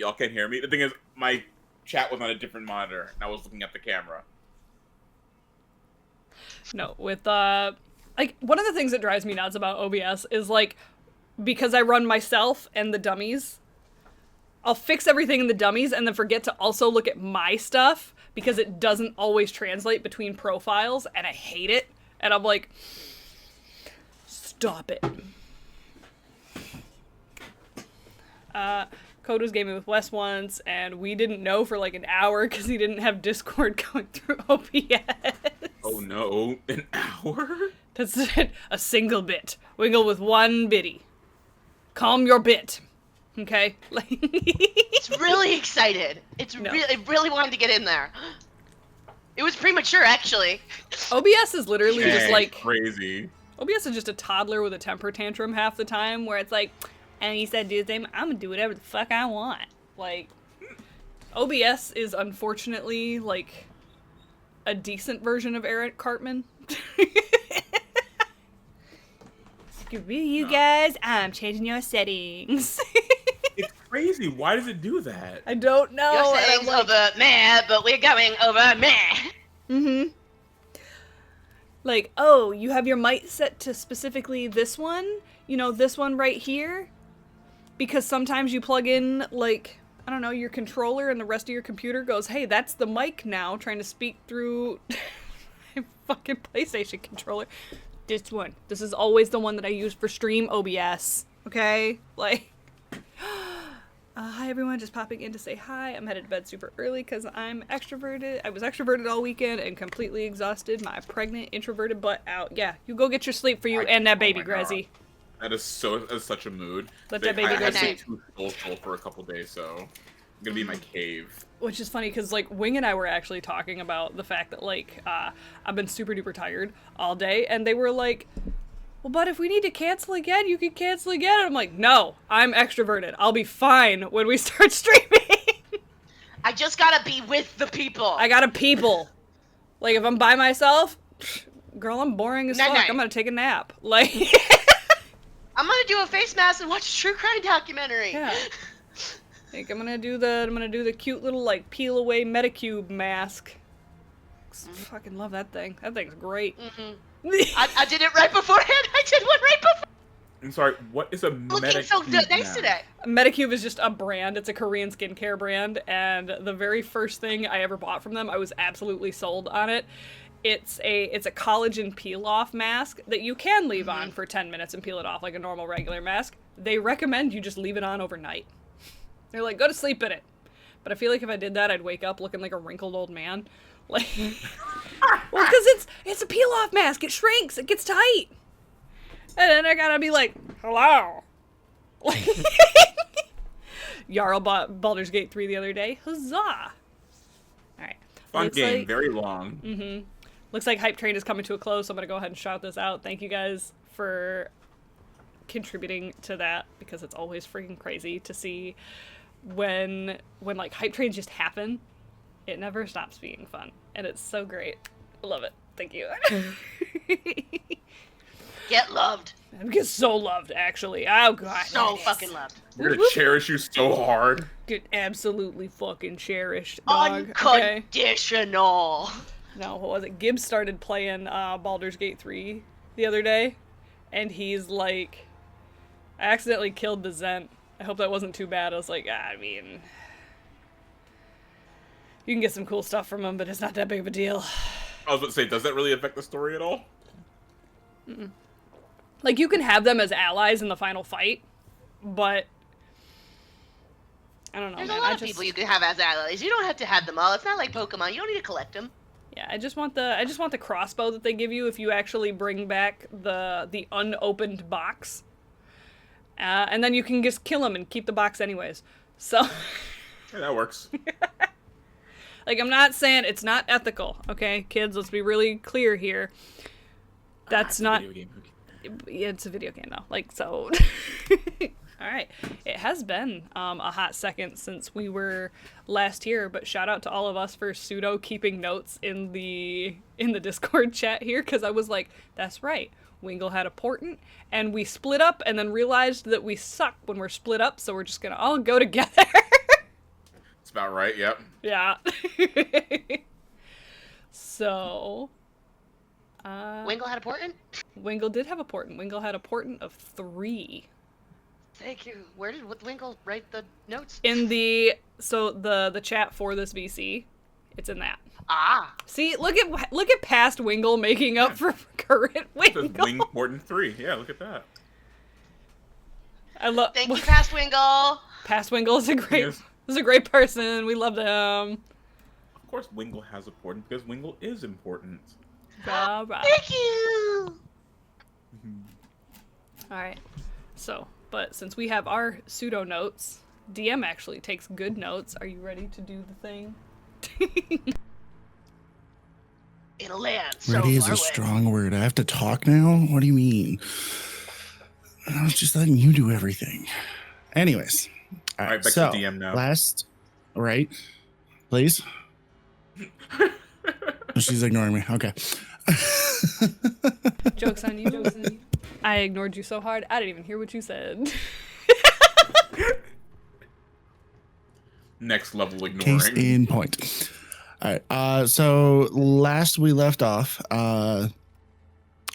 y'all can't hear me. The thing is, my chat was on a different monitor, and I was looking at the camera. No, with, like, one of the things that drives me nuts about OBS is, like, because I run myself and the dummies, I'll fix everything in the dummies and then forget to also look at my stuff because it doesn't always translate between profiles, and I hate it. And I'm like, stop it. Code was gaming with Wes once, and we didn't know for like an hour because he didn't have Discord going through OBS. Oh no, an hour? That's a single bit. Wiggle with one bitty. Calm your bit. Okay? It's really excited. It really wanted to get in there. It was premature, actually. OBS is literally just like... crazy. OBS is just a toddler with a temper tantrum half the time, where it's like, and he said do the same, I'm gonna do whatever the fuck I want. Like, OBS is unfortunately, like, a decent version of Eric Cartman. Screw you guys, I'm changing your settings. It's crazy. Why does it do that? I don't know. Your settings over meh, but we're going over meh. Mm-hmm. Like, oh, you have your mic set to specifically this one? You know, this one right here? Because sometimes you plug in, like, I don't know, your controller and the rest of your computer goes, hey, that's the mic now, trying to speak through my fucking PlayStation controller. This one. This is always the one that I use for stream OBS. Okay? Like, hi everyone, just popping in to say hi. I'm headed to bed super early because I'm extroverted. I was extroverted all weekend and completely exhausted. My pregnant, introverted butt out. Yeah, you go get your sleep for you and that baby, Grezzy. That is such a mood. Let that baby go I sleep. had too social for a couple days, so I'm gonna be in my cave. Which is funny because, like, Wing and I were actually talking about the fact that, like, I've been super duper tired all day, and they were like, well, but if we need to cancel again, you can cancel again. And I'm like, no, I'm extroverted. I'll be fine when we start streaming. I just gotta be with the people. I gotta people. Like, if I'm by myself, girl, I'm boring as fuck. Night. I'm gonna take a nap. Like, I'm gonna do a face mask and watch a true crime documentary. yeah. Like, I'm gonna do the cute little, like, peel away Metacube mask. Fucking love that thing. That thing's great. Mm-hmm. I did it right beforehand. I did one right before. I'm sorry, what is a Looking so good. Nice today. Metacube is just a brand. It's a Korean skincare brand, and the very first thing I ever bought from them, I was absolutely sold on it. It's a collagen peel-off mask that you can leave on for 10 minutes and peel it off like a normal regular mask. They recommend you just leave it on overnight. They're like, go to sleep in it. But I feel like if I did that, I'd wake up looking like a wrinkled old man. Like, well, because it's a peel-off mask. It shrinks. It gets tight. And then I gotta be like, hello. Jarl bought Baldur's Gate 3 the other day. Huzzah. Alright. Fun game. Very long. Mm-hmm. Looks like Hype Train is coming to a close, so I'm gonna go ahead and shout this out. Thank you guys for contributing to that, because it's always freaking crazy to see when like hype trains just happen. It never stops being fun, and it's so great. I love it. Thank you. Get loved. I get so loved, actually. Oh god, so fucking loved. We're gonna cherish you so hard. Get absolutely fucking cherished, dog. Unconditional. Okay? No, what was it? Gibbs started playing Baldur's Gate 3 the other day, and he's like, I accidentally killed the Zent. I hope that wasn't too bad. I was like, I mean, you can get some cool stuff from him, but it's not that big of a deal. I was about to say, does that really affect the story at all? Mm-mm. Like, you can have them as allies in the final fight, but I don't know. There's a lot of people you can have as allies. You don't have to have them all. It's not like Pokemon. You don't need to collect them. Yeah, I just want the crossbow that they give you if you actually bring back the unopened box. And then you can just kill him and keep the box anyways. So yeah, that works. Like, I'm not saying it's not ethical, okay? Kids, let's be really clear here. That's not... Video game. Yeah, it's a video game, though. Like, so... Alright. It has been a hot second since we were last here, but shout out to all of us for pseudo keeping notes in the Discord chat here, because I was like, that's right. Wingle had a portent, and we split up and then realized that we suck when we're split up, so we're just gonna all go together. right? Yep. Yeah. So, Wingle had a portent? Wingle did have a portent. Wingle had a portent of 3. Thank you. Where did Wingle write the notes? In the chat for this VC, it's in that. Ah. See, look at past Wingle making up for current Wingle. Wing Portent 3. Yeah, look at that. I love. Thank you, past Wingle. Past Wingle is a great person. We love them. Of course, Wingle has a portent because Wingle is important. All right. Thank you. All right. So, but since we have our pseudo notes, DM actually takes good notes. Are you ready to do the thing? In a land so Ready is far a away. strong word. I have to talk now? What do you mean? I was just letting you do everything. Anyways. All right, back so, to DM now. Last, right? Please? She's ignoring me. Okay. Joke's on you. Joke's on you. I ignored you so hard, I didn't even hear what you said. Next level ignoring. Case in point. All right. So last we left off,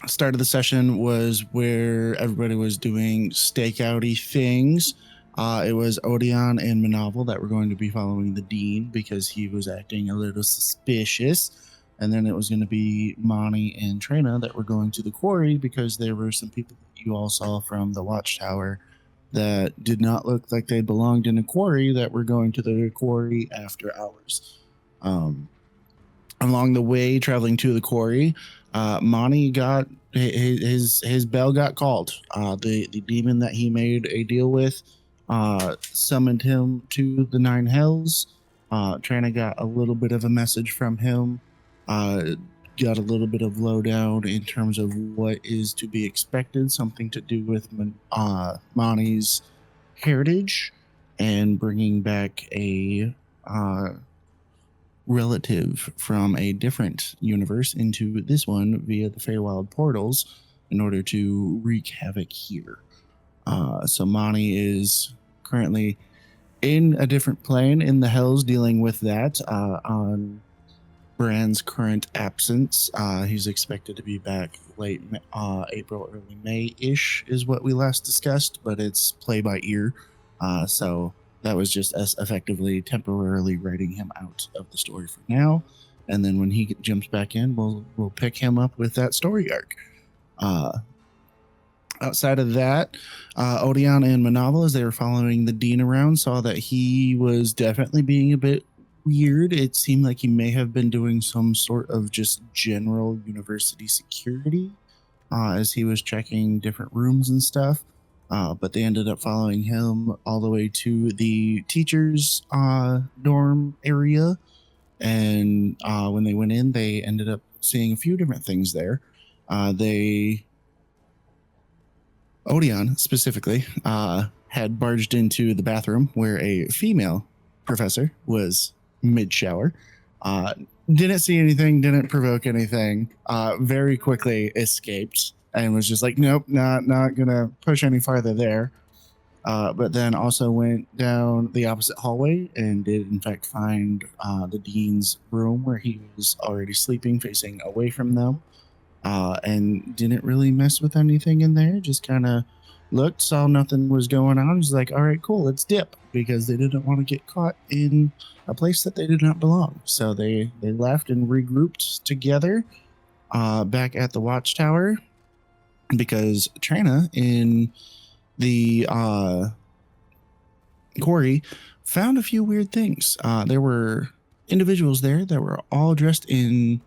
start of the session was where everybody was doing stakeouty things. It was Odeon and Monoval that were going to be following the dean because he was acting a little suspicious. And then it was going to be Monty and Trina that were going to the quarry because there were some people that you all saw from the watchtower that did not look like they belonged in a quarry that were going to the quarry after hours. Along the way, traveling to the quarry, Monty got his bell got called. The demon that he made a deal with summoned him to the Nine Hells. Trina got a little bit of a message from him. Got a little bit of lowdown in terms of what is to be expected, something to do with Monty's heritage and bringing back a relative from a different universe into this one via the Feywild portals in order to wreak havoc here. So Monty is currently in a different plane in the Hells dealing with that on Brand's current absence. He's expected to be back late April, early May-ish is what we last discussed, but it's play by ear. So that was just us effectively temporarily writing him out of the story for now. And then when he jumps back in, we'll pick him up with that story arc. Outside of that, Odeon and Monoval, as they were following the dean around, saw that he was definitely being a bit weird. It seemed like he may have been doing some sort of just general university security as he was checking different rooms and stuff. But they ended up following him all the way to the teachers' dorm area. And when they went in, they ended up seeing a few different things there. Odeon specifically had barged into the bathroom where a female professor was mid-shower. Didn't see anything, didn't provoke anything, very quickly escaped and was just like, nope, not gonna push any farther there. But then also went down the opposite hallway and did in fact find the dean's room where he was already sleeping facing away from them, and didn't really mess with anything in there, just kind of looked, saw nothing was going on, was like, all right, cool, let's dip, because they didn't want to get caught in a place that they did not belong. So they left and regrouped together back at the watchtower, because Trina in the quarry found a few weird things. There were individuals there that were all dressed in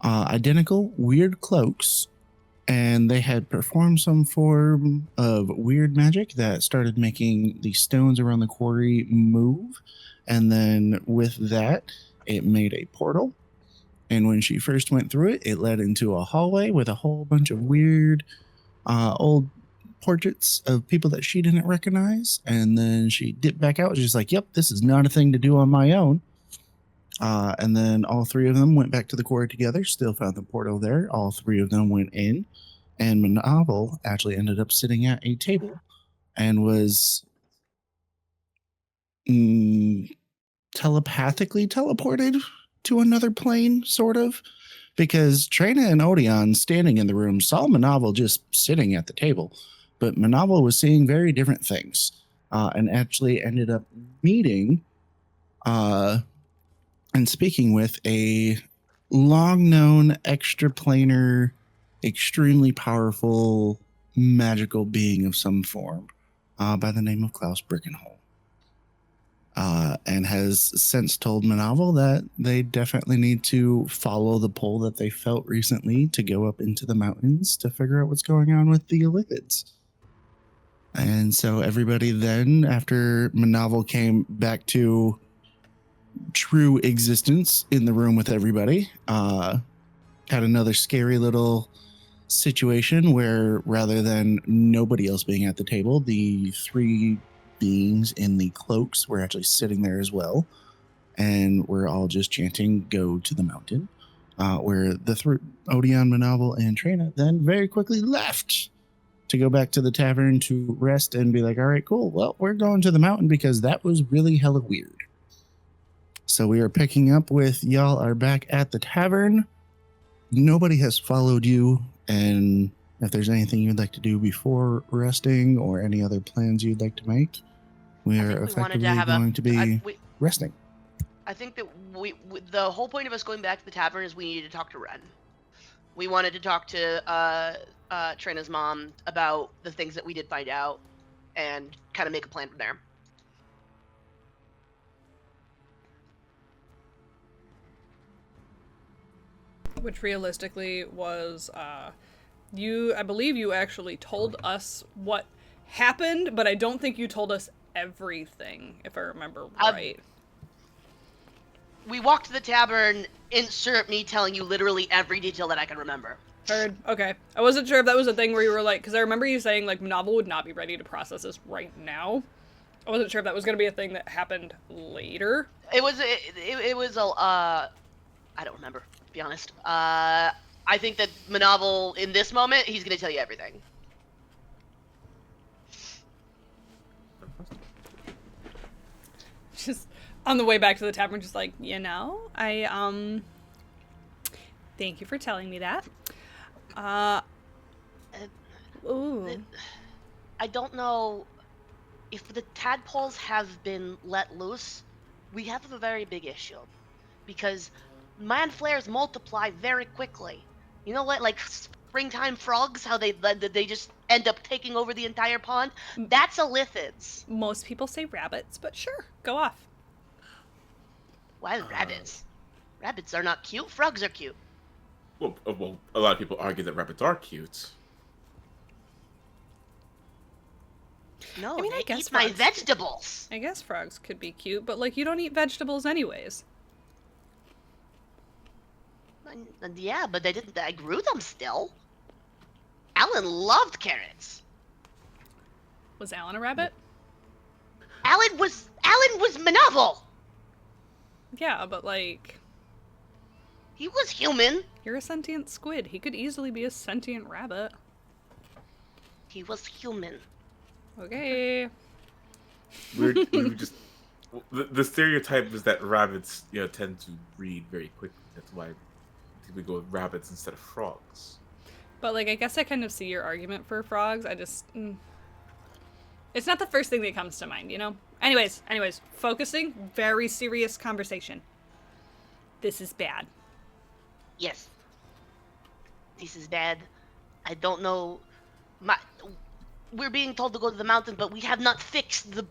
identical weird cloaks, and they had performed some form of weird magic that started making the stones around the quarry move. And then with that, it made a portal. And when she first went through it, it led into a hallway with a whole bunch of weird old portraits of people that she didn't recognize. And then she dipped back out. She's like, yep, this is not a thing to do on my own. And then all three of them went back to the quarry together, still found the portal there. All three of them went in, and Monoval actually ended up sitting at a table and was telepathically teleported to another plane, sort of, because Trina and Odeon, standing in the room, saw Monoval just sitting at the table, but Monoval was seeing very different things, and actually ended up meeting and speaking with a long-known extraplanar, extremely powerful magical being of some form by the name of Klaus Brickenhole. And has since told Monoval that they definitely need to follow the pull that they felt recently to go up into the mountains to figure out what's going on with the Elithids. And so everybody then, after Monoval came back to true existence in the room with everybody, had another scary little situation where rather than nobody else being at the table, the three beings in the cloaks were actually sitting there as well, and we're all just chanting "Go to the mountain," where the Odeon, Monoval, and Trina then very quickly left to go back to the tavern to rest and be like, all right, cool, well, we're going to the mountain because that was really hella weird. So we are picking up with y'all are back at the tavern. Nobody has followed you, and if there's anything you'd like to do before resting or any other plans you'd like to make, we are effectively going to be resting. I think that the whole point of us going back to the tavern is we needed to talk to Ren. We wanted to talk to Trina's mom about the things that we did find out and kind of make a plan from there. Which realistically was, I believe you actually told us what happened, but I don't think you told us everything, if I remember right. We walked to the tavern, insert me telling you literally every detail that I can remember. Heard. Okay. I wasn't sure if that was a thing where you were like, because I remember you saying, like, Monoval would not be ready to process this right now. I wasn't sure if that was going to be a thing that happened later. It was I don't remember, to be honest. I think that Monoval, in this moment, he's going to tell you everything. Just on the way back to the tavern, just like, thank you for telling me that. Ooh. I don't know if the tadpoles have been let loose. We have a very big issue because mind flares multiply very quickly. You know what, like springtime frogs, how they just end up taking over the entire pond? That's Elithids. Most people say rabbits, but sure, go off. Why rabbits? Rabbits are not cute. Frogs are cute. Well, a lot of people argue that rabbits are cute. No, I mean, they I guess eat my vegetables. I guess frogs could be cute, but like you don't eat vegetables anyways. Yeah, but I grew them still. Alan loved carrots. Was Alan a rabbit? Alan was Monoval. Yeah, but like... He was human. You're a sentient squid. He could easily be a sentient rabbit. He was human. Okay. We just... The stereotype is that rabbits, tend to breed very quickly. That's why we go with rabbits instead of frogs. But like, I guess I kind of see your argument for frogs. I just... It's not the first thing that comes to mind, you know? Anyways, focusing. Very serious conversation. This is bad. Yes. This is bad. I don't know. We're being told to go to the mountain, but we have not fixed the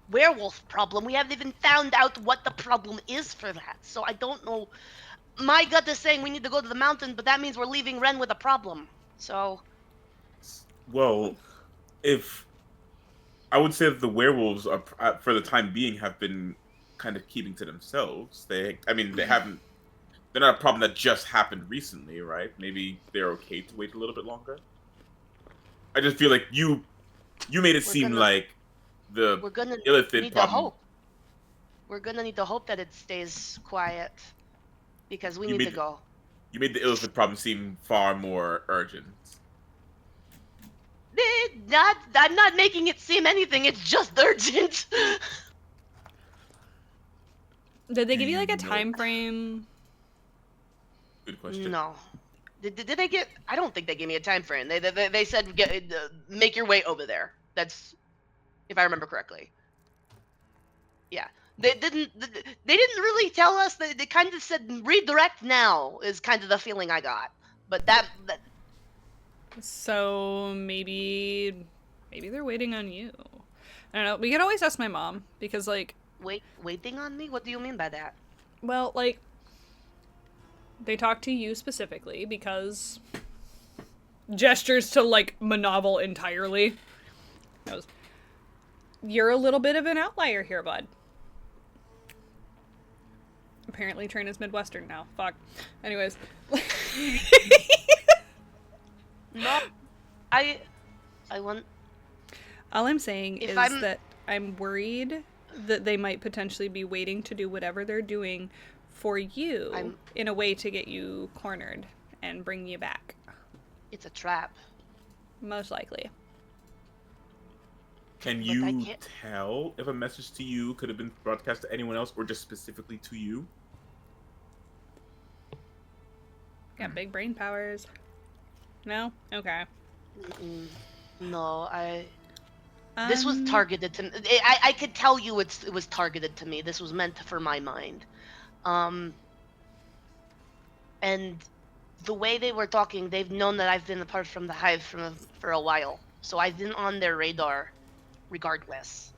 werewolf problem. We haven't even found out what the problem is for that. So I don't know. My gut is saying we need to go to the mountain, but that means we're leaving Ren with a problem. So... Well, I would say that the werewolves are, for the time being, have been kind of keeping to themselves. They haven't. They're not a problem that just happened recently, right? Maybe they're okay to wait a little bit longer. I just feel like you made it seem like the Illithid problem. We're gonna need to hope that it stays quiet because we need to go. You made the Illithid problem seem far more urgent. I'm not making it seem anything. It's just urgent. Did they give you Do like a you know- time frame? Good question. No. Did they get? I don't think they gave me a time frame. They said make your way over there. That's if I remember correctly. Yeah. They didn't really tell us. They kind of said redirect now is kind of the feeling I got. But that So maybe they're waiting on you. I don't know. We could always ask my mom because like, waiting on me? What do you mean by that? well, like they talked to you specifically because gestures to like Monoval entirely. Goes, you're a little bit of an outlier here, bud. Apparently train is Midwestern now. Fuck. Anyways. No. I want. All I'm saying If is I'm- that I'm worried that they might potentially be waiting to do whatever they're doing for you in a way to get you cornered and bring you back. It's a trap. Most likely. Can But I you can't- tell if a message to you could have been broadcast to anyone else or just specifically to you? Got big brain powers. No? Okay. No, this was targeted to. I could tell you it was targeted to me. This was meant for my mind. And the way they were talking, they've known that I've been apart from the hive for a while. So I've been on their radar regardless.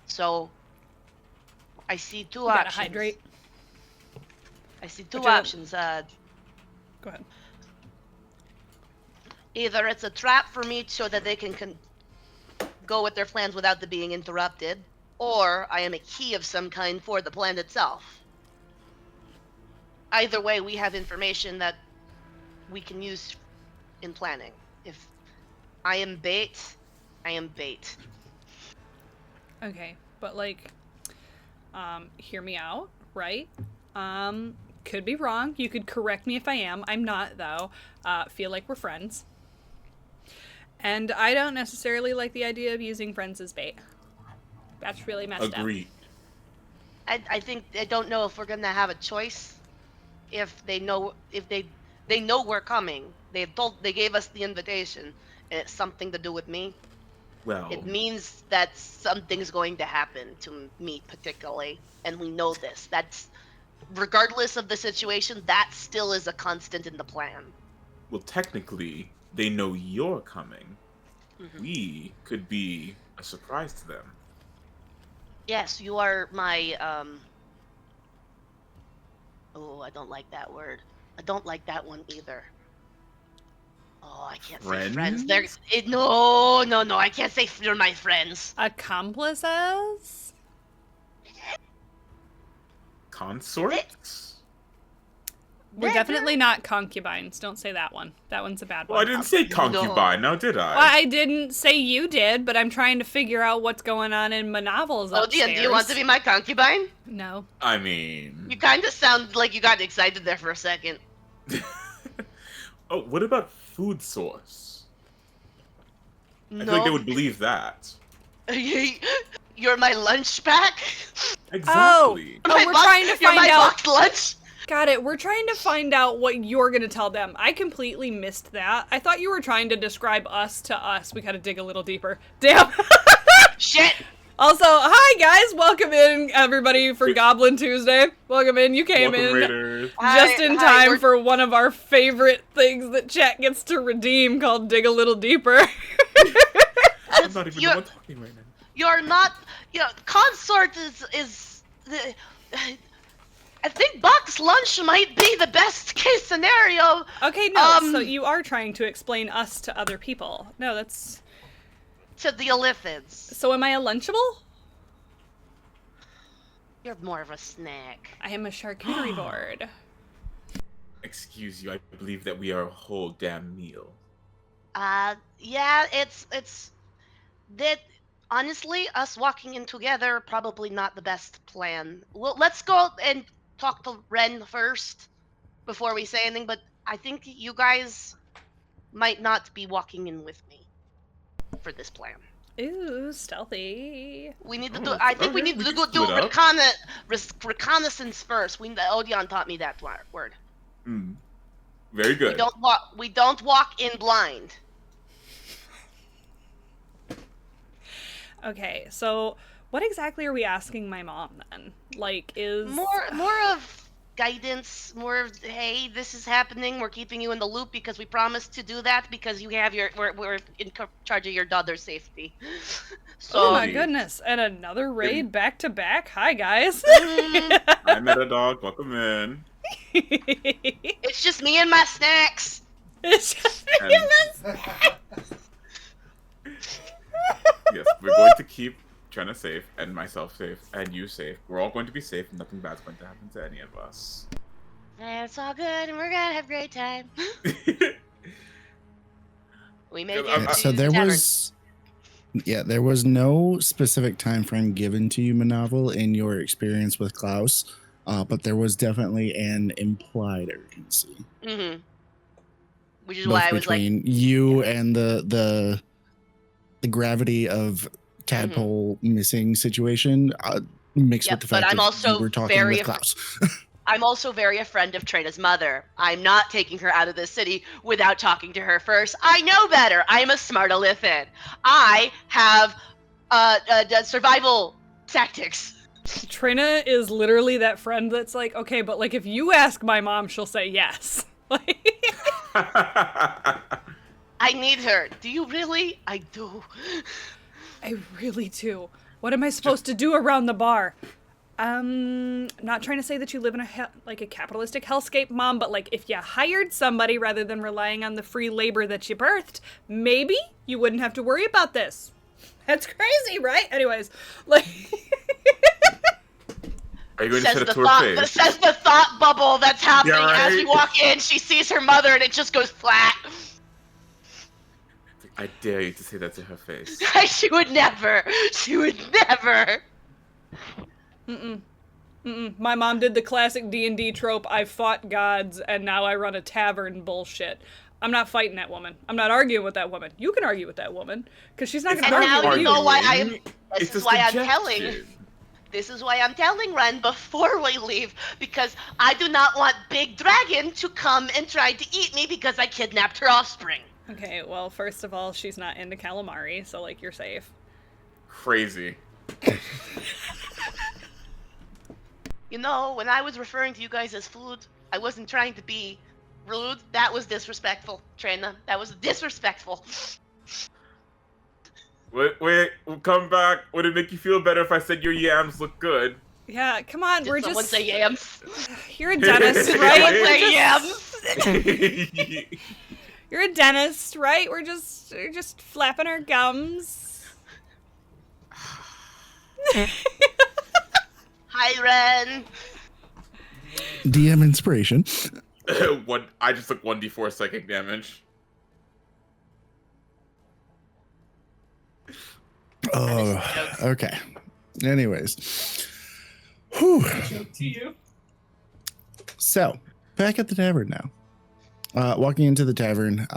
So I see two You gotta options. hydrate. I see two Which are- options. Go ahead. Either it's a trap for me so that they can go with their plans without the being interrupted, or I am a key of some kind for the plan itself. Either way, we have information that we can use in planning. If I am bait, I am bait. Okay, but like, hear me out, right? Could be wrong. You could correct me if I am. I'm not, though. Feel like we're friends. And I don't necessarily like the idea of using friends as bait. That's really messed Agreed. I think I don't know if we're gonna have a choice. If they know we're coming. They gave us the invitation, and it's something to do with me. Well, It means that something's going to happen to me particularly, and we know this. That's regardless of the situation, that still is a constant in the plan. well, technically, they know you're coming. Mhm. We could be a surprise to them. Yes, you are my oh, I don't like that word. I don't like that one either. Oh, I can't say friends. Friends? No, I can't say you're my friends. up. Accomplices? Consorts? We're They're- definitely not concubines. Don't say that one. That one's a bad Well, I one. didn't say concubine, now did I? Well, I didn't say you did, but I'm trying to figure out what's going on in Monoval's Oh, upstairs. do you want to be my concubine? No. I mean... You kind of sound like you got excited there for a second. Oh, what about food source? I No, feel like they would believe that. You're my lunch pack. Exactly. Oh, we're trying to You're find my out. box lunch. Got it. We're trying to find out what you're going to tell them. I completely missed that. I thought you were trying to describe us to us. We got to dig a little deeper. Damn. Shit. Also, hi guys. Welcome in, everybody, for Goblin Tuesday. Welcome in. You came Welcome, in Raiders. just in time we're- for one of our favorite things that chat gets to redeem called Dig a Little Deeper. I'm not even the You're- one talking right now. You're not. Consort is. I think box lunch might be the best case scenario. Okay, no, so Um, you are trying to explain us to other people. No, that's... To the Elithids. So am I a Lunchable? You're more of a snack. I am a charcuterie board. Excuse you, I believe that we are a whole damn meal. Yeah, it's that. Honestly, us walking in together probably not the best plan. Well, let's go and talk to Ren first before we say anything. But I think you guys might not be walking in with me for this plan. Ooh, stealthy. We need to do. I think we okay, need we to can go do split up. reconnaissance first. Odion taught me that word. Mm. Very good. We don't walk in blind. Okay, so what exactly are we asking my mom then? Like, is More of guidance, more of, hey, this is happening. We're keeping you in the loop because we promised to do that because you have we're in charge of your daughter's safety. So Oh my Jeez. goodness! And another raid back to back. Hi guys. I met a dog. Welcome in. it's just me and my snacks. It's just And- Yes, we're going to keep Jenna safe and myself safe and you safe. We're all going to be safe and nothing bad's going to happen to any of us. And it's all good and we're gonna have a great time. We make Yeah, it to So the there tavern. there was no specific time frame given to you, Monoval, in your experience with Klaus, but there was definitely an implied urgency. Mm-hmm. Which is Both why I was like, between you and the gravity of Tadpole missing situation mixed Yep, with the but fact I'm that also you were talking very with Klaus. I'm also very a friend of Trina's mother. I'm not taking her out of the city without talking to her first. I know better. I'm a smart elephant. I have survival tactics. Trina is literally that friend that's like, okay, but like if you ask my mom, she'll say yes. Like, I need her. Do you really? I do. I really do. What am I supposed to do around the bar? Not trying to say that you live in a capitalistic hellscape, Mom, but like if you hired somebody rather than relying on the free labor that you birthed, maybe you wouldn't have to worry about this. That's crazy, right? Anyways, like Are you going to Says say the that to her thought. face? Says the thought bubble that's happening Yeah, as we right? walk in. She sees her mother and it just goes flat. I dare you to say that to her face. She would never. She would never. my mom did the classic D&D trope, I fought gods and now I run a tavern bullshit. I'm not fighting that woman. I'm not arguing with that woman. You can argue with that woman because she's not going to And argue now with you you. know why Arguing. This It's a is why I'm telling. suggestion. This is why I'm telling Ren before we leave, because I do not want Big Dragon to come and try to eat me because I kidnapped her offspring. Okay, well, first of all, she's not into calamari, so like you're safe. Crazy. You know, when I was referring to you guys as food, I wasn't trying to be rude. That was disrespectful, Trina. That was disrespectful. Wait, we'll come back. Would it make you feel better if I said your yams look good? Yeah, come on, Did we're someone just... say yams? You're a dentist, Did right? someone We're say just- yams? You're a dentist, right? We're just flapping our gums. Hi, Ren. DM inspiration. I just took 1d4 psychic damage. Oh, okay. Anyways. Whew. Joke to you. So, back at the tavern now. Walking into the tavern,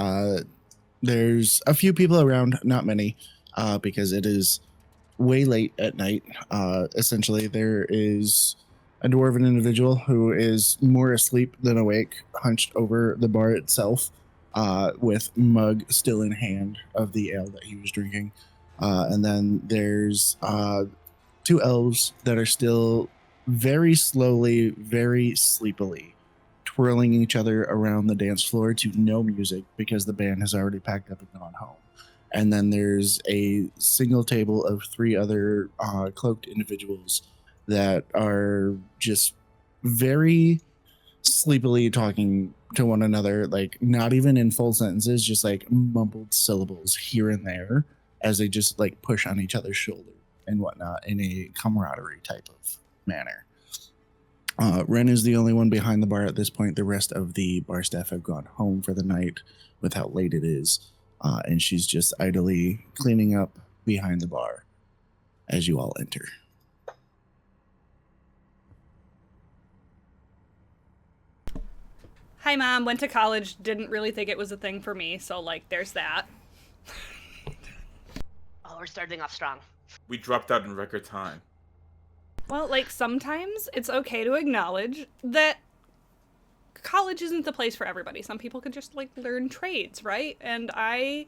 there's a few people around, not many, because it is way late at night. Essentially, there is a dwarven individual who is more asleep than awake, hunched over the bar itself, with mug still in hand of the ale that he was drinking. And then there's two elves that are still very slowly, very sleepily twirling each other around the dance floor to no music because the band has already packed up and gone home. And then there's a single table of three other cloaked individuals that are just very sleepily talking to one another, like not even in full sentences, just like mumbled syllables here and there as they just like push on each other's shoulder and whatnot in a camaraderie type of manner. Ren is the only one behind the bar at this point. The rest of the bar staff have gone home for the night with how late it is. And she's just idly cleaning up behind the bar as you all enter. Hi, Mom. Went to college. Didn't really think it was a thing for me, so like, there's that. All we're starting off strong. We dropped out in record time. Well, like, sometimes it's okay to acknowledge that college isn't the place for everybody. Some people can just, like, learn trades, right? And I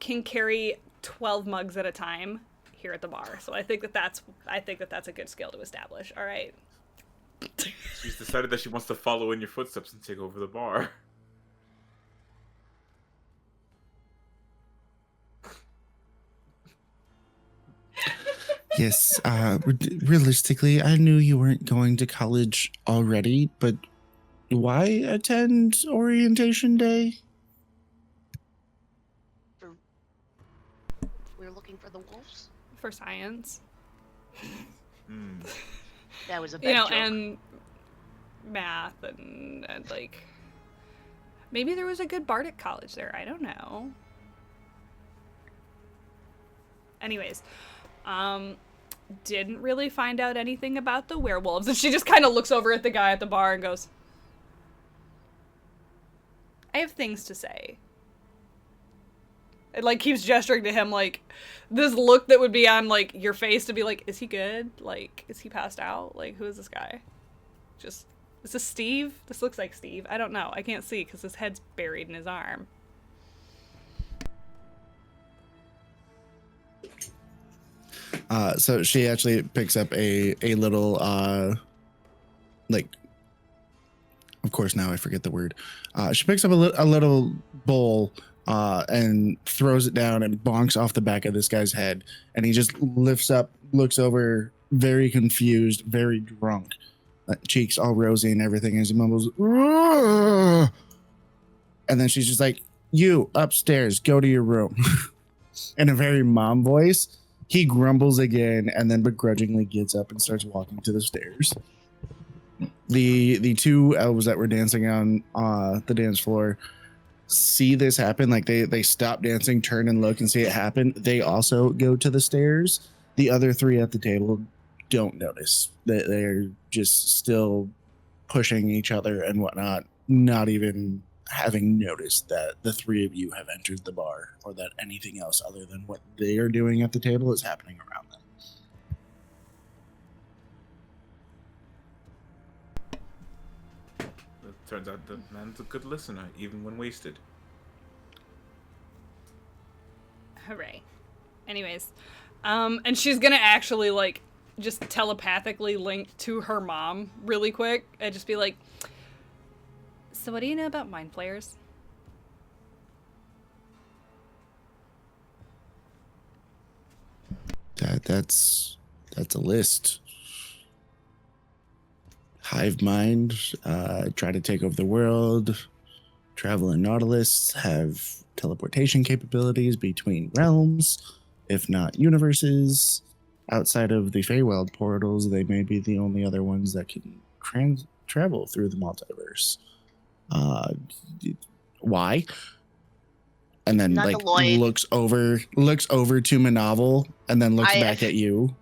can carry 12 mugs at a time here at the bar. So I think that that's a good skill to establish. All right. She's decided that she wants to follow in your footsteps and take over the bar. Yes, realistically, I knew you weren't going to college already, but why attend orientation day? We're looking for the wolves. For science. That was a bad joke. And math and like, maybe there was a good bardic college there. I don't know. Anyways, didn't really find out anything about the werewolves. And she just kind of looks over at the guy at the bar and goes, I have things to say. It, like, keeps gesturing to him, like, this look that would be on, like, your face to be like, is he good? Like, is he passed out? Like, who is this guy? Just, is this Steve? This looks like Steve. I don't know. I can't see because his head's buried in his arm. So she actually picks up a little, like, of course, now I forget the word. She picks up a little bowl and throws it down and bonks off the back of this guy's head. And he just lifts up, looks over, very confused, very drunk, cheeks all rosy and everything as he mumbles, "Ugh!" And then she's just like, you upstairs, go to your room. In a very mom voice. He grumbles again and then begrudgingly gets up and starts walking to the stairs. The two elves that were dancing on the dance floor see this happen. Like they stop dancing, turn and look and see it happen. They also go to the stairs. The other three at the table don't notice. They're just still pushing each other and whatnot, not even having noticed that the three of you have entered the bar or that anything else other than what they are doing at the table is happening around them. It turns out the man's a good listener, even when wasted. Hooray. Anyways, and she's gonna actually, like, just telepathically link to her mom really quick and just be like, so what do you know about mind flayers? That's a list. Hive mind, try to take over the world, travel in Nautilus, have teleportation capabilities between realms, if not universes. Outside of the Feywild portals, they may be the only other ones that can travel through the multiverse. Why? And then Not like the Lloyd. looks over to Monoval and then looks back at you.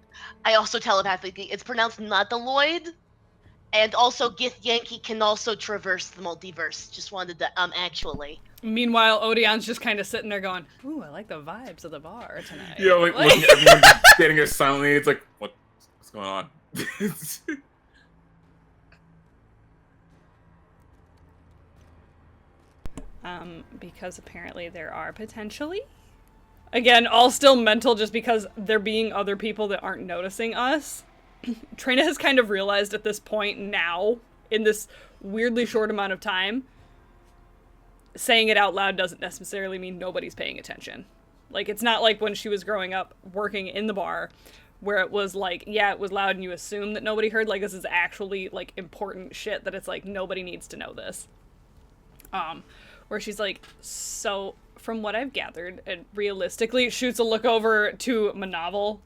I also telepathically, it's pronounced not the Lloyd. And also Gith Yankee can also traverse the multiverse. Just wanted to, actually. Meanwhile, Odion's just kind of sitting there going, ooh, I like the vibes of the bar tonight. Yeah, like looking at everyone standing there silently. It's like, what's going on? Because apparently there are potentially, again, all still mental just because there being other people that aren't noticing us. Trina has kind of realized at this point now, in this weirdly short amount of time, saying it out loud doesn't necessarily mean nobody's paying attention. Like, it's not like when she was growing up working in the bar, where it was like, yeah, it was loud and you assume that nobody heard. Like, this is actually, like, important shit that it's like, nobody needs to know this. Where she's like, so, from what I've gathered, and realistically shoots a look over to Monoval.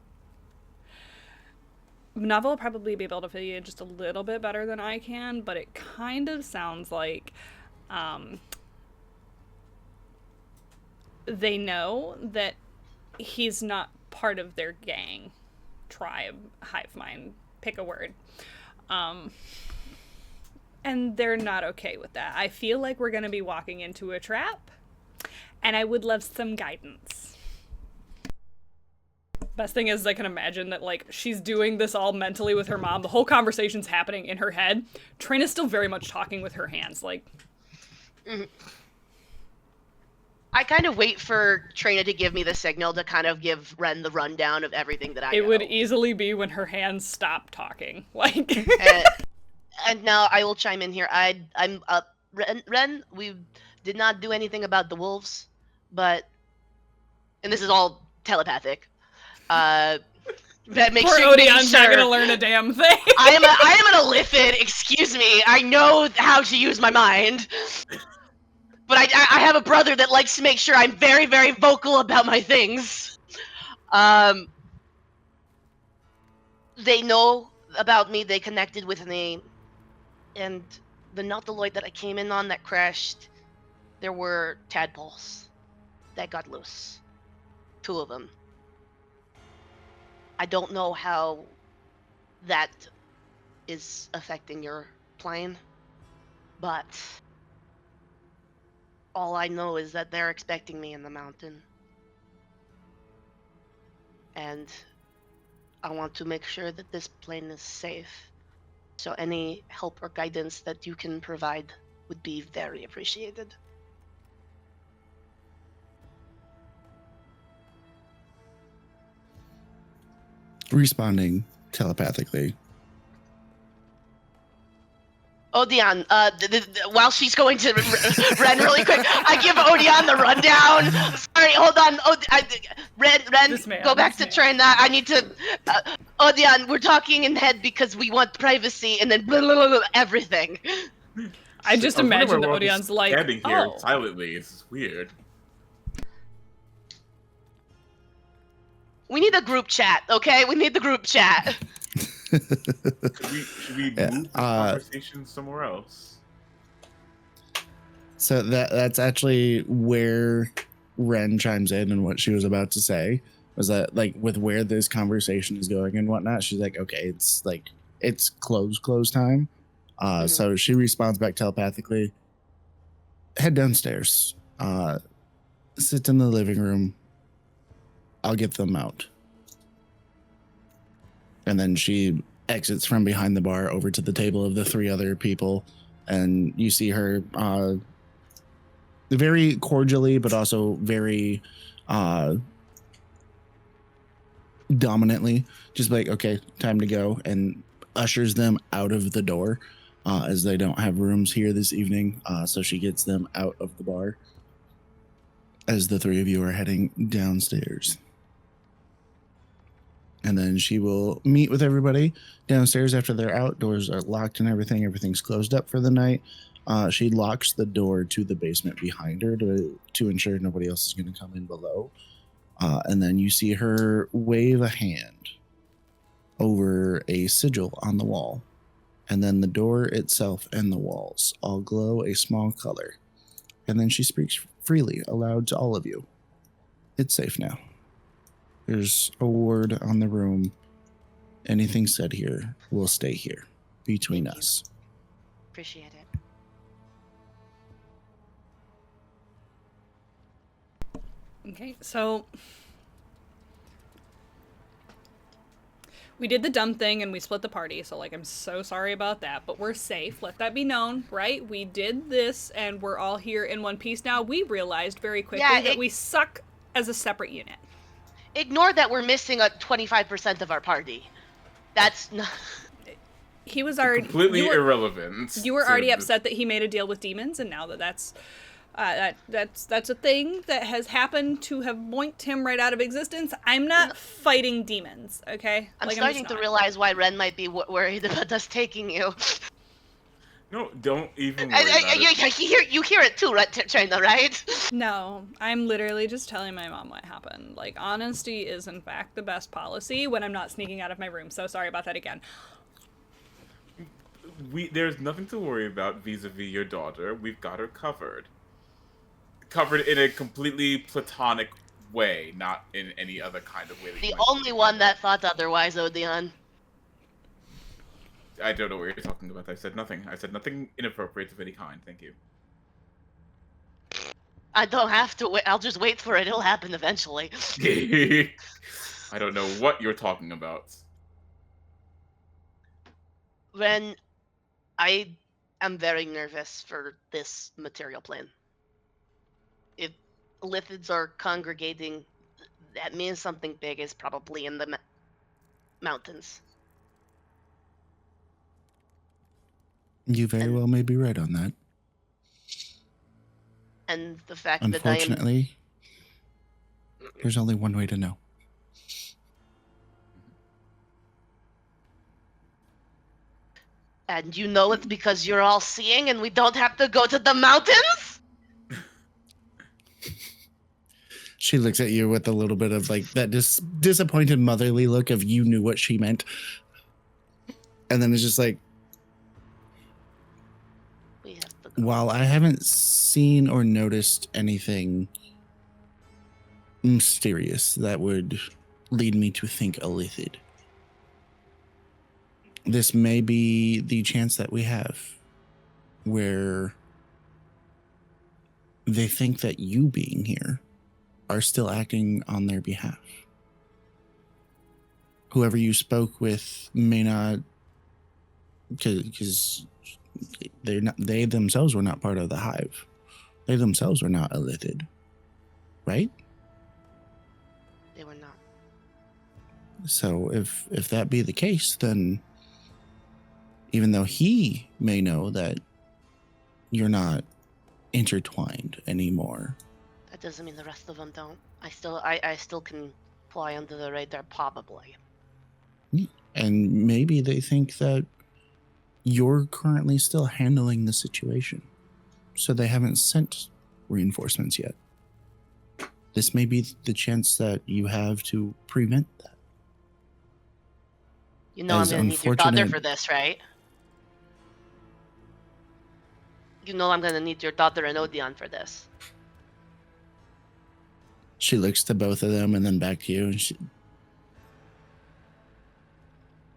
Monoval will probably be able to fill you just a little bit better than I can, but it kind of sounds like, they know that he's not part of their gang, tribe, hive mind, pick a word. And they're not okay with that. I feel like we're going to be walking into a trap, and I would love some guidance. Best thing is I can imagine that, like, she's doing this all mentally with her mom. The whole conversation's happening in her head. Trina's still very much talking with her hands, like... I kind of wait for Trina to give me the signal to kind of give Ren the rundown of everything that I know. It would easily be when her hands stop talking. Like... and now I will chime in here. I'm up. Ren, we did not do anything about the wolves, but... And this is all telepathic. That makes Poor sure, Odion's not gonna learn a damn thing. I am an illithid, excuse me. I know how to use my mind. But I have a brother that likes to make sure I'm very, very vocal about my things. They know about me, they connected with me. And the Nautiloid that I came in on that crashed, there were tadpoles that got loose. 2 of them. I don't know how that is affecting your plane, but all I know is that they're expecting me in the mountain. And I want to make sure that this plane is safe. So any help or guidance that you can provide would be very appreciated. Responding telepathically. Odion, while she's going to Ren really quick, I give Odion the rundown. Sorry, hold on. Ren, go back to Trina. I need to... Odion, we're talking in head because we want privacy, and then blah, blah, blah, blah, everything. I just imagine that Odion's like, standing here silently. It's weird. We need a group chat, okay? We need the group chat. Should we move the conversation somewhere else? So that's actually where Ren chimes in, and what she was about to say was that, like, with where this conversation is going and whatnot, she's like, okay, it's close time. So she responds back telepathically. Head downstairs. Sit in the living room. I'll get them out. And then she exits from behind the bar over to the table of the 3 other people. And you see her very cordially, but also very dominantly, just like, okay, time to go, and ushers them out of the door as they don't have rooms here this evening. So she gets them out of the bar as the 3 of you are heading downstairs. And then she will meet with everybody downstairs after they're out. Doors are locked and everything. Everything's closed up for the night. She locks the door to the basement behind her to ensure nobody else is going to come in below. And then you see her wave a hand over a sigil on the wall. And then the door itself and the walls all glow a small color. And then she speaks freely aloud to all of you. It's safe now. There's a ward on the room. Anything said here will stay here between us. Appreciate it. Okay, so we did the dumb thing and we split the party, so, like, I'm so sorry about that, but we're safe. Let that be known, right? We did this and we're all here in one piece now. We realized very quickly that we suck as a separate unit. Ignore that we're missing 25% of our party. That's not... He was already... Completely irrelevant. You were already upset that he made a deal with demons, and now that's a thing that has happened to have boinked him right out of existence. I'm not fighting demons, okay? I'm starting to realize why Ren might be worried about us taking you. No, don't even worry about it. You hear it too, right, Trina, right? No, I'm literally just telling my mom what happened. Like, honesty is, in fact, the best policy when I'm not sneaking out of my room. So sorry about that again. There's nothing to worry about vis-a-vis your daughter. We've got her covered. Covered in a completely platonic way, not in any other kind of way. The only one that thought otherwise, Odion. I don't know what you're talking about. I said nothing. I said nothing inappropriate of any kind. Thank you. I don't have to wait. I'll just wait for it. It'll happen eventually. I don't know what you're talking about. When I am very nervous for this material plane. If lithids are congregating, that means something big is probably in the mountains. You very And- well may be right on that. And the fact that I am Unfortunately, there's only one way to know. And you know it's because you're all seeing and we don't have to go to the mountains? She looks at you with a little bit of like that disappointed motherly look of you knew what she meant. And then it's just like, We have to go. while I haven't seen or noticed anything mysterious that would lead me to think a lithid, this may be the chance that we have where they think that you being here are still acting on their behalf. Whoever you spoke with may not, because they themselves were not part of the hive. They themselves were not elithid, right? They were not. So if that be the case, then even though he may know that you're not intertwined anymore, That doesn't mean the rest of them don't. I still can fly under the radar, probably. and maybe they think that you're currently still handling the situation, so they haven't sent reinforcements yet. This may be the chance that you have to prevent that. You know I'm As gonna need your daughter unfortunate- for this, right? You know I'm gonna need your daughter and Odeon for this. She looks to both of them and then back to you. And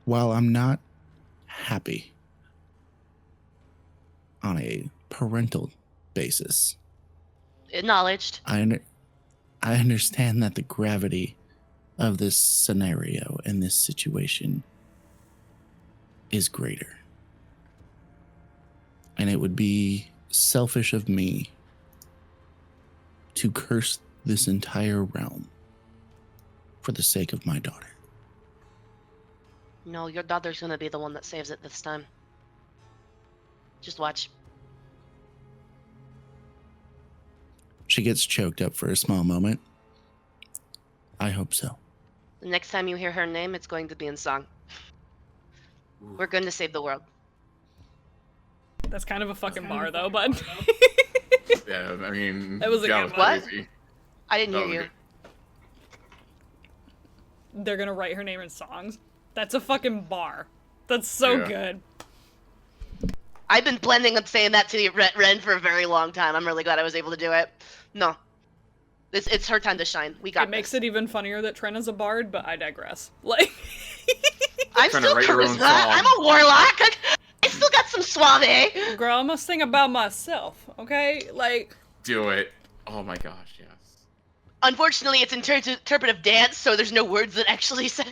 while I'm not happy on a parental basis, Acknowledged. I understand that the gravity of this scenario and this situation is greater. And it would be selfish of me to curse this entire realm for the sake of my daughter. No, your daughter's gonna be the one that saves it this time. Just watch. She gets choked up for a small moment. I hope so. The next time you hear her name, it's going to be in song. We're going to save the world. That's kind of a fucking bar, though, bud. Yeah, I mean, That was a that good was one. crazy. I didn't That hear was you. good. They're gonna write her name in songs. That's a fucking bar. That's so Yeah. good. I've been planning on saying that to the Ren for a very long time. I'm really glad I was able to do it. No. It's her time to shine. We got It makes this. it even funnier that Trena's a bard, but I digress. Like, I'm Trying to still write your own charisma. song. I'm a warlock. I still got some suave. girl, I'm gonna sing about myself, okay? Like, Do it. Oh my gosh, yes. Unfortunately, it's interpretive dance, so there's no words that actually say.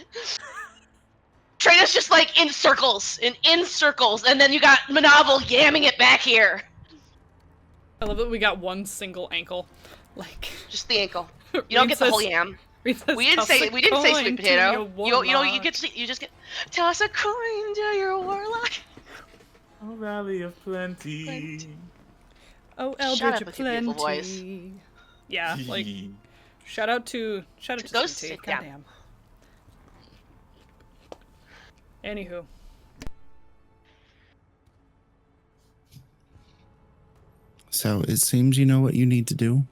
Trina's just like in circles, and then you got Monoval yamming it back here. I love that we got one single ankle. Like, Just the ankle. You don't get the whole yam. We didn't say sweet potato. You just get toss a coin to your warlock. Oh, Valley of Plenty. Plenty. Oh, Shut Eldritch up of with your beautiful voice. Plenty. Yeah, like, shout out to Go Sweet sit Tea. down. Goddamn. Anywho, So it seems you know what you need to do.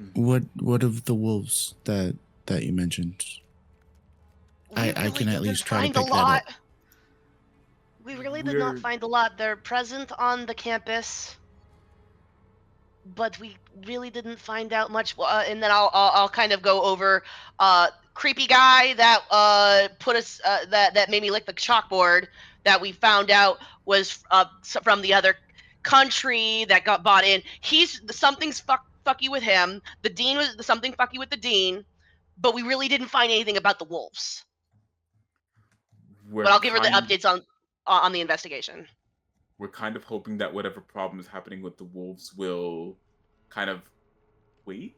Mhm. What of the wolves that you mentioned? I We can at didn't least try to find a pick that up. lot. We really did not We're- find a lot. They're present on the campus, but we really didn't find out much. And then I'll kind of go over creepy guy that put us that made me lick the chalkboard that we found out was from the other country that got bought in. He's something's fucky with him. The dean was something fucky with the dean. but we really didn't find anything about the wolves. We're But I'll give her the kind updates on the investigation. we're kind of hoping that whatever problem is happening with the wolves will kind of wait.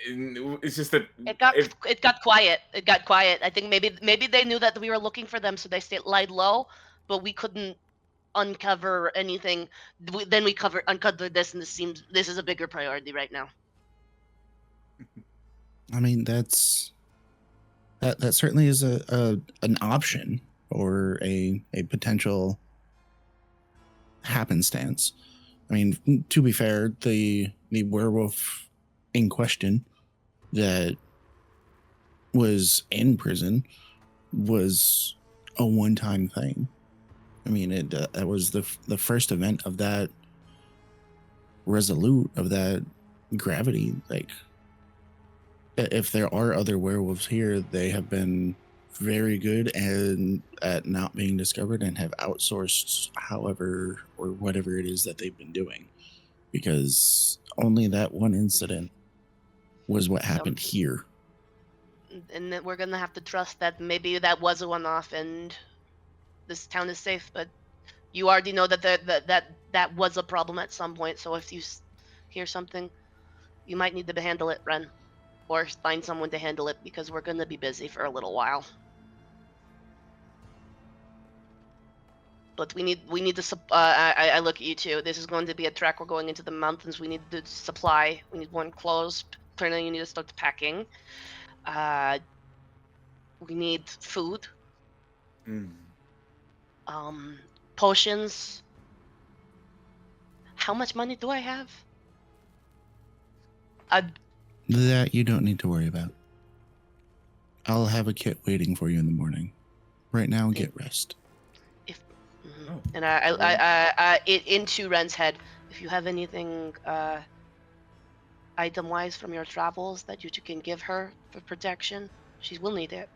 It's just that It got quiet. It got quiet. I think maybe they knew that we were looking for them, so they lied low. But we couldn't uncover anything. Then we uncovered this, and this is a bigger priority right now. I mean, that certainly is an option or a potential happenstance. I mean, to be fair, the werewolf in question that was in prison was a one-time thing. I mean, that was the first event of that resolute, of that gravity. Like, if there are other werewolves here, they have been very good at not being discovered and have outsourced however or whatever it is that they've been doing, because only that one incident was what happened here. And that we're gonna have to trust that maybe that was a one-off and this town is safe. But you already know that was a problem at some point. So if you hear something, you might need to handle it, Ren, or find someone to handle it, because we're gonna be busy for a little while. But we need to. I look at you two. This is going to be a trek. We're going into the mountains. We need to supply. We need more clothes. Clearly, you need to start packing. We need food. Potions. How much money do I have? That you don't need to worry about. I'll have a kit waiting for you in the morning. Right now, get rest. And I into Ren's head. If you have anything item-wise from your travels that you two can give her for protection, she will need it.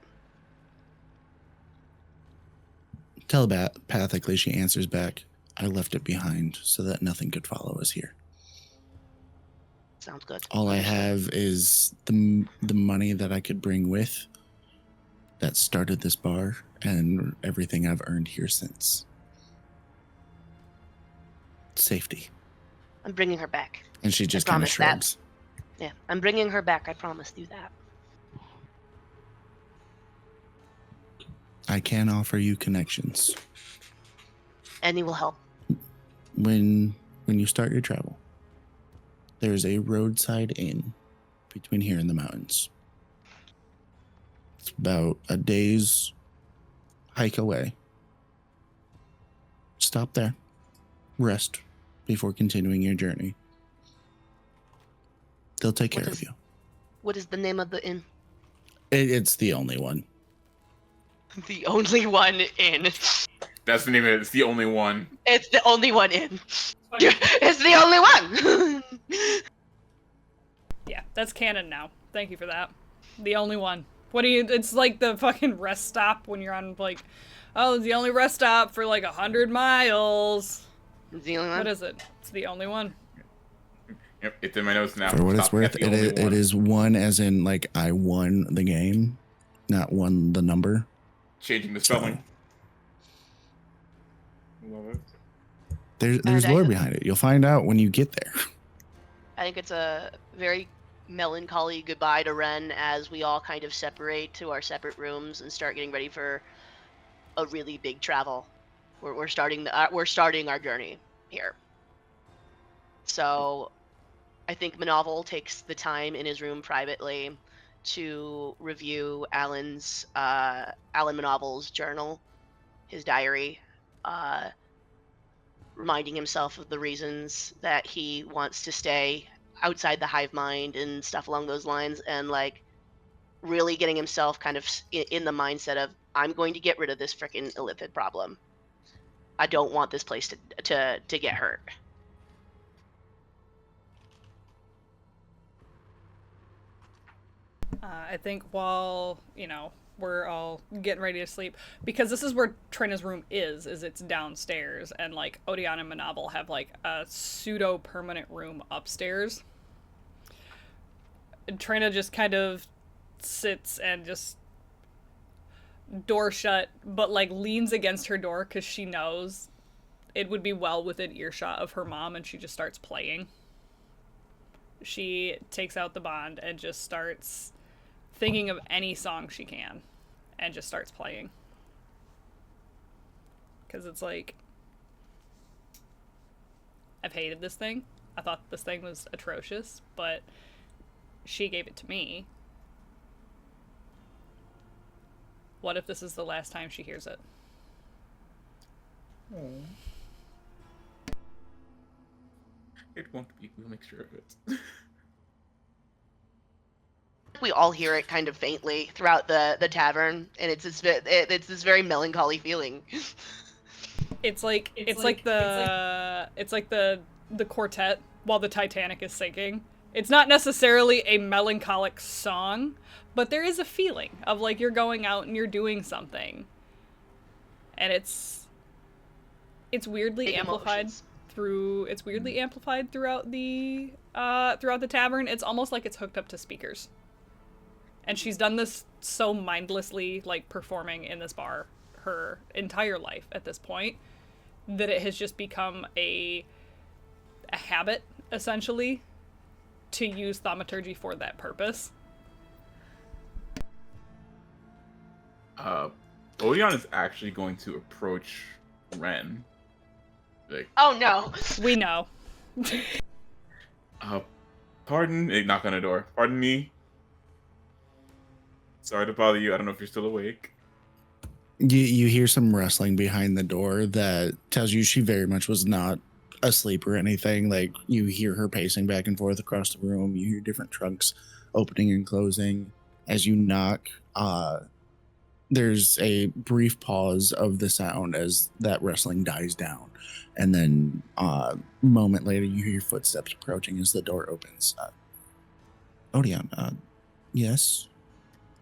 Telepathically, she answers back, I left it behind so that nothing could follow us here. Sounds good. All I have is the money that I could bring with that started this bar and everything I've earned here since. Safety. I'm bringing her back. And she just kind of shrugs. Yeah, I'm bringing her back. I promised you that. I can offer you connections. Any will help. When you start your travel, there's a roadside inn between here and the mountains. It's about a day's hike away. Stop there. Rest before continuing your journey. They'll take care of you. What is the name of the inn? It's the only one. The only one inn. That's the name of it. It's the only one. It's the only one inn. It's the only one. Yeah, that's canon now. Thank you for that. The only one. What do you? It's like the fucking rest stop when you're on like, oh, it's the only rest stop for like 100 miles. It's the only one. What is it? It's the only one. Yep, it's in my notes now. For what it's worth, it is one as in like I won the game, not won the number. Changing the spelling. Love it. There's lore behind it. You'll find out when you get there. I think it's a very melancholy goodbye to Ren as we all kind of separate to our separate rooms and start getting ready for a really big travel. We're starting our journey here. So I think Monoval takes the time in his room privately to review Alan Monoval's journal, his diary, reminding himself of the reasons that he wants to stay outside the hive mind and stuff along those lines, and like really getting himself kind of in the mindset of, I'm going to get rid of this freaking illithid problem. I don't want this place to get hurt. I think while, we're all getting ready to sleep, because this is where Trina's room is it's downstairs, and like Odion and Monoval have like a pseudo permanent room upstairs. And Trina just kind of sits and just door shut, but like leans against her door because she knows it would be well within earshot of her mom, and she just starts playing. She takes out the bond and just starts thinking of any song she can and just starts playing. Because it's like, I've hated this thing. I thought this thing was atrocious, but she gave it to me. What if this is the last time she hears it? It won't be. We'll make sure of it. We all hear it kind of faintly throughout the tavern, and it's this very melancholy feeling. It's like the quartet while the Titanic is sinking. It's not necessarily a melancholic song, but there is a feeling of like you're going out and you're doing something, and it's weirdly Big amplified emotions. throughout the tavern. It's almost like it's hooked up to speakers, and she's done this so mindlessly, like performing in this bar her entire life at this point, that it has just become a habit, essentially, to use thaumaturgy for that purpose. Odeon is actually going to approach Ren. Like, Oh no. We know. pardon, knock on the door. Pardon me. Sorry to bother you. I don't know if you're still awake. You hear some rustling behind the door that tells you she very much was not asleep or anything. Like, you hear her pacing back and forth across the room. You hear different trunks opening and closing. As you knock, there's a brief pause of the sound as that rustling dies down. And then a moment later, you hear your footsteps approaching as the door opens. Odeon, yes?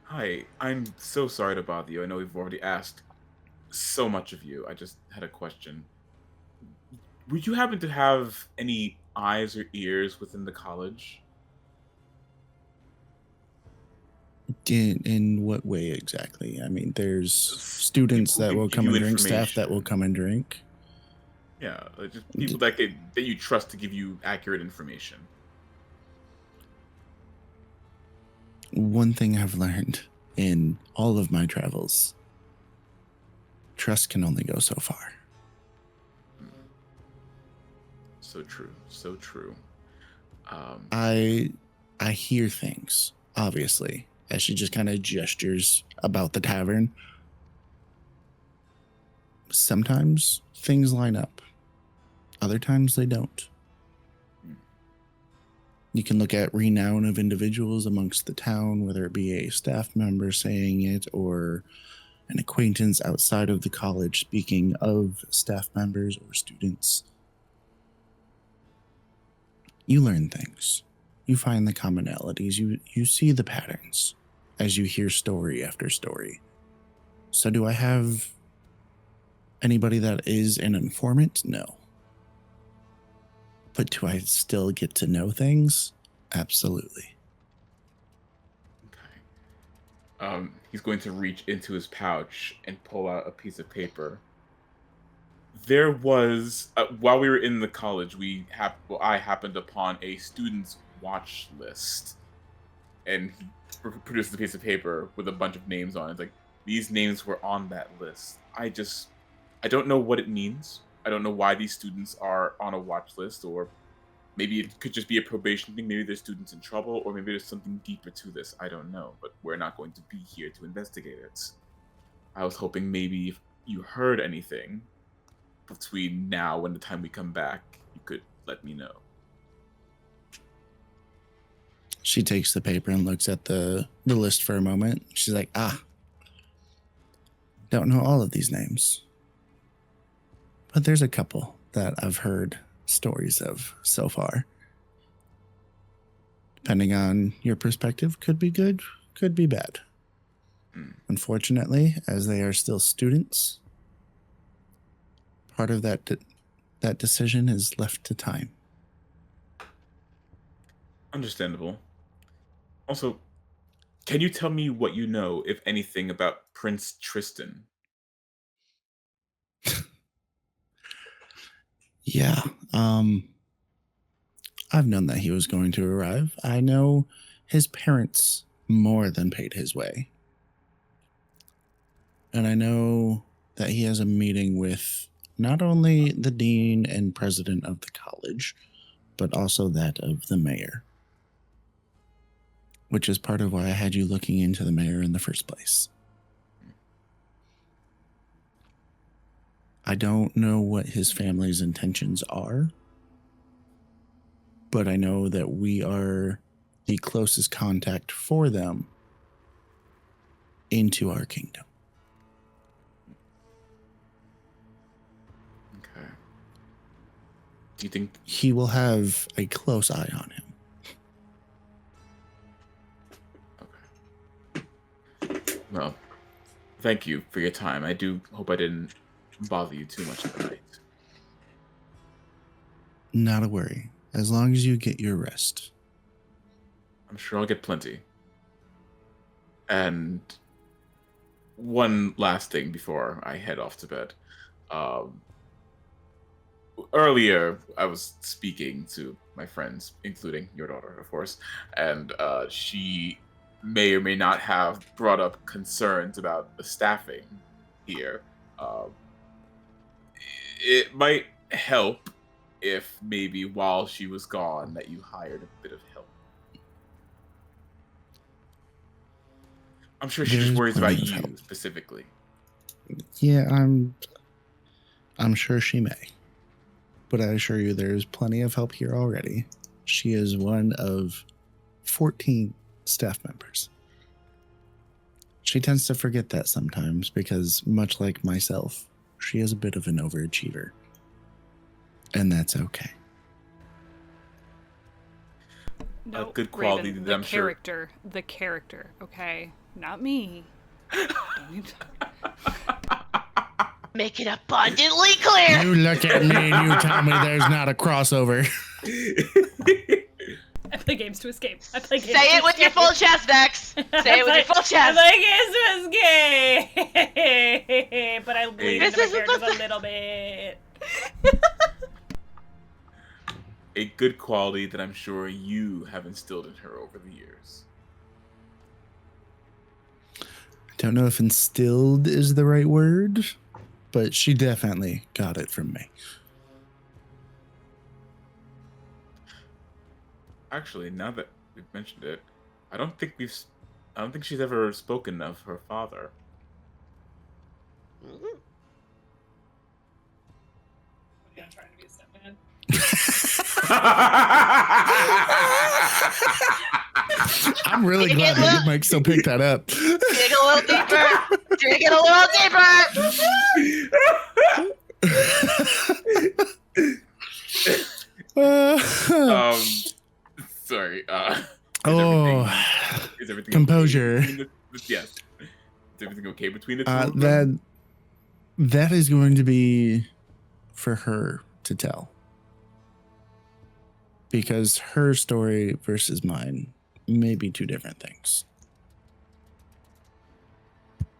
Hi, I'm so sorry to bother you. I know we've already asked so much of you. I just had a question. Would you happen to have any eyes or ears within the college? In what way exactly? I mean, there's students People that can will give come you and drink, staff that will information. come and drink. Yeah, like just people that you trust to give you accurate information. One thing I've learned in all of my travels, trust can only go so far. So true, so true. I hear things, obviously, as she just kind of gestures about the tavern. Sometimes things line up. Other times they don't. You can look at renown of individuals amongst the town, whether it be a staff member saying it or an acquaintance outside of the college speaking of staff members or students. You learn things. You find the commonalities. You see the patterns as you hear story after story. So do I have anybody that is an informant? No. But do I still get to know things? Absolutely. Okay. He's going to reach into his pouch and pull out a piece of paper. There was, while we were in the college, I happened upon a student's watch list, and he produced a piece of paper with a bunch of names on it. It's like, these names were on that list. I don't know what it means. I don't know why these students are on a watch list, or maybe it could just be a probation thing. Maybe there's students in trouble, or maybe there's something deeper to this. I don't know, but we're not going to be here to investigate it. I was hoping maybe if you heard anything between now and the time we come back, you could let me know. She takes the paper and looks at the list for a moment. She's like, don't know all of these names. But there's a couple that I've heard stories of so far. Depending on your perspective, could be good, could be bad. Unfortunately, as they are still students, part of that decision is left to time. Understandable. Also, Can you tell me what you know, if anything, about Prince Tristan? Yeah. I've known that he was going to arrive. I know his parents more than paid his way. And I know that he has a meeting with not only the dean and president of the college, but also that of the mayor, which is part of why I had you looking into the mayor in the first place. I don't know what his family's intentions are, but I know that we are the closest contact for them into our kingdom. Okay. Do you think He will have a close eye on him. Well, thank you for your time. I do hope I didn't bother you too much tonight. Not a worry, as long as you get your rest. I'm sure I'll get plenty. And one last thing before I head off to bed. Um, Earlier, I was speaking to my friends, including your daughter, of course, and she may or may not have brought up concerns about the staffing here. Um, it might help if maybe while she was gone that you hired a bit of help. I'm sure she just There's worries plenty about of you help. specifically. Yeah, I'm sure she may. But I assure you there's plenty of help here already. She is one of 14 staff members. She tends to forget that sometimes because, much like myself, she is a bit of an overachiever. And that's okay. No, good quality Raven, that I'm sure- the character, okay? Not me. Don't you Make it abundantly clear. You look at me and you tell me there's not a crossover. I play games to escape. I play games Say to it with your escape. full chest, Vex. Say it with your full I chest. play games to escape. But I lean This into my isn't characters the- a little bit. A good quality that I'm sure you have instilled in her over the years. I don't know if instilled is the right word, but she definitely got it from me. Actually, now that we've mentioned it, I don't think she's ever spoken of her father. Mhm. I'm trying to be a stepman. I'm really Dig glad it, that look. you might still pick that up. Dig a little deeper. Dig it a little deeper. Sorry. Is everything composure. Okay between yes. Is everything okay between the two of them? That is going to be for her to tell. Because her story versus mine may be two different things.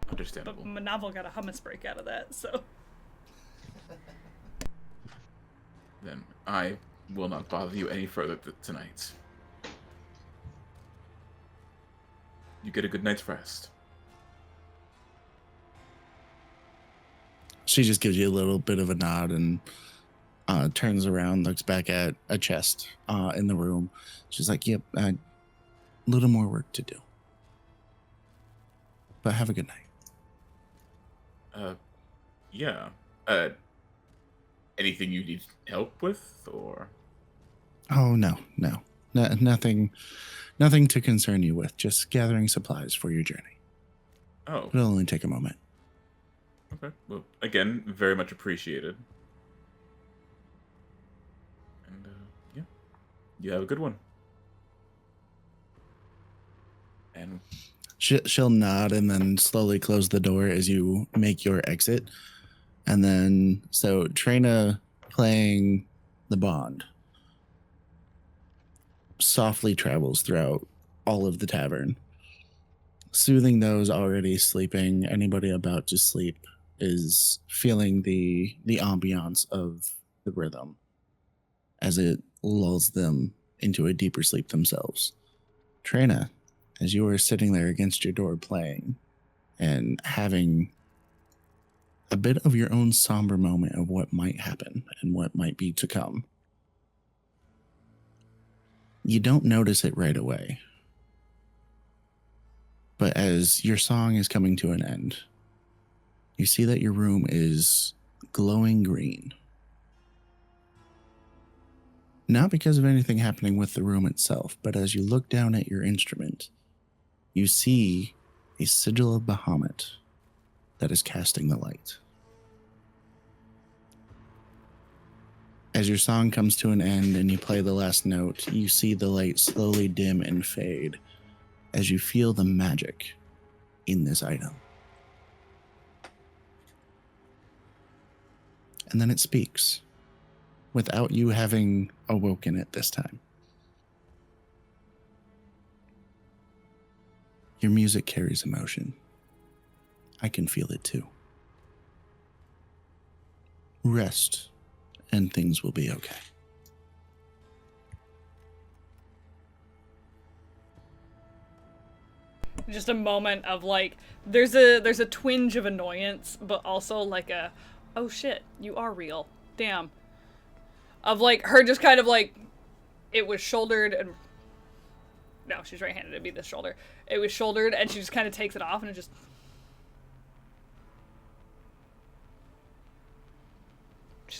Understandable. But Monoval got a hummus break out of that, so. Then I will not bother you any further tonight. You get a good night's rest. She just gives you a little bit of a nod and turns around, looks back at a chest in the room. She's like, yep, a little more work to do. But have a good night. Yeah. Anything you need help with, or? Oh, no. Nothing to concern you with. Just gathering supplies for your journey. Oh, It'll only take a moment. okay. Well, again, very much appreciated. And, yeah. You have a good one. And She'll nod and then slowly close the door as you make your exit. And then, so Trina playing the Bond softly travels throughout all of the tavern. soothing those already sleeping. Anybody about to sleep is feeling the ambiance of the rhythm as it lulls them into a deeper sleep themselves. Trina, as you are sitting there against your door playing and having a bit of your own somber moment of what might happen and what might be to come, you don't notice it right away. But as your song is coming to an end, you see that your room is glowing green. Not because of anything happening with the room itself, but as you look down at your instrument, you see a sigil of Bahamut that is casting the light. As your song comes to an end and you play the last note, you see the light slowly dim and fade as you feel the magic in this item. And then it speaks, without you having awoken it this time. Your music carries emotion. I can feel it too. Rest, and things will be okay. Just a moment of like, there's a twinge of annoyance, but also like a, oh shit, you are real. Damn. Of like her just kind of like, it was shouldered and, no, she's right-handed, it'd be this shoulder. It was shouldered and she just kind of takes it off and it just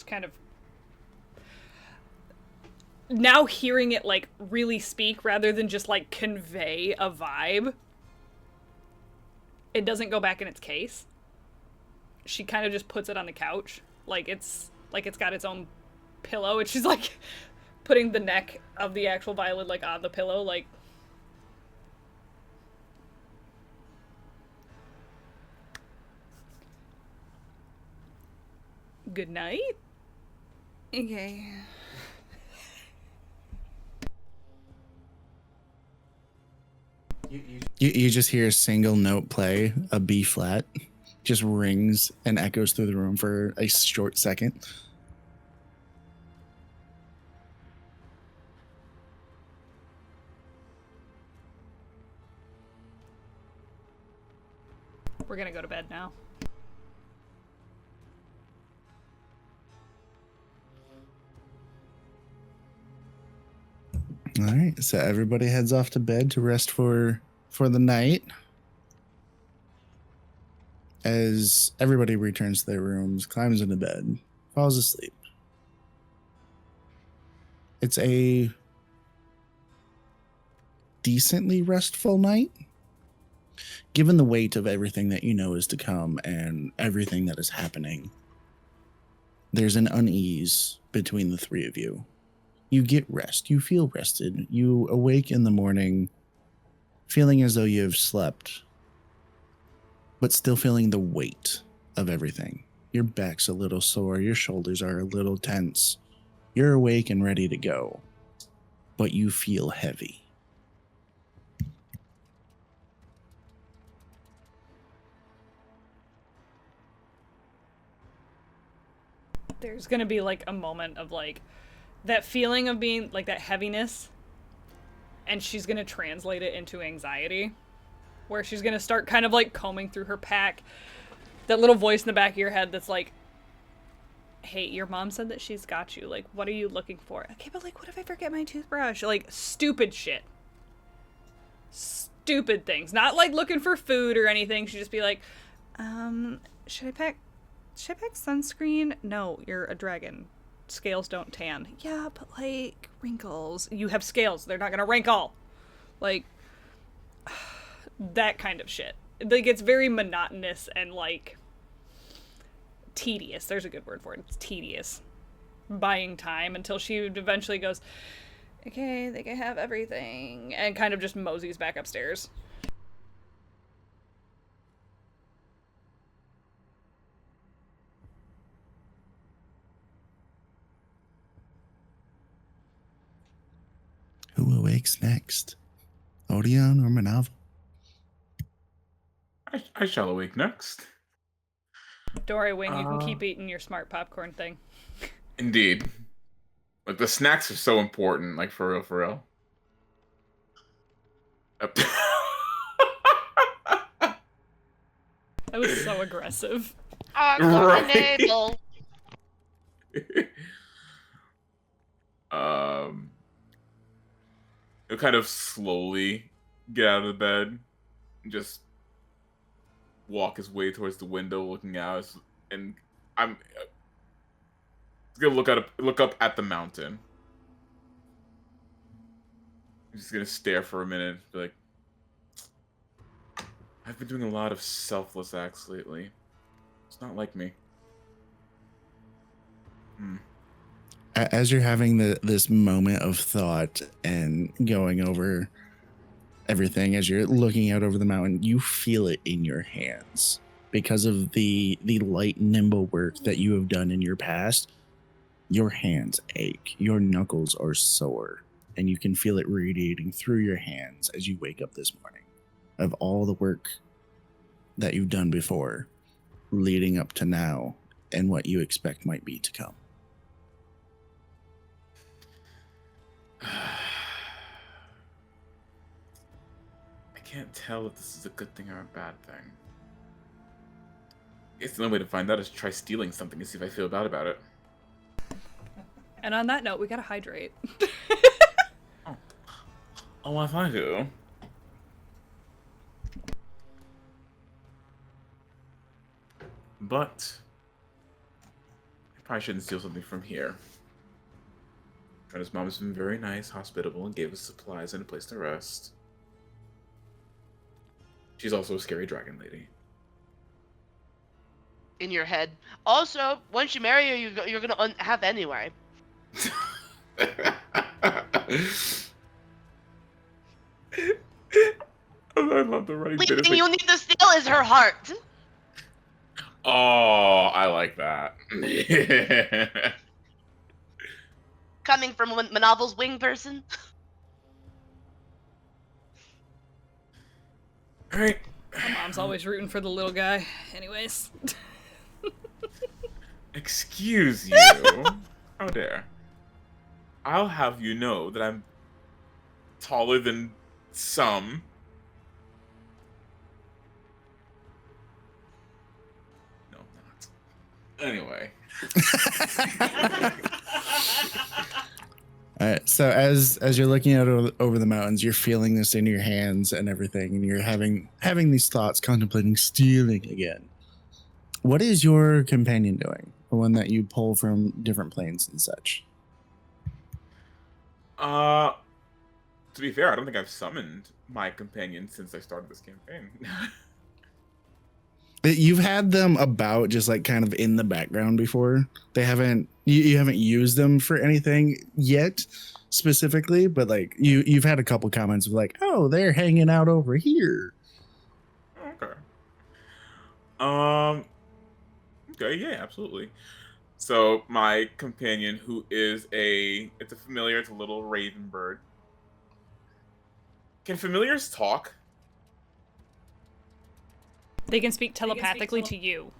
kind of, now hearing it like really speak rather than just like convey a vibe, it doesn't go back in its case. She kind of just puts it on the couch, like it's got its own pillow, and she's like putting the neck of the actual violin like on the pillow, like, good night. Okay. You just hear a single note play, a B flat, just rings and echoes through the room for a short second. We're gonna go to bed now. All right, so everybody heads off to bed to rest for the night. As everybody returns to their rooms, climbs into bed, falls asleep. It's a decently restful night, given the weight of everything that you know is to come and everything that is happening. There's an unease between the three of you. You get rest. You feel rested. You awake in the morning feeling as though you have slept, but still feeling the weight of everything. Your back's a little sore. Your shoulders are a little tense. You're awake and ready to go, but you feel heavy. There's gonna be like a moment of like that feeling of being like that heaviness, and she's gonna translate it into anxiety, where she's gonna start kind of like combing through her pack, that little voice in the back of your head that's like, hey, your mom said that she's got you, like, what are you looking for? Okay, but like, what if I forget my toothbrush? Like, stupid shit, stupid things, not like looking for food or anything. She'd just be like, should I pack sunscreen? No, you're a dragon. Scales don't tan. Yeah, but like wrinkles. You have scales. They're not gonna wrinkle. Like, that kind of shit. Like, it's very monotonous and like tedious. There's a good word for it. It's tedious. Buying time until she eventually goes, okay, they can have everything, and kind of just moseys back upstairs. Who awakes next? Odeon or Monoval? I shall awake next. Don't worry, Wing, you can Uh, keep eating your smart popcorn thing. Indeed. Like the snacks are so important, like for real, for real. Yep. That was so aggressive. Right. Enable. um, he'll kind of slowly get out of the bed and just walk his way towards the window, looking out, and I'm gonna look up at the mountain. I'm just gonna stare for a minute, be like, I've been doing a lot of selfless acts lately. It's not like me. As you're having this moment of thought and going over everything, as you're looking out over the mountain, you feel it in your hands because of the light, nimble work that you have done in your past. Your hands ache, your knuckles are sore, and you can feel it radiating through your hands as you wake up this morning of all the work that you've done before leading up to now and what you expect might be to come. I can't tell if this is a good thing or a bad thing. I guess the only way to find out is try stealing something and see if I feel bad about it. And on that note, we gotta hydrate. Oh, if I do. But I probably shouldn't steal something from here. His mom has been very nice, hospitable, and gave us supplies and a place to rest. She's also a scary dragon lady. In your head. Also, once you marry her, you're gonna have anyway. I love the running The bit. only It's thing like, you need to steal is her heart. oh, I like that. Coming from Monoval's wing person. All right. My mom's always rooting for the little guy. Anyways. Excuse you. How dare. I'll have you know that I'm taller than some. No, I'm not. Anyway. All right, so as you're looking out over the mountains, you're feeling this in your hands and everything, and you're having these thoughts, contemplating stealing again. What is your companion doing? The one that you pull from different planes and such. To be fair, I don't think I've summoned my companion since I started this campaign. You've had them about just like kind of in the background before. They haven't you haven't used them for anything yet specifically, but like you've had a couple comments of like, oh, they're hanging out over here. Okay. Okay, yeah, absolutely. So my companion, who is it's a familiar, it's a little raven bird. Can familiars talk? They can speak telepathically to you.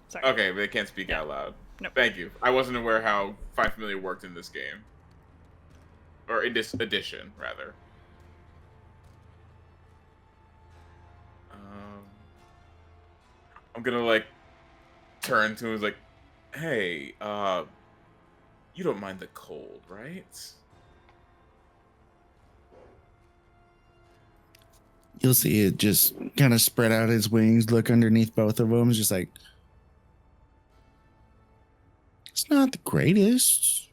Sorry. Okay, but they can't speak out loud. Nope. Thank you. I wasn't aware how Find Familiar worked in this game. Or in this edition, rather. I'm gonna, like, turn to him and like, hey, you don't mind the cold, right? You'll see it just kind of spread out his wings, look underneath both of them, just like, it's not the greatest,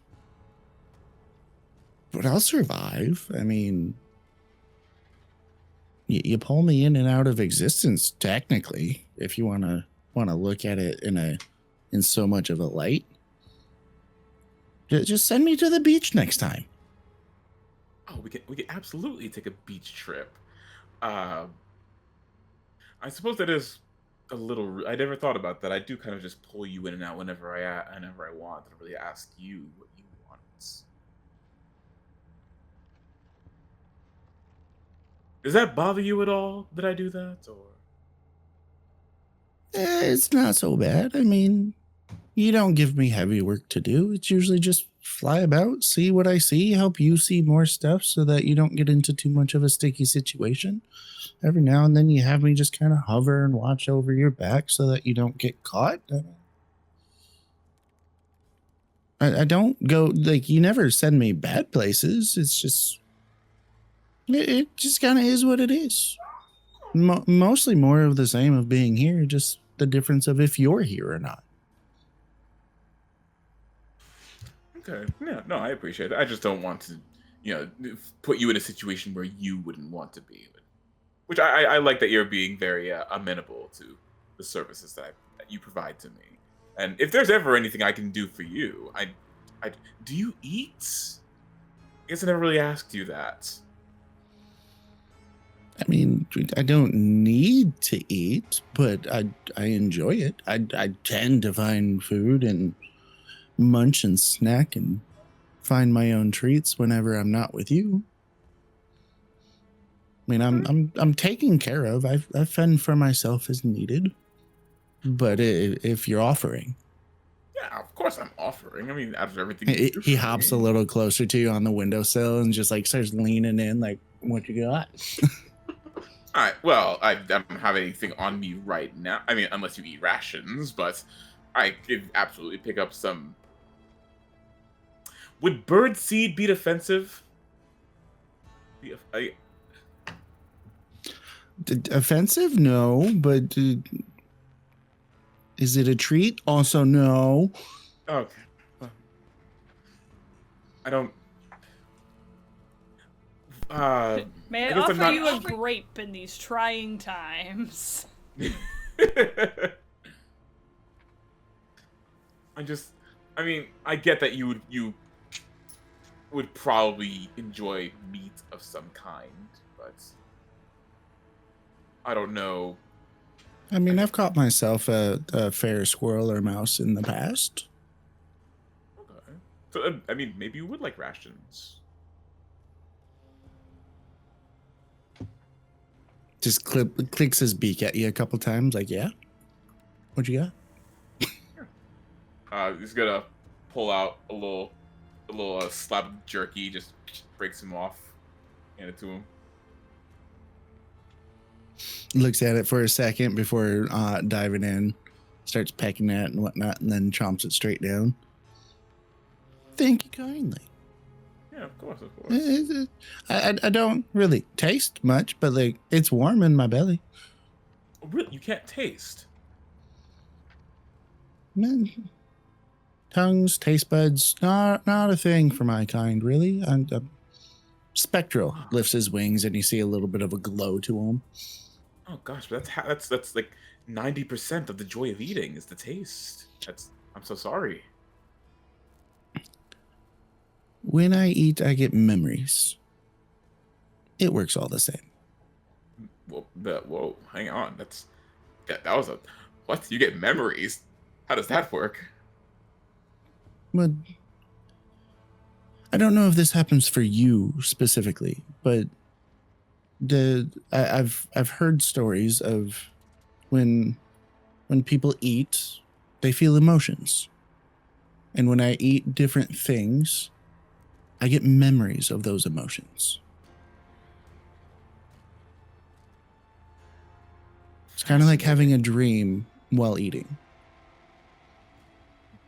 but I'll survive. I mean, you pull me in and out of existence, technically, if you want to look at it in so much of a light. Just send me to the beach next time. Oh, we can absolutely take a beach trip. I suppose that is a little. I never thought about that. I do kind of just pull you in and out whenever I want. I don't really ask you what you want. Does that bother you at all that I do that, or? It's not so bad. I mean, you don't give me heavy work to do. It's usually just fly about, see what I see, help you see more stuff so that you don't get into too much of a sticky situation. Every now and then you have me just kind of hover and watch over your back so that you don't get caught. I don't go, like, you never send me bad places. It's just, it just kind of is what it is. Mostly more of the same of being here, just the difference of if you're here or not. Okay. Yeah, no, I appreciate it. I just don't want to, put you in a situation where you wouldn't want to be. Which I like that you're being very amenable to the services that you provide to me. And if there's ever anything I can do for you, do you eat? I guess I never really asked you that. I mean, I don't need to eat, but I enjoy it. I tend to find food and munch and snack and find my own treats whenever I'm not with you. I mean, I'm taken care of. I fend for myself as needed. But if you're offering, Yeah, of course I'm offering. I mean, after everything he hops a little closer to you on the windowsill and just like starts leaning in, like, what you got? All right. Well, I don't have anything on me right now. I mean, unless you eat rations, but I could absolutely pick up some. Would bird seed be offensive? Offensive? No, but is it a treat? Also, no. Okay. I don't. May I offer you a grape in these trying times? I get that you would probably enjoy meat of some kind, but I don't know. I mean, I've caught myself a fair squirrel or mouse in the past. Okay. So, I mean, maybe you would like rations. Just clicks his beak at you a couple times, like, yeah? What you got? He's gonna pull out a little slab of jerky, just breaks him off, hand it to him. Looks at it for a second before diving in, starts pecking at it and whatnot, and then chomps it straight down. Thank you kindly. Yeah, of course, of course. I don't really taste much, but like it's warm in my belly. Oh, really? You can't taste? Man, tongues, taste buds, not a thing for my kind, really. Spectral lifts his wings, and you see a little bit of a glow to him. Oh gosh, but that's like 90% of the joy of eating is the taste. I'm so sorry. When I eat, I get memories. It works all the same. Whoa, hang on. That was a what? You get memories? How does that work? But I don't know if this happens for you specifically, but I've heard stories of when people eat, they feel emotions, and when I eat different things, I get memories of those emotions. It's kind of like having a dream while eating.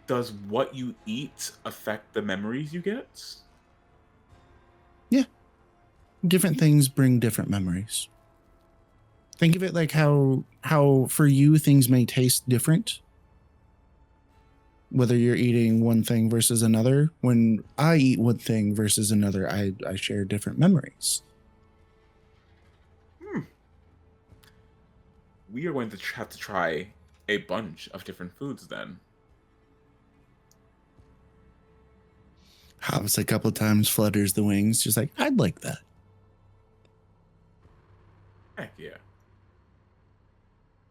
Does what you eat affect the memories you get? Yeah. Different things bring different memories. Think of it like how for you things may taste different. Whether you're eating one thing versus another. When I eat one thing versus another, I share different memories. We are going to have to try a bunch of different foods then. Hops a couple times, flutters the wings, just like, I'd like that. Heck yeah.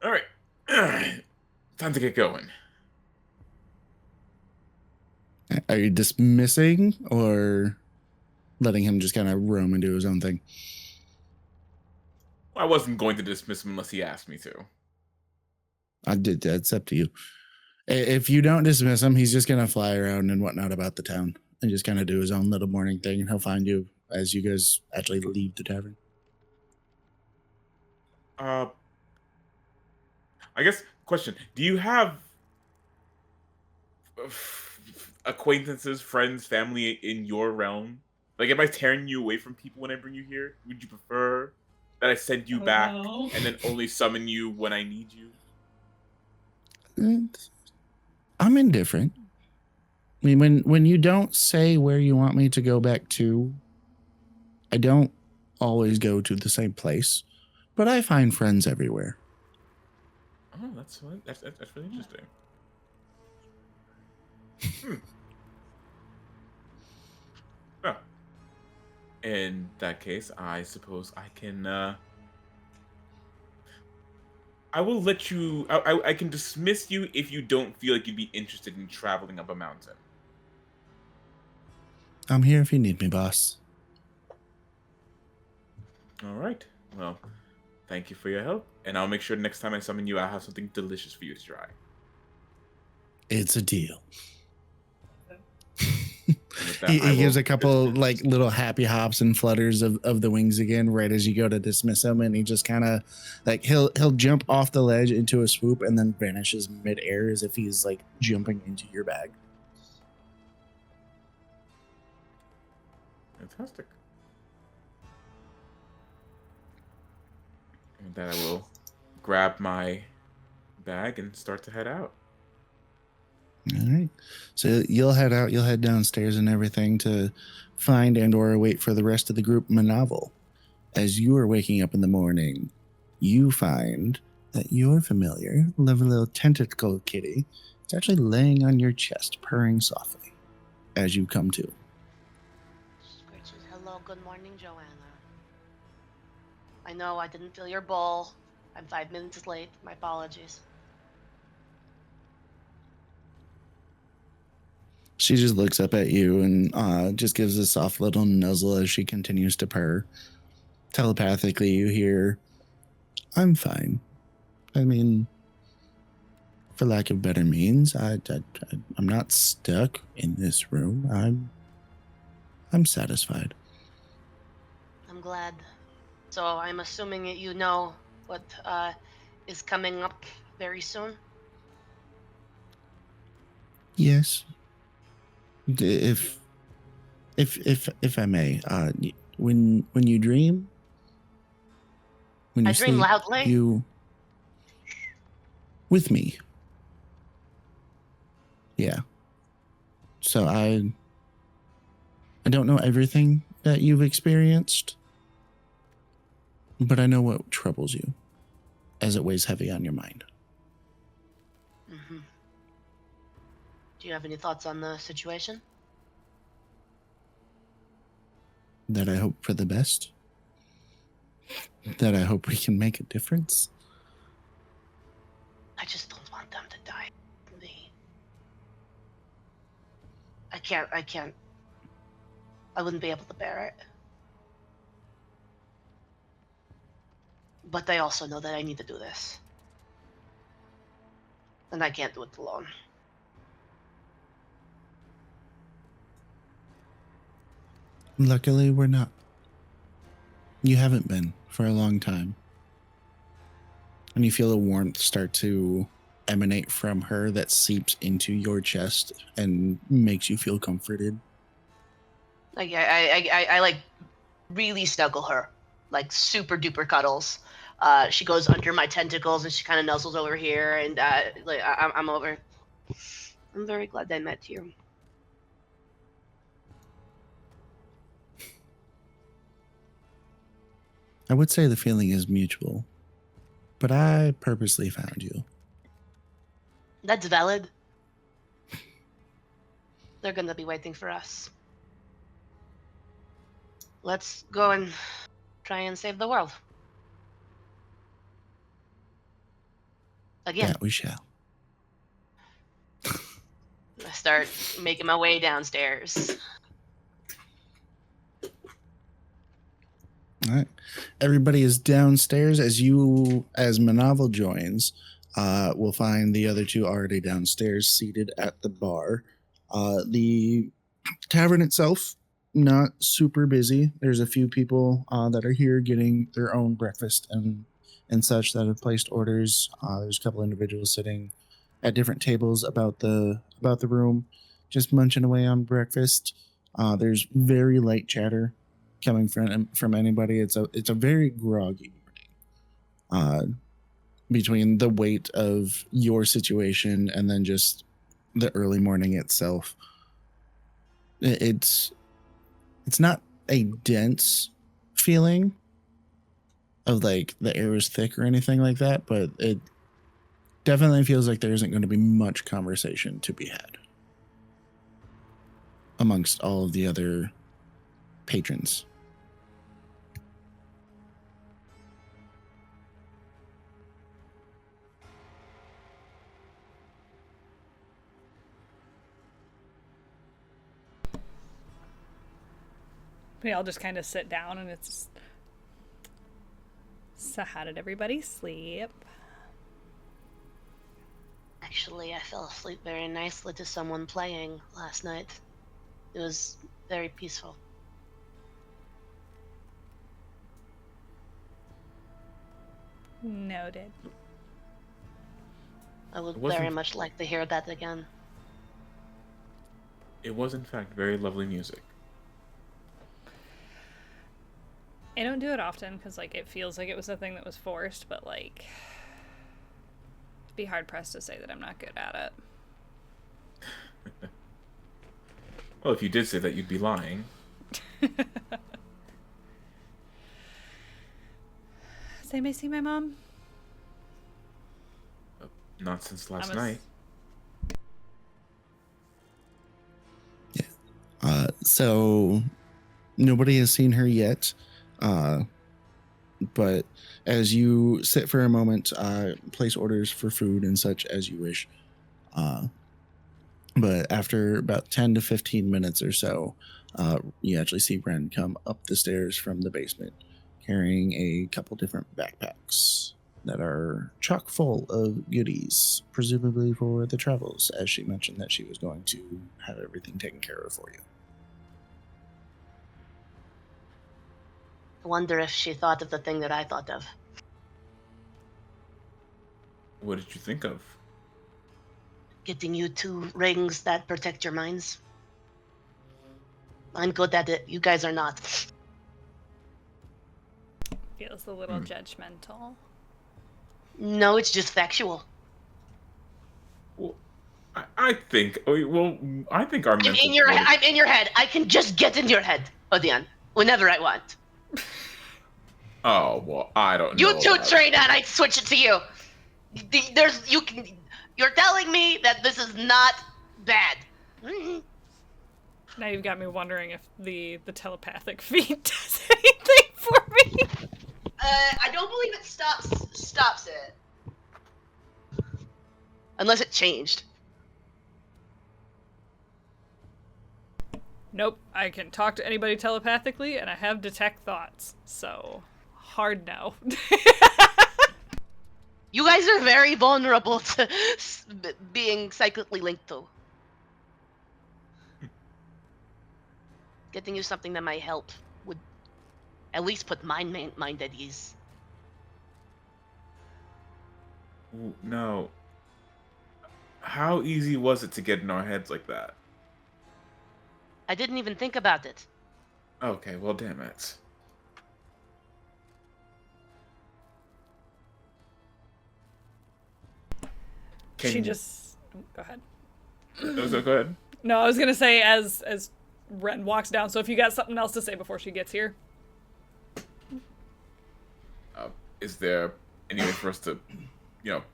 All right. Time to get going. Are you dismissing or letting him just kind of roam and do his own thing? I wasn't going to dismiss him unless he asked me to. That's up to you. If you don't dismiss him, he's just gonna fly around and whatnot about the town and just kind of do his own little morning thing, and he'll find you as you guys actually leave the tavern. I guess question: do you have acquaintances, friends, family in your realm? Like, am I tearing you away from people when I bring you here? Would you prefer that I send you Oh, back no. and then only summon you when I need you? I'm indifferent. I mean, when you don't say where you want me to go back to, I don't always go to the same place, but I find friends everywhere. Oh, that's fun. That's really interesting. Well, in that case, I suppose I can. I will let you. I can dismiss you if you don't feel like you'd be interested in traveling up a mountain. I'm here if you need me, boss. All right. Well, thank you for your help, and I'll make sure next time I summon you, I'll have something delicious for you to try. It's a deal. And with that, He I gives will a couple dismiss. like little happy hops and flutters of the wings again right as you go to dismiss him, and he just kind of like he'll jump off the ledge into a swoop and then vanishes midair as if he's like jumping into your bag. Fantastic. And with that, I will grab my bag and start to head out. All right. So you'll head out, you'll head downstairs and everything to find and or wait for the rest of the group Monoval. As you are waking up in the morning, you find that your familiar, lovely little tentacle kitty is actually laying on your chest, purring softly as you come to. Scritches, hello, good morning, Joanna. I know I didn't fill your bowl. I'm 5 minutes late. My apologies. She just looks up at you and just gives a soft little nuzzle as she continues to purr. Telepathically, you hear, I'm fine. I mean, for lack of better means, I'm not stuck in this room. I'm satisfied. I'm glad. So I'm assuming that you know what is coming up very soon. Yes. If I may, when you dream, when you I dream sleep, loudly. you with me. Yeah. So I don't know everything that you've experienced, but I know what troubles you as it weighs heavy on your mind. Mm-hmm. Do you have any thoughts on the situation? That I hope for the best. That I hope we can make a difference. I just don't want them to die. I can't. I wouldn't be able to bear it. But they also know that I need to do this. And I can't do it alone. Luckily, we're not. You haven't been for a long time. And you feel a warmth start to emanate from her that seeps into your chest and makes you feel comforted. Like I like really snuggle her, like super duper cuddles. She goes under my tentacles and she kind of nuzzles over here, and like I'm over. I'm very glad I met you. I would say the feeling is mutual, but I purposely found you. That's valid. They're gonna be waiting for us. Let's go and try and save the world. Again. That we shall. I start making my way downstairs. All right. Everybody is downstairs as Monoval joins. we'll find the other two already downstairs seated at the bar. The tavern itself, not super busy. There's a few people that are here getting their own breakfast and such that have placed orders. There's a couple individuals sitting at different tables about the room, just munching away on breakfast. There's very light chatter coming from anybody. It's a very groggy morning. Between the weight of your situation and then just the early morning itself, it's not a dense feeling of like the air is thick or anything like that, but it definitely feels like there isn't going to be much conversation to be had amongst all of the other patrons. We all just kind of sit down and it's... So how did everybody sleep? Actually, I fell asleep very nicely to someone playing last night. It was very peaceful. Noted. I would It wasn't- very much like to hear that again. It was, in fact, very lovely music. I don't do it often because, like, it feels like it was a thing that was forced, but, like, it'd be hard-pressed to say that I'm not good at it. Well, if you did say that, you'd be lying. Say, may see my mom? Not since last I'm a- night. So nobody has seen her yet. But as you sit for a moment, place orders for food and such as you wish. But after about 10 to 15 minutes or so, you actually see Ren come up the stairs from the basement carrying a couple different backpacks that are chock full of goodies, presumably for the travels, as she mentioned that she was going to have everything taken care of for you. I wonder if she thought of the thing that I thought of. What did you think of? Getting you 2 rings that protect your minds. I'm good at it. You guys are not. Feels a little judgmental. No, it's just factual. Well, I think. Well, I think our. I'm in your head. I can just get in your head, Odion, whenever I want. Oh well, I don't know. You two about it. trade and I switch it to you. You're telling me that this is not bad. Now you've got me wondering if the telepathic feat does anything for me. I don't believe it stops it. Unless it changed. Nope, I can talk to anybody telepathically, and I have detect thoughts, so hard no. You guys are very vulnerable to being psychically linked to. Getting you something that might help would at least put my mind at ease. No. How easy was it to get in our heads like that? I didn't even think about it. Okay, well, damn it. She just... Oh, go ahead. So go ahead. No, I was gonna say as Ren walks down, so if you got something else to say before she gets here. Is there any way for us to,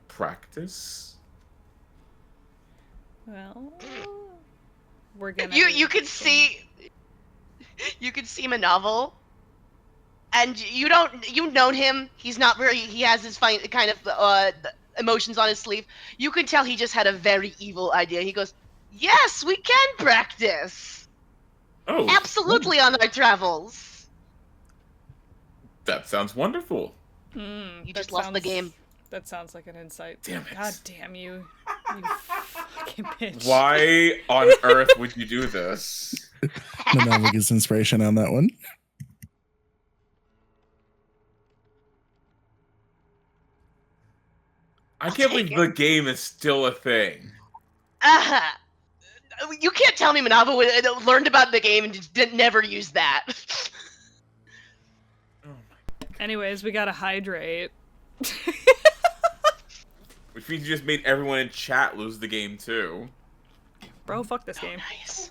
practice? Well, we're gonna... You could see Monoval, and you've known him. He's not very. He has his kind of emotions on his sleeve. You can tell he just had a very evil idea. He goes, "Yes, we can practice. Oh, Absolutely on our travels." that sounds wonderful. You just lost the game. That sounds like an insight. Damn it. God damn you. You fucking bitch. Why on earth would you do this? Monoval gets inspiration on that one. I can't take believe the game is still a thing. You can't tell me Monoval learned about the game and just never used that. Oh my. Anyways, we gotta hydrate. Which means you just made everyone in chat lose the game too. Bro, fuck this game. Nice.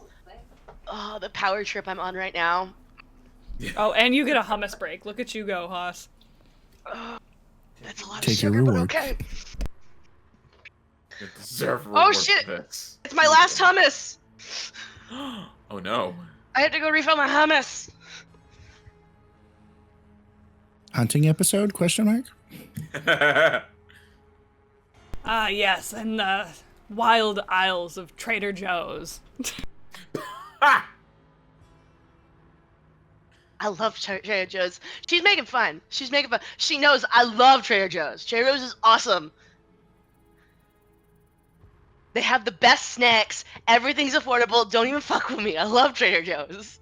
Oh, the power trip I'm on right now. Oh, and you get a hummus break. Look at you go, Haas. That's a lot Take of your sugar, but reward. okay. You deserve Oh, reward shit. for this. It's my last hummus. Oh no. I have to go refill my hummus. Hunting episode? Question mark. Ah, yes, and the wild aisles of Trader Joe's. Ah! I love Trader Joe's. She's making fun. She's making fun. She knows I love Trader Joe's. Trader Joe's is awesome. They have the best snacks. Everything's affordable. Don't even fuck with me. I love Trader Joe's.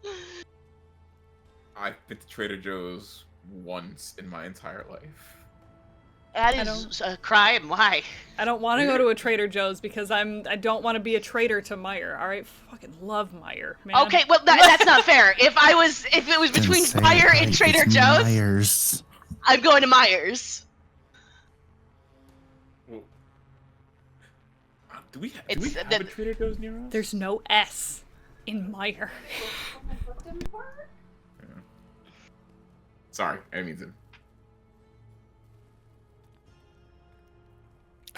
I've been to Trader Joe's once in my entire life. That is a crime. Why? I don't want to go to a Trader Joe's because I don't want to be a traitor to Meijer. All right, fucking love Meijer, man. Okay, well that's not fair. If it was between Didn't say Fire it and right, Trader it's Joe's, Myers. I'm going to Myers. Well, do we have It's a Trader Joe's near us? There's no S in Meijer. Sorry, I didn't mean to.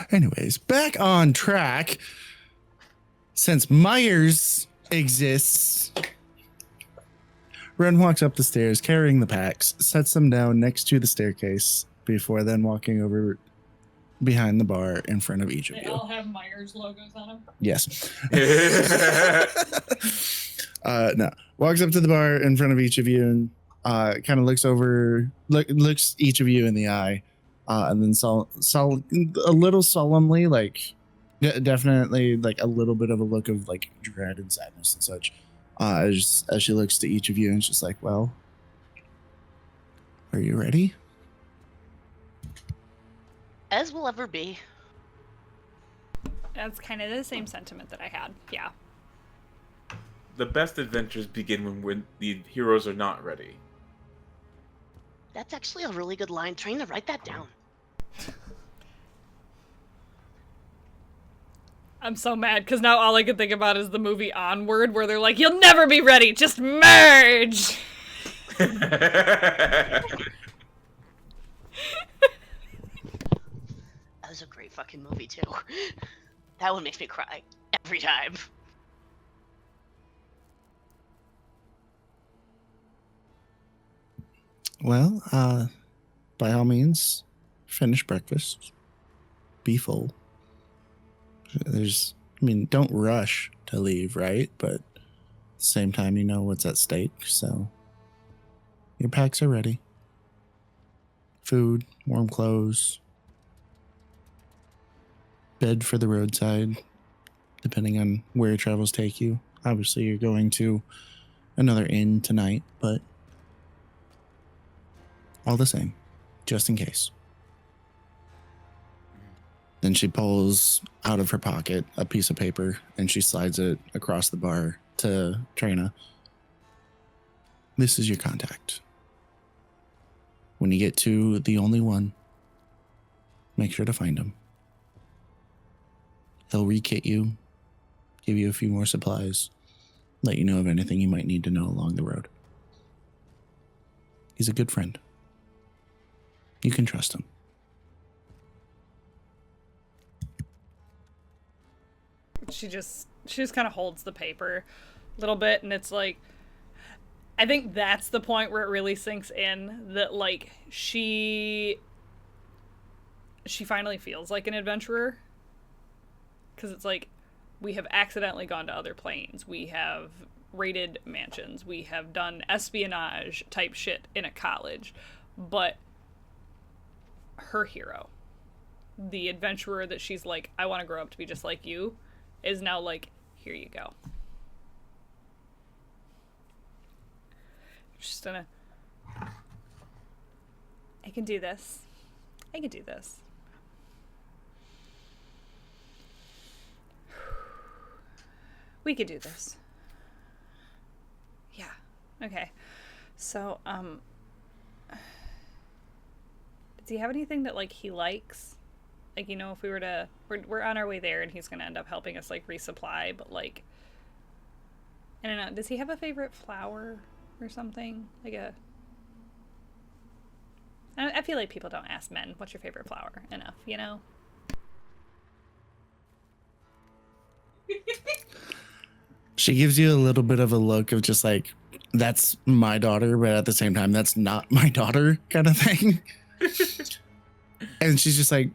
Anyways, back on track. Since Myers exists, Ren walks up the stairs carrying the packs, sets them down next to the staircase before then walking over behind the bar in front of each of They you. all have Meijer's logos on them. Yes. No. Walks up to the bar in front of each of you and kind of looks each of you in the eye. And then a little solemnly, like definitely like a little bit of a look of like dread and sadness and such. As she looks to each of you and it's just like, well, are you ready? As will ever be. That's kind of the same sentiment that I had. Yeah. The best adventures begin when the heroes are not ready. That's actually a really good line. Trying to write that down. I'm so mad because now all I can think about is the movie Onward, where they're like, "You'll never be ready, just merge." That was a great fucking movie too. That one makes me cry every time. Well, by all means, finish breakfast. Be full. Don't rush to leave, right? But at the same time, you know what's at stake, so your packs are ready. Food, warm clothes, bed for the roadside, depending on where your travels take you. Obviously, you're going to another inn tonight, but all the same, just in case. Then she pulls out of her pocket a piece of paper and she slides it across the bar to Trina. This is your contact. When you get to the only one, make sure to find him. He'll re-kit you, give you a few more supplies, let you know of anything you might need to know along the road. He's a good friend. You can trust him. She just kind of holds the paper a little bit, and it's like, I think that's the point where it really sinks in that like she finally feels like an adventurer, because it's like, we have accidentally gone to other planes, we have raided mansions, we have done espionage type shit in a college, but her hero, the adventurer that she's like, I want to grow up to be just like you, is now like, here you go. Just gonna... I can do this. I can do this. We could do this. Yeah. Okay. So, does he have anything that, like, he likes? Like, you know, if we were to... We're on our way there, and he's gonna end up helping us, like, resupply, but, like... I don't know. Does he have a favorite flower or something? Like a... I feel like people don't ask men, what's your favorite flower? Enough, you know? She gives you a little bit of a look of just like, that's my daughter, but at the same time, that's not my daughter kind of thing. And she's just like,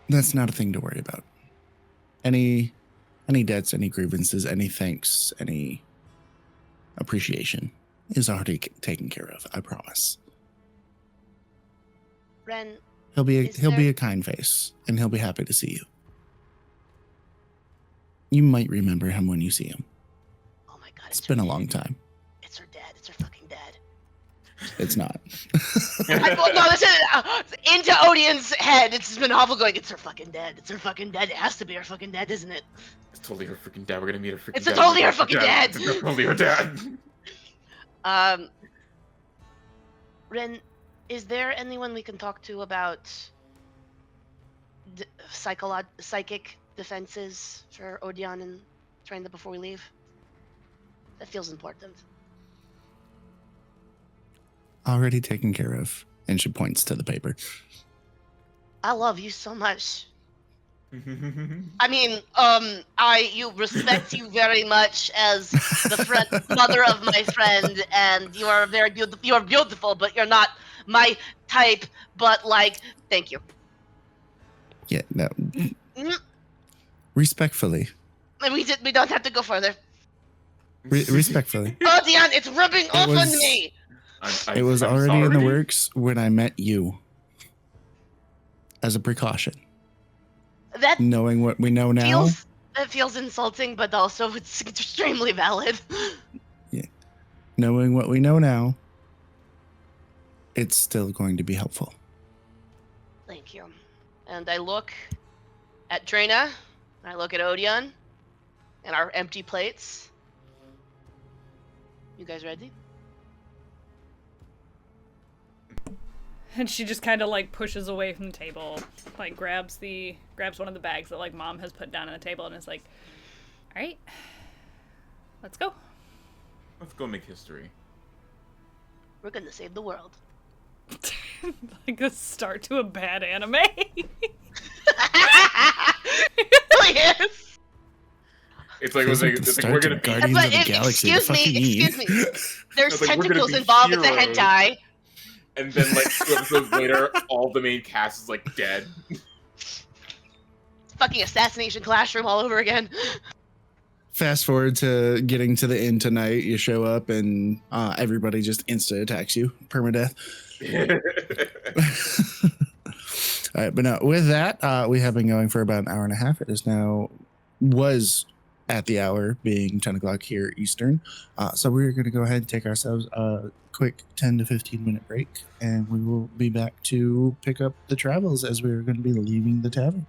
that's not a thing to worry about. Any debts, any grievances, any thanks, any appreciation is already taken care of. I promise. Ren, He'll be a kind face, and he'll be happy to see you. You might remember him when you see him. oh my god, It's been a long time. It's her dad. It's her fucking dad. It's not. No, this is into Odin's head. It's Monoval going, it's her fucking dad. It's her fucking dad. It has to be her fucking dad, isn't it? It's totally her freaking dad. We're gonna meet her freaking It's dad. totally her fucking dad. It's totally her dad. Ren, is there anyone we can talk to about psychic defenses for Odion and Trenda before we leave? That feels important. Already taken care of. And she points to the paper. I love you so much. I mean, I respect you very much as the mother of my friend, and you are very beautiful. You are beautiful, but you're not my type. But like, thank you. Yeah, no. Mm. Respectfully. And we don't have to go further. Respectfully. Oh, Dion, it's rubbing off on me. It was I'm already in the sorry. works when I met you. As a precaution. That Knowing what we know now. feels insulting, but also it's extremely valid. Knowing what we know now. It's still going to be helpful. Thank you. And I look at Drena, and I look at Odion, and our empty plates. You guys ready? And she just kind of like pushes away from the table, like grabs one of the bags that like mom has put down on the table and is like, all right, let's go. Let's go make history. We're gonna save the world. Like a start to a bad anime. Really is. It's like, Feels like the it's like start we're to gonna be. Guardians But of the Galaxy. excuse What the fuck me, you mean? excuse me. There's It's like, we're gonna tentacles be involved with the heroes. hentai. And then like 2 episodes later, all the main cast is like dead. Fucking assassination classroom all over again. Fast forward to getting to the inn tonight. You show up and everybody just insta attacks you. Permadeath. All right, but no, with that, we have been going for about an hour and a half. It was at the hour being 10 o'clock here Eastern. So we're going to go ahead and take ourselves a quick 10 to 15 minute break, and we will be back to pick up the travels as we're going to be leaving the tavern.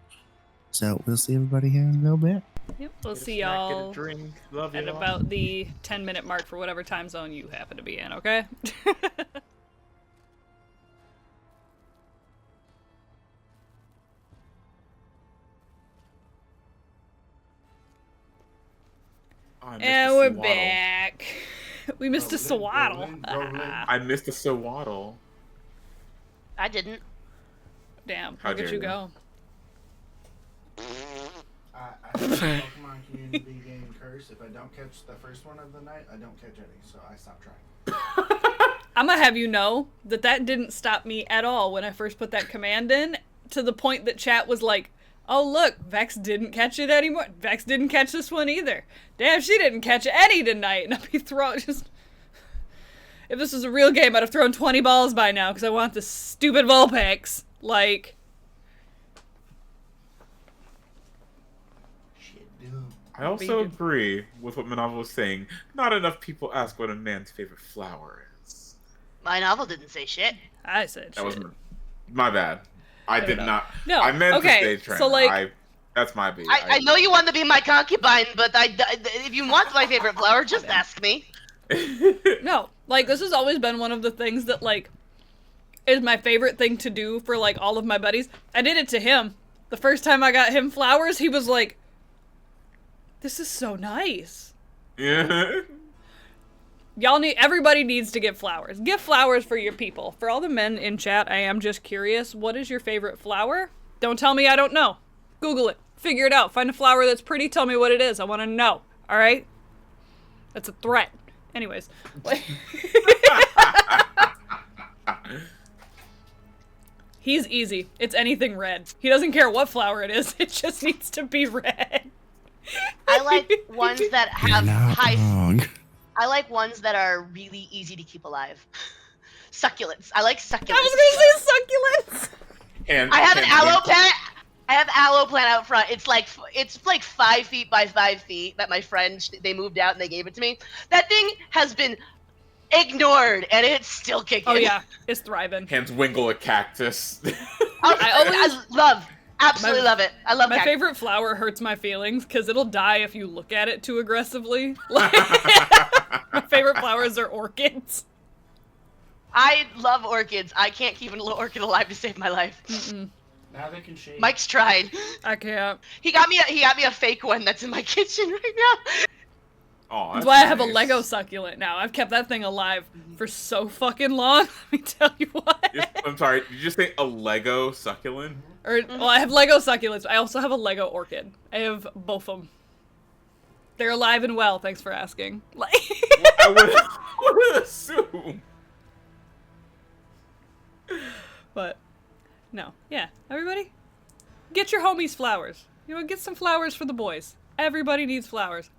So we'll see everybody here in a little bit. Yep, we'll Get a see snack, get a y'all drink. Love at you all. about the 10-minute mark for whatever time zone you happen to be in, okay? Oh, I missed And the we're Sewaddle. back. We missed a swaddle. I missed the Sewaddle. I didn't. Damn, How look at dare you you. go. I have a Pokemon Community game curse. If I don't catch the first one of the night, I don't catch any, so I stop trying. I'm gonna have you know that didn't stop me at all when I first put that command in, to the point that chat was like, oh look, Vex didn't catch it anymore. Vex didn't catch this one either. Damn, she didn't catch any tonight. And I'd be throwing just... If this was a real game, I'd have thrown 20 balls by now because I want the stupid Vulpix. Like, I also agree with what Monoval was saying. Not enough people ask what a man's favorite flower is. My novel didn't say shit. I said That was shit. my bad. I did not. No. I meant Okay, to stay trainer. so, like- That's my baby. I know you want to be my concubine, but if you want my favorite flower, just ask me. No, like, this has always been one of the things that, like, is my favorite thing to do for, like, all of my buddies. I did it to him. The first time I got him flowers, he was like, this is so nice. Yeah. Everybody needs to get flowers. Give flowers for your people. For all the men in chat, I am just curious, what is your favorite flower? Don't tell me I don't know. Google it. Figure it out. Find a flower that's pretty. Tell me what it is. I want to know. All right? That's a threat. Anyways. He's easy. It's anything red. He doesn't care what flower it is. It just needs to be red. I like ones that have Not high. wrong. I like ones that are really easy to keep alive. Succulents. I like succulents. I was gonna say succulents. And I have an aloe plant. I have aloe plant out front. It's like 5 feet by 5 feet that my friend they moved out and they gave it to me. That thing has been ignored and it's still kicking. Oh yeah, it's thriving. Hands wingle a cactus. I absolutely love it. I love My cactus. favorite flower hurts my feelings because it'll die if you look at it too aggressively. Like, my favorite flowers are orchids. I love orchids. I can't keep an orchid alive to save my life. Mm-mm. Now they can shade. Mike's tried. I can't. He got me a fake one that's in my kitchen right now. Oh, That's why I have a Lego succulent now. I've kept that thing alive for so fucking long. Let me tell you what. I'm sorry. Did you just say a Lego succulent? Well, I have Lego succulents. I also have a Lego orchid. I have both of them. They're alive and well. Thanks for asking. Like, I would assume. but no, yeah. Everybody, get your homies flowers. You know, get some flowers for the boys. Everybody needs flowers.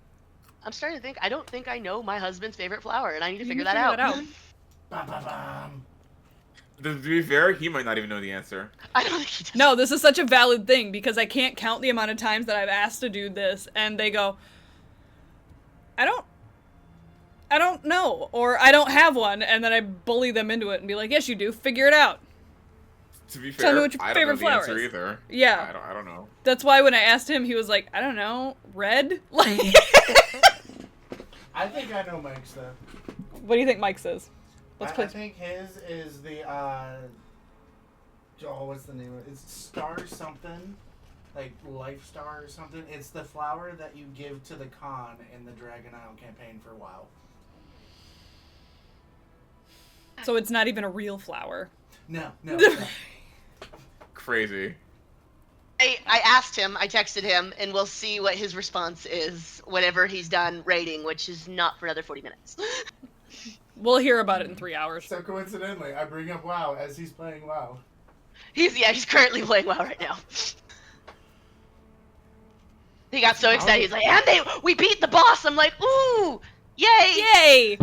I'm starting to think. I don't think I know my husband's favorite flower, and I need to You figure need that to out. Bam, bam, bam. To be fair, he might not even know the answer. I don't think he does. No, this is such a valid thing because I can't count the amount of times that I've asked to do this and they go, I don't know, or I don't have one, and then I bully them into it and be like, yes, you do. Figure it out. To be Tell fair, me what your I don't favorite know the flower answer is. either. Yeah. I don't know. That's why when I asked him, he was like, I don't know, red? Like, I think I know Mike's though. what do you think Mike says? Let's I play. think his is the what's the name of it? It's Star something. Like Life Star or something. It's the flower that you give to the Khan in the Dragon Isle campaign for WoW. So it's not even a real flower. No, no. Crazy. I asked him, I texted him, and we'll see what his response is whenever he's done raiding, which is not for another 40 minutes. We'll hear about it in 3 hours. So coincidentally, I bring up WoW as he's playing WoW. He's currently playing WoW right now. He got so excited, he's like, and we beat the boss! I'm like, ooh! Yay! Yay!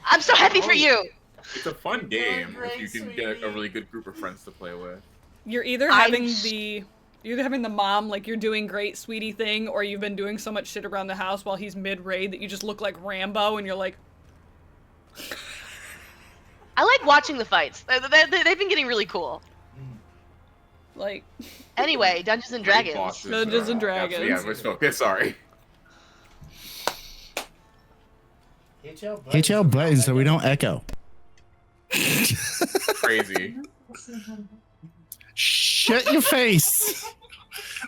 I'm so happy for you! It's a fun game great, if you can get a really good group of friends to play with. You're either having the mom, like, you're doing great, sweetie thing, or you've been doing so much shit around the house while he's mid-raid that you just look like Rambo and you're like... I like watching the fights. They've been getting really cool. Like... Anyway, Dungeons and Dragons. Bosses, Dungeons and Dragons. Yeah, let's focus. Sorry. Hit your button so we don't echo. Crazy. Shut your face.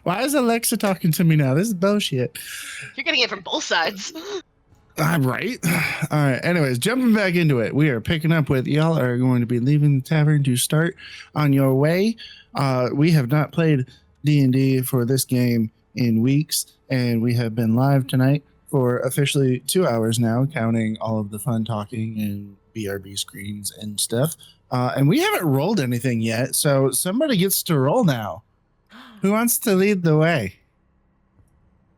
Why is Alexa talking to me now? This is bullshit. You're getting it from both sides. I'm right. All right. Anyways, jumping back into it, we are picking up with y'all are going to be leaving the tavern to start on your way. We have not played D&D for this game in weeks, and we have been live tonight for officially 2 hours now, counting all of the fun talking and BRB screens and stuff. And we haven't rolled anything yet, so somebody gets to roll now. Who wants to lead the way?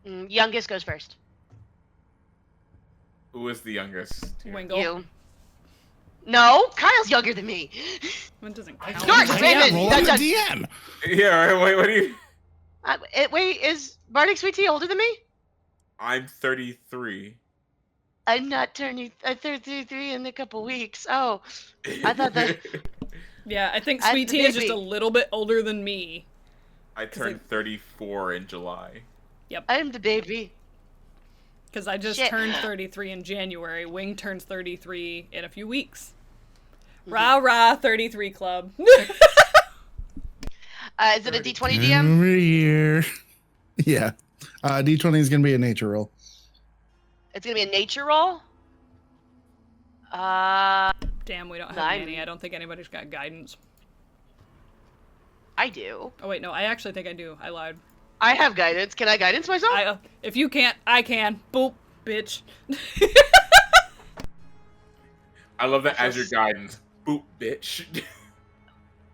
Youngest goes first. Who is the youngest? Wingle. You. No, Kyle's younger than me. It doesn't I count. Dark told Raven, Roll dun, on the dun. DM. Yeah, right. Wait, what do you? Wait, is Bardic Sweet Tea older than me? I'm 33. I'm not turning. I turned 33 in a couple weeks. Oh, I thought that. Yeah, I think I'm Sweet the Tea is just a baby. little bit older than me. I turned 34 in July. I'm the baby. Because I just Shit. turned 33 in January. Wing turns 33 in a few weeks. Mm-hmm. Rah rah, 33 club. Is it a D20 DM? Over here. Yeah. D20 is going to be a nature roll. It's gonna be a nature roll. Damn, we don't have I'm- any. I don't think anybody's got guidance. I do. Oh wait, no, I actually think I do. I lied. I have guidance. Can I guidance myself? If you can't, I can. Boop, bitch. I love that I as your feel guidance. Boop, bitch.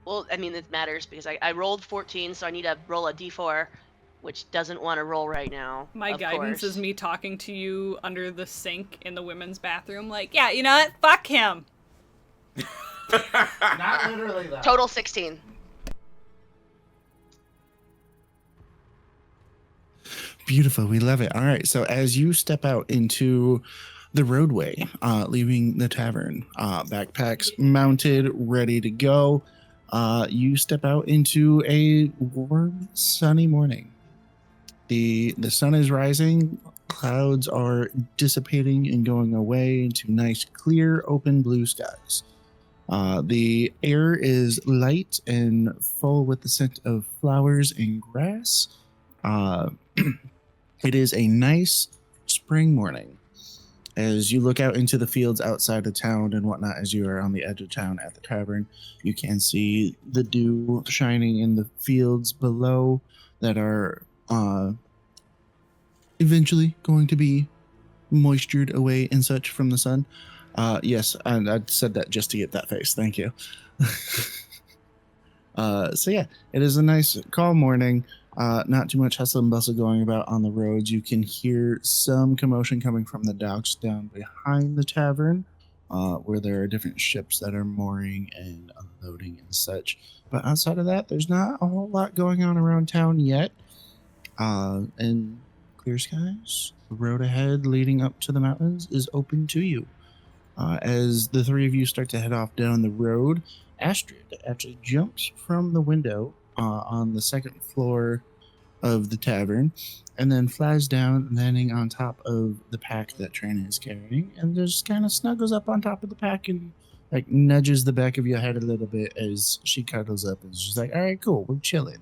Well, I mean, it matters because I rolled 14, so I need to roll a d4, which doesn't want to roll right now. My of guidance course. is me talking to you under the sink in the women's bathroom, like, yeah, you know what? Fuck him. Not literally that. Total 16. Beautiful. We love it. All right. So as you step out into the roadway, leaving the tavern, backpacks mounted, ready to go, you step out into a warm, sunny morning. The sun is rising. Clouds are dissipating and going away into nice, clear, open blue skies. The air is light and full with the scent of flowers and grass. It is a nice spring morning. As you look out into the fields outside of town and whatnot, as you are on the edge of town at the tavern, you can see the dew shining in the fields below that are eventually going to be moistured away and such from the sun. Yes, and I said that just to get that face. Thank you. So yeah, it is a nice calm morning. Not too much hustle and bustle going about on the roads. You can hear some commotion coming from the docks down behind the tavern, where there are different ships that are mooring and unloading and such. But outside of that, there's not a whole lot going on around town yet. And clear skies, the road ahead leading up to the mountains is open to you. As the three of you start to head off down the road, Astrid actually jumps from the window on the second floor of the tavern and then flies down, landing on top of the pack that Trina is carrying, and just kind of snuggles up on top of the pack and like nudges the back of your head a little bit as she cuddles up and she's like, all right, cool, we're chilling.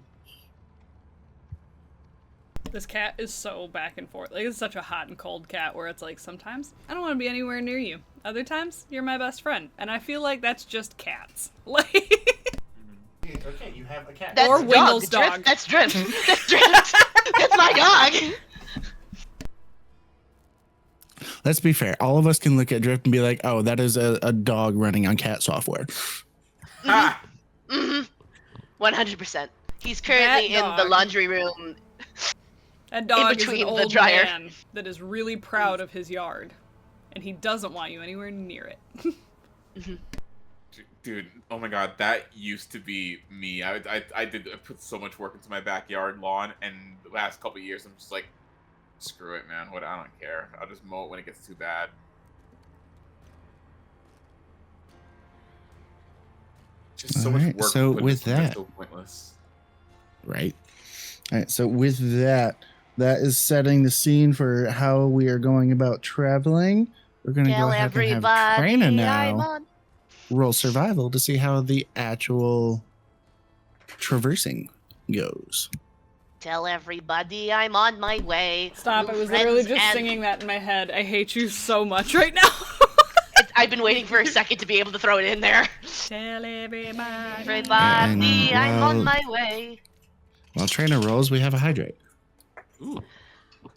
This cat is so back and forth. Like, it's such a hot and cold cat where it's like, sometimes I don't want to be anywhere near you. Other times, you're my best friend. And I feel like that's just cats. Like, Okay, you have a cat. That's Or Dog. Wingle's Drift. dog. That's Drift. That's Drift. That's my dog. Let's be fair. All of us can look at Drift and be like, oh, that is a dog running on cat software. Ah! 100%. He's currently in the dog. laundry room. that dog is an between the old dryer. man that is really proud of his yard. And he doesn't want you anywhere near it. Dude, oh my god, that used to be me. I put so much work into my backyard lawn, and the last couple of years I'm just like, screw it, man. I don't care. I'll just mow it when it gets too bad. Just so much Alright, work. so put with into something that- so pointless. Right. All right. So with that, that is setting the scene for how we are going about traveling. We're going to go Tell ahead and have everybody Trina I'm now on. roll survival to see how the actual traversing goes. Tell everybody I'm on my way. Stop, I New was literally friends just and- singing that in my head. I hate you so much right now. I've been waiting for a second to be able to throw it in there. Tell everybody. Everybody, And I'm while- on my way. While Trina rolls, we have a hydrate. Ooh.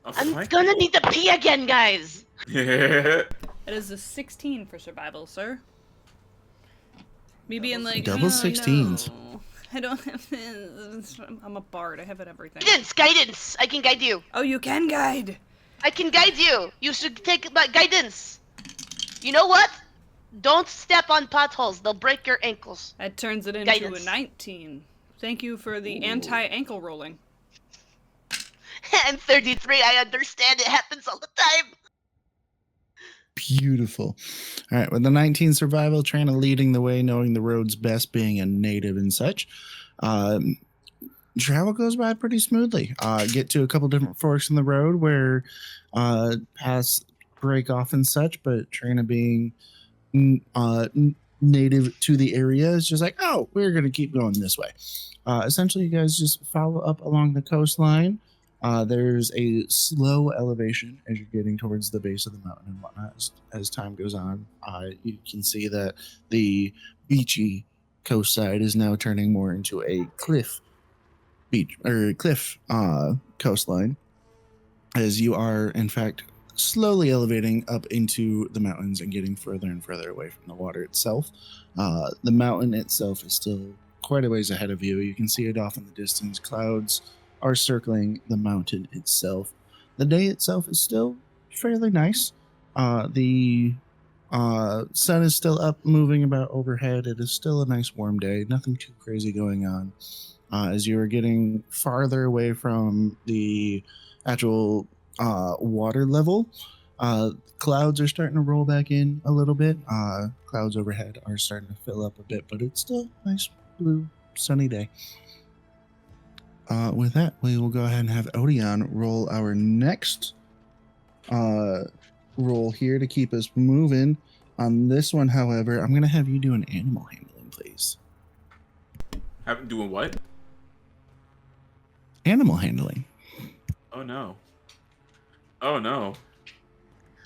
I'm gonna need to pee again, guys. It is a 16 for survival, sir. Me being like, Double "Oh, 16s. no, I don't have this. I'm a bard. I have everything. Guidance. I can guide you. Oh, you can guide. I can guide you. You should take my guidance. You know what? Don't step on potholes. They'll break your ankles. That turns it into Guidance. a 19. Thank you for the anti-ankle rolling. I'm 33. I understand. It happens all the time. Beautiful. All right, with the 19 survival, Trina leading the way, knowing the road's best, being a native and such. Travel goes by pretty smoothly. Get to a couple different forks in the road where paths break off and such, but Trina being native to the area is just like, oh, we're going to keep going this way. Essentially, you guys just follow up along the coastline. There's a slow elevation as you're getting towards the base of the mountain and whatnot. As time goes on, you can see that the beachy coast side is now turning more into a cliff coastline, as you are in fact slowly elevating up into the mountains and getting further and further away from the water itself. The mountain itself is still quite a ways ahead of you. You can see it off in the distance. Clouds are circling the mountain itself. The day itself is still fairly nice. The sun is still up, moving about overhead. It is still a nice warm day. Nothing too crazy going on. As you are getting farther away from the actual water level, clouds are starting to roll back in a little bit. Clouds overhead are starting to fill up a bit, but it's still a nice blue sunny day. With that, we will go ahead and have Odeon roll our next roll here to keep us moving. On this one, however, I'm going to have you do an animal handling, please. Doing what? Animal handling. Oh no. Oh no.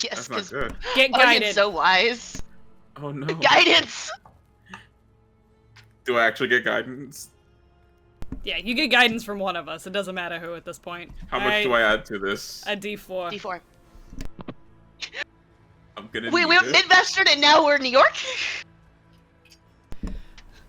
Yes, That's not because good. Get Onions guided. so wise. Oh no. Guidance. Do I actually get guidance? Yeah, you get guidance from one of us. It doesn't matter who at this point. How much do I add to this? A D4. D4. I'm gonna We need were it. Midwestern and now we're in New York.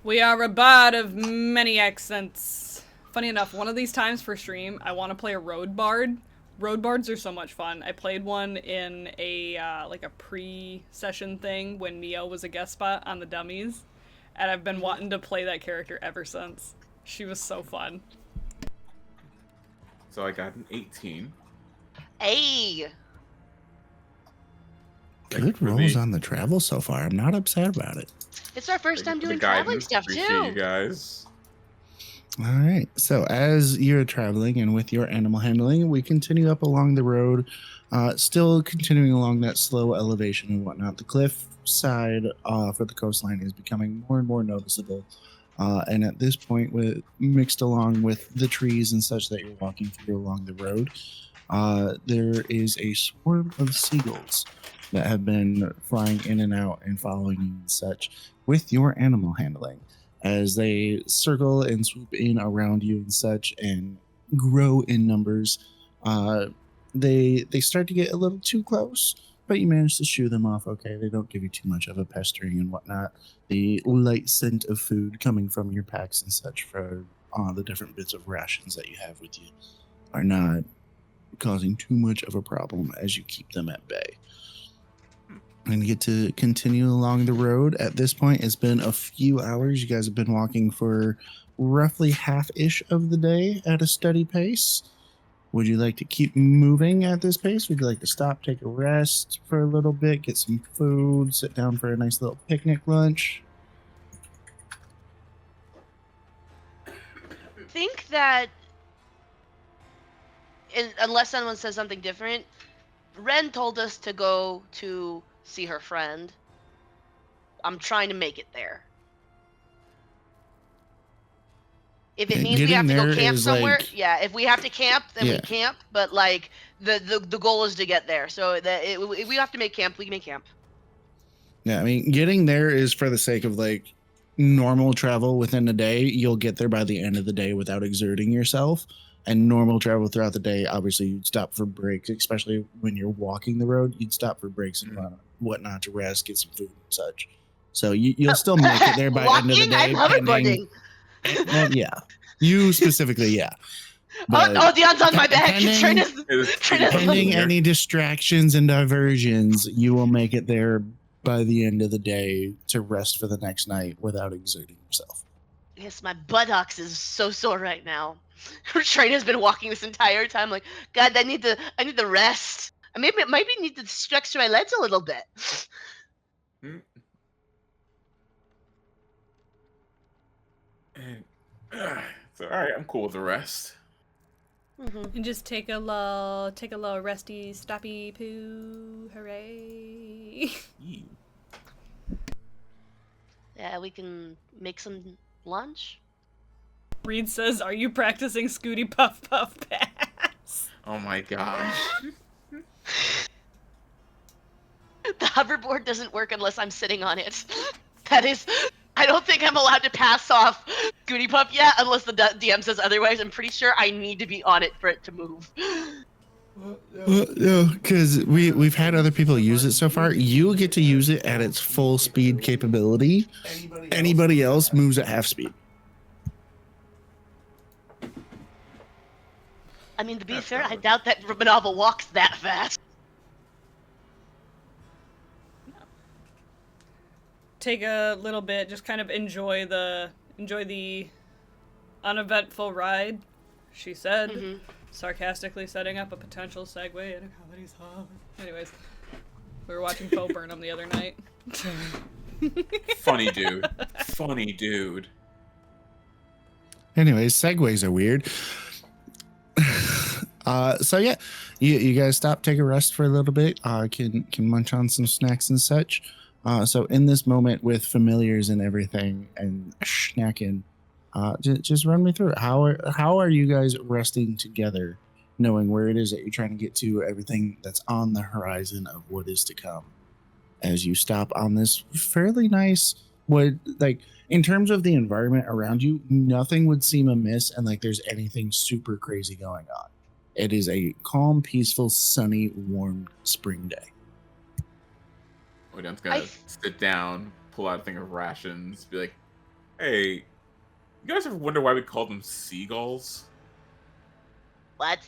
We are a bard of many accents. Funny enough, one of these times for stream, I want to play a road bard. Road bards are so much fun. I played one in a like a pre-session thing when Neo was a guest spot on the Dummies, and I've been wanting to play that character ever since. She was so fun. So I got an 18. Hey. Good rolls on the travel so far. I'm not upset about it. It's our first time Thank you for doing the traveling guidance. stuff Appreciate too. you guys. All right. So as you're traveling and with your animal handling, we continue up along the road, still continuing along that slow elevation and whatnot. The cliff side for the coastline is becoming more and more noticeable. And at this point, with mixed along with the trees and such that you're walking through along the road, there is a swarm of seagulls that have been flying in and out and following you and such with your animal handling, as they circle and swoop in around you and such and grow in numbers. They start to get a little too close, but you manage to shoo them off okay. They don't give you too much of a pestering and whatnot. The light scent of food coming from your packs and such for the different bits of rations that you have with you are not causing too much of a problem as you keep them at bay. And get to continue along the road. At this point, it's been a few hours. You guys have been walking for roughly half-ish of the day at a steady pace. Would you like to keep moving at this pace? Would you like to stop, take a rest for a little bit, get some food, sit down for a nice little picnic lunch? I think that, unless someone says something different, Ren told us to go to see her friend. I'm trying to make it there. If it Yeah, means we have to getting go there camp is somewhere, like- yeah. If we have to camp, then we Yeah. camp. But like the goal is to get there. So that if we have to make camp, we can make camp. Yeah, I mean, getting there is for the sake of like normal travel within a day. You'll get there by the end of the day without exerting yourself. And normal travel throughout the day, obviously, you'd stop for breaks, especially when you're walking the road. You'd stop for breaks and whatnot to rest, get some food and such. So you'll still make it there by end of the Walking? day. I'm hoverboarding. Well, yeah, you specifically, yeah. Oh, Dion's on my back. depending- Trying to Pending any distractions and diversions, you will make it there by the end of the day to rest for the next night without exerting yourself. Yes, my buttocks is so sore right now. Trina's been walking this entire time. Like, God, I need to rest. I maybe need to stretch my legs a little bit. Hmm. And, so all right, I'm cool with the rest. And just take a little resty, stoppy poo. Hooray! Ew. Yeah, we can make some lunch. Reed says, "Are you practicing Scooty Puff Puff Pass?" Oh my gosh. The hoverboard doesn't work unless I'm sitting on it. That is, I don't think I'm allowed to pass off Goody Pup yet unless the DM says otherwise. I'm pretty sure I need to be on it for it to move. No, because we've had other people use it so far. You get to use it at its full speed capability. Anybody else moves at half speed. I mean, to be fair, I doubt that Monoval walks that fast. Take a little bit, just kind of enjoy the uneventful ride, she said, sarcastically setting up a potential segue in a comedy song. Anyways, we were watching Bo Burnham the other night. Funny dude. Funny dude. Anyways, segues are weird. So yeah, you guys stop, take a rest for a little bit. Can munch on some snacks and such. So in this moment with familiars and everything and snacking, just run me through it. How are you guys resting together, knowing where it is that you're trying to get to, everything that's on the horizon of what is to come, as you stop on this fairly nice, in terms of the environment around you, nothing would seem amiss and like there's anything super crazy going on. It is a calm, peaceful, sunny, warm spring day. Odin's gonna sit down, pull out a thing of rations, be like, "Hey, you guys ever wonder why we call them seagulls?" What?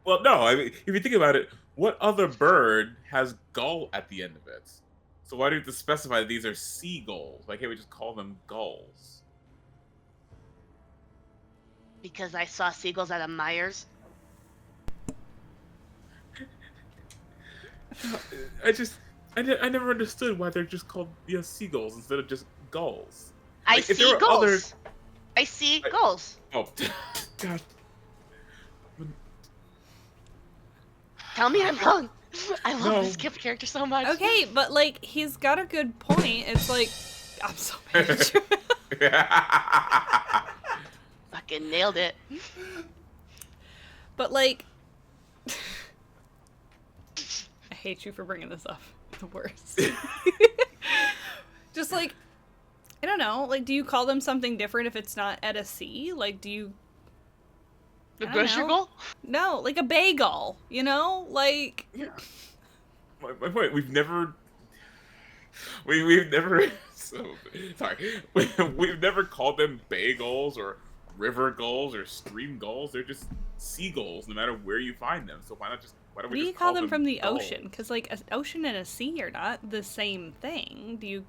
Well, no. I mean, if you think about it, what other bird has gull at the end of it? So why do you have to specify that these are seagulls? Why can't we just call them gulls? Because I saw seagulls at a Myers. I never understood why they're just called seagulls instead of just gulls. I Like, if see there were gulls. other- I see gulls. Oh, God. Tell me I'm wrong. I love No. this Kip character so much. Okay, but like he's got a good point. It's like I'm so mad at you. Fucking nailed it. But like, I hate you for bringing this up. The worst. Just like, I don't know. Like, do you call them something different if it's not at a sea? Like, do you? The I don't grocery know. gull? No, like a bagel. You know, like. Yeah. My point. We've never. So sorry. We've never called them bagels or river gulls or stream gulls. They're just seagulls, no matter where you find them. So why don't we We just call them from the gulls? ocean, because like an ocean and a sea are not the same thing. Do you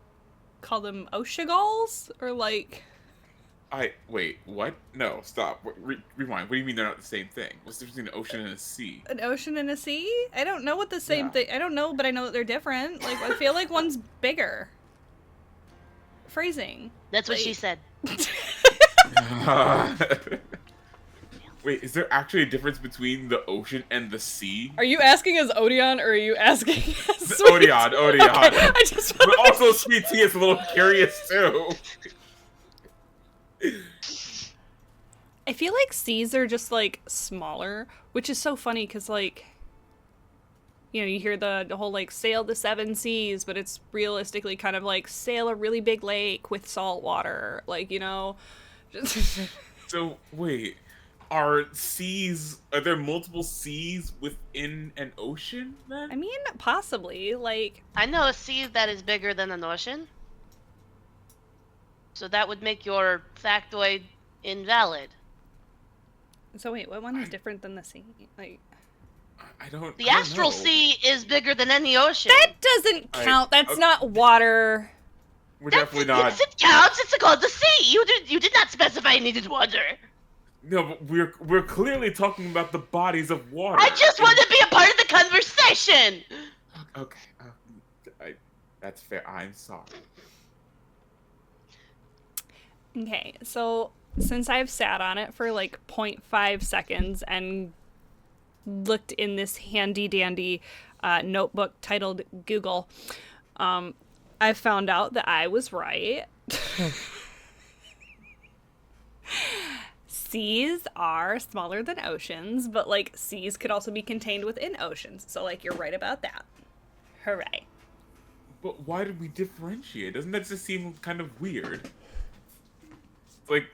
call them oceagulls or like? Wait. What? No, stop. Rewind. What do you mean they're not the same thing? What's the difference between an ocean and a sea? An ocean and a sea? I don't know what the same Yeah. thing. I don't know, but I know that they're different. Like I feel like one's bigger. Phrasing. That's what Like- she said. Wait, is there actually a difference between the ocean and the sea? Are you asking as Odeon or are you asking as Sweet Odeon. Okay, I just But also, Sweet Tea is a little curious too. I feel like seas are just like smaller, which is so funny because like, you know, you hear the whole like sail the seven seas, but it's realistically kind of like sail a really big lake with salt water, like, you know. So wait, are there multiple seas within an ocean then? I mean, possibly like. I know a sea that is bigger than an ocean. So that would make your factoid invalid. So wait, what one is different than the sea? Like. I don't. The I don't astral know. sea is bigger than any ocean. That doesn't count. That's not water. We're definitely not. Yes, it counts. It's called the sea. You did not specify it needed water. No, but we're clearly talking about the bodies of water. I just want to be a part of the conversation. Okay, that's fair. I'm sorry. Okay, so since I've sat on it for like 0.5 seconds and looked in this handy dandy notebook titled Google, I found out that I was right. Seas are smaller than oceans, but like seas could also be contained within oceans. So like you're right about that. Hooray. But why did we differentiate? Doesn't that just seem kind of weird? Like,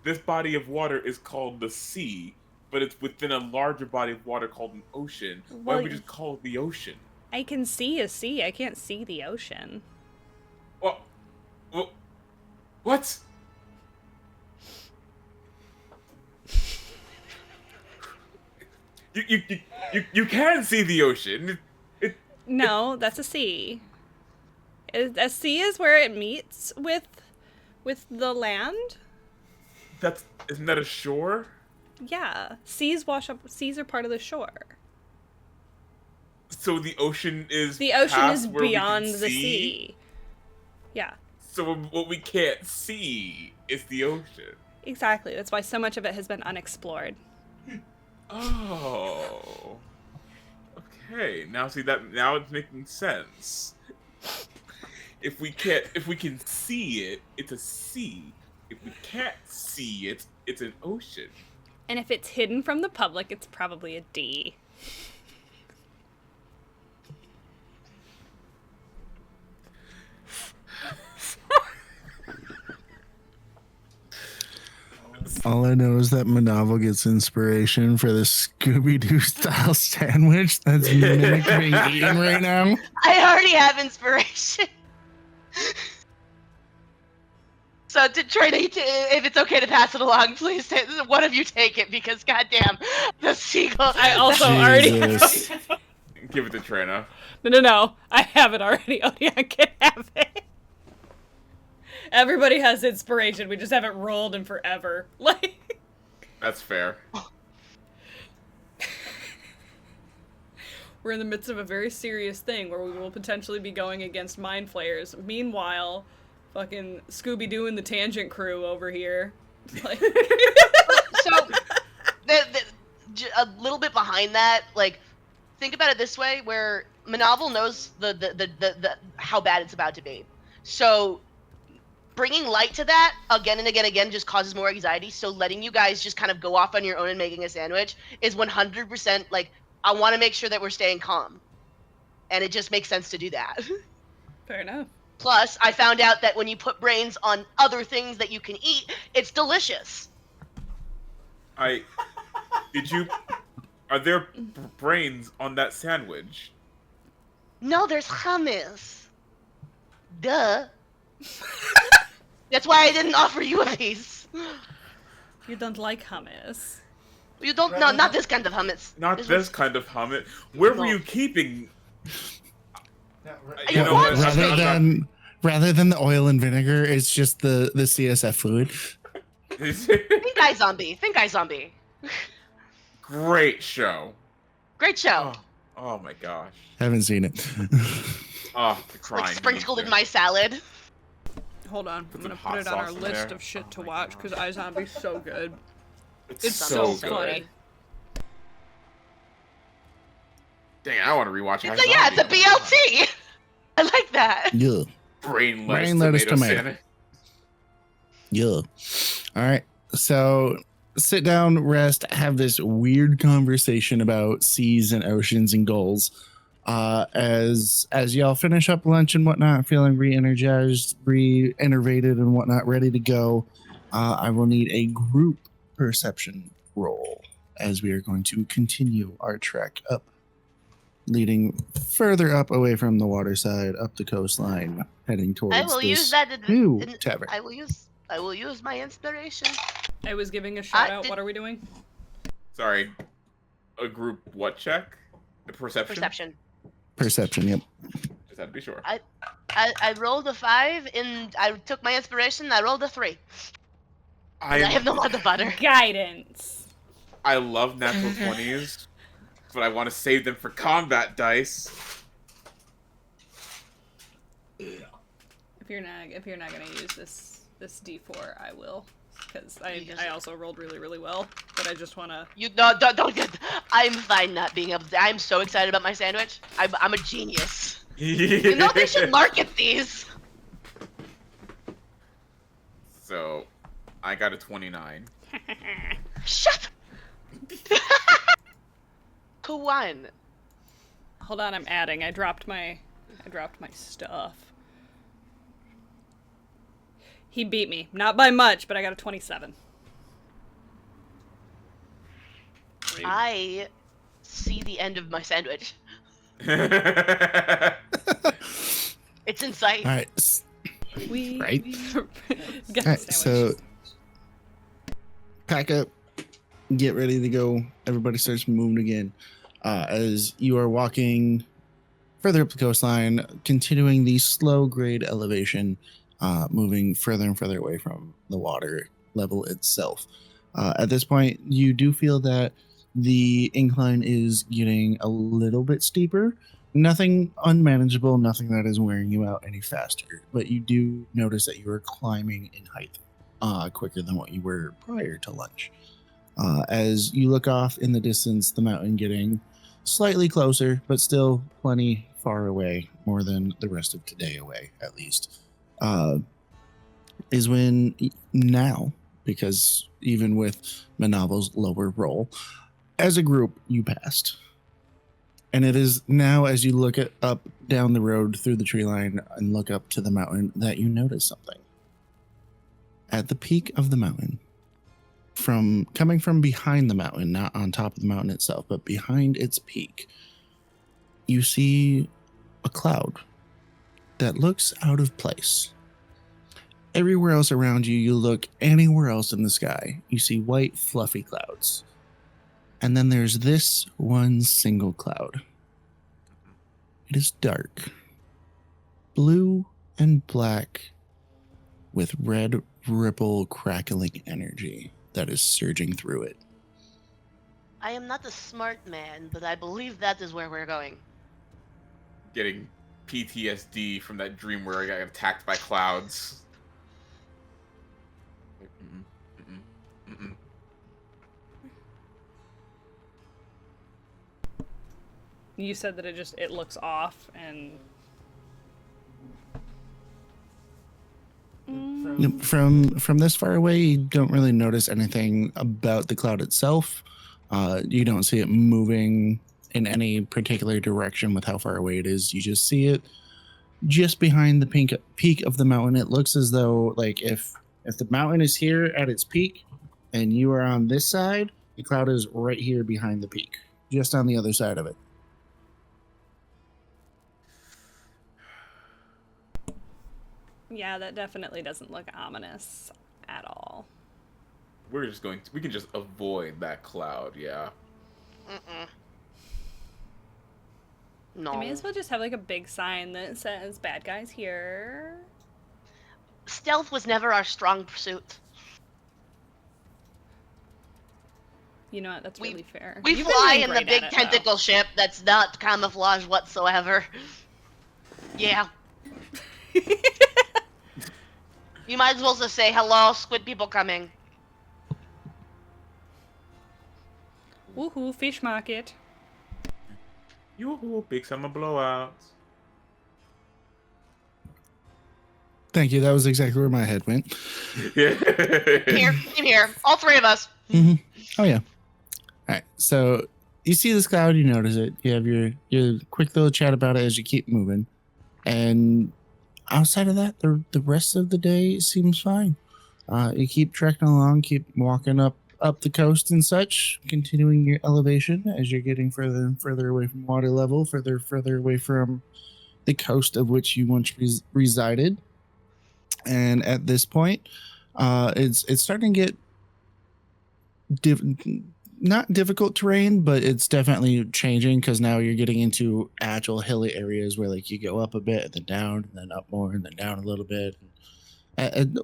this body of water is called the sea, but it's within a larger body of water called an ocean. Why don't we just call it the ocean? I can see a sea. I can't see the ocean. Well, what? You can see the ocean. No, that's a sea. A sea is where it meets with the land. Isn't that a shore? Yeah, seas wash up. Seas are part of the shore. So the ocean is Beyond the sea. Yeah. So what we can't see is the ocean. Exactly. That's why so much of it has been unexplored. Oh. Okay. Now it's making sense. If we can see it, it's a sea. If we can't see it, it's an ocean. And if it's hidden from the public, it's probably a D. All I know is that Monoval gets inspiration for the Scooby-Doo style sandwich that's mimicked being eaten right now. I already have inspiration. So, Trina, if it's okay to pass it along, please, one of you take it, because goddamn, the seagull. I also already Jesus. have it. Give it to Trina. No. I have it already. Oh, yeah, I can have it. Everybody has inspiration. We just haven't rolled in forever. Like. That's fair. We're in the midst of a very serious thing where we will potentially be going against mind flayers. Meanwhile, fucking Scooby-Doo and the Tangent Crew over here. Like. So, a little bit behind that, like, think about it this way, where Monoval knows the how bad it's about to be. So, bringing light to that again and again just causes more anxiety. So letting you guys just kind of go off on your own and making a sandwich is 100% like, I want to make sure that we're staying calm. And it just makes sense to do that. Fair enough. Plus, I found out that when you put brains on other things that you can eat, it's delicious. Are there brains on that sandwich? No, there's hummus. Duh. That's why I didn't offer you a piece. You don't like hummus. You don't, no, not this kind of hummus. Not this kind of hummus. Where were No. you keeping? You know what? Rather than the oil and vinegar, it's just the CSF fluid. Think I Zombie. Great show. Great show. Oh my gosh. Haven't seen it. Oh, the crying. Like sprinkled needs in my salad. Hold on. Put I'm some gonna hot put it on our sauce in list there. of shit to Oh my watch gosh. because iZombie's so good. it. It's so funny. Dang, I want to rewatch it. It's a BLT. I like that. Yeah. Brain Brain lettuce tomato. sandwich. Yeah. All right. So sit down, rest, have this weird conversation about seas and oceans and goals. As y'all finish up lunch and whatnot, feeling re-energized, re-innervated and whatnot, ready to go, I will need a group perception roll as we are going to continue our trek up, leading further up away from the water side, up the coastline, heading towards I will this use that. new tavern. I will use my inspiration. I was giving a shout out. did- What are we doing? Sorry. A group what check? The perception? Perception, yep. Just had to be sure. I rolled a 5 and I took my inspiration. I rolled a 3. And I have no modifier. Guidance. I love natural 20s, but I want to save them for combat dice. If you're not gonna use this D4, I will, because I also rolled really well. But I just wanna. Don't get. I'm fine not being able to. I'm so excited about my sandwich. I'm a genius. You know they should market these. So, I got a 29. Shut. Who won? Hold on, I'm adding. I dropped my stuff. He beat me, not by much, but I got a 27. I see the end of my sandwich. It's in sight. All right. Right. Got All the right. sandwich. So pack up, get ready to go. Everybody starts moving again. As you are walking further up the coastline, continuing the slow grade elevation, moving further and further away from the water level itself. At this point, you do feel that the incline is getting a little bit steeper. Nothing unmanageable, nothing that is wearing you out any faster, but you do notice that you are climbing in height quicker than what you were prior to lunch. As you look off in the distance, the mountain getting slightly closer, but still plenty far away, more than the rest of today away, at least, is when now, because even with Monoval's lower roll, as a group, you passed. And it is now, as you look up down the road through the tree line and look up to the mountain, that you notice something. At the peak of the mountain, coming from behind the mountain, not on top of the mountain itself, but behind its peak, you see a cloud that looks out of place. Everywhere else around you, you look anywhere else in the sky, you see white, fluffy clouds. And then there's this one single cloud. It is dark, blue and black, with red ripple crackling energy that is surging through it. I am not a smart man, but I believe that is where we're going. Getting PTSD from that dream where I got attacked by clouds. You said that it looks off and From this far away, you don't really notice anything about the cloud itself. You don't see it moving in any particular direction with how far away it is. You just see it just behind the peak of the mountain. It looks as though, like, if the mountain is here at its peak and you are on this side, the cloud is right here behind the peak, just on the other side of it. yeah, that definitely doesn't look ominous at all. We can just avoid that cloud, yeah. No. I may as well just have like a big sign that says "Bad guys here." Stealth was never our strong pursuit. You know what? That's really fair. We You've been fly doing in the great big at it, tentacle ship that's not camouflage whatsoever. Yeah. You might as well just say, hello, squid people coming. though. Woohoo! Fish market. Yoo-hoo, big summer blowouts. Thank you. That was exactly where my head went. Here. All three of us. Mm-hmm. Oh, yeah. All right. So you see this cloud, you notice it. You have your quick little chat about it as you keep moving. And outside of that, the rest of the day seems fine. You keep trekking along, keep walking up the coast and such, continuing your elevation as you're getting further and further away from water level, further away from the coast of which you once resided. And at this point, it's starting to get not difficult terrain, but it's definitely changing because now you're getting into actual hilly areas where, like, you go up a bit and then down and then up more and then down a little bit.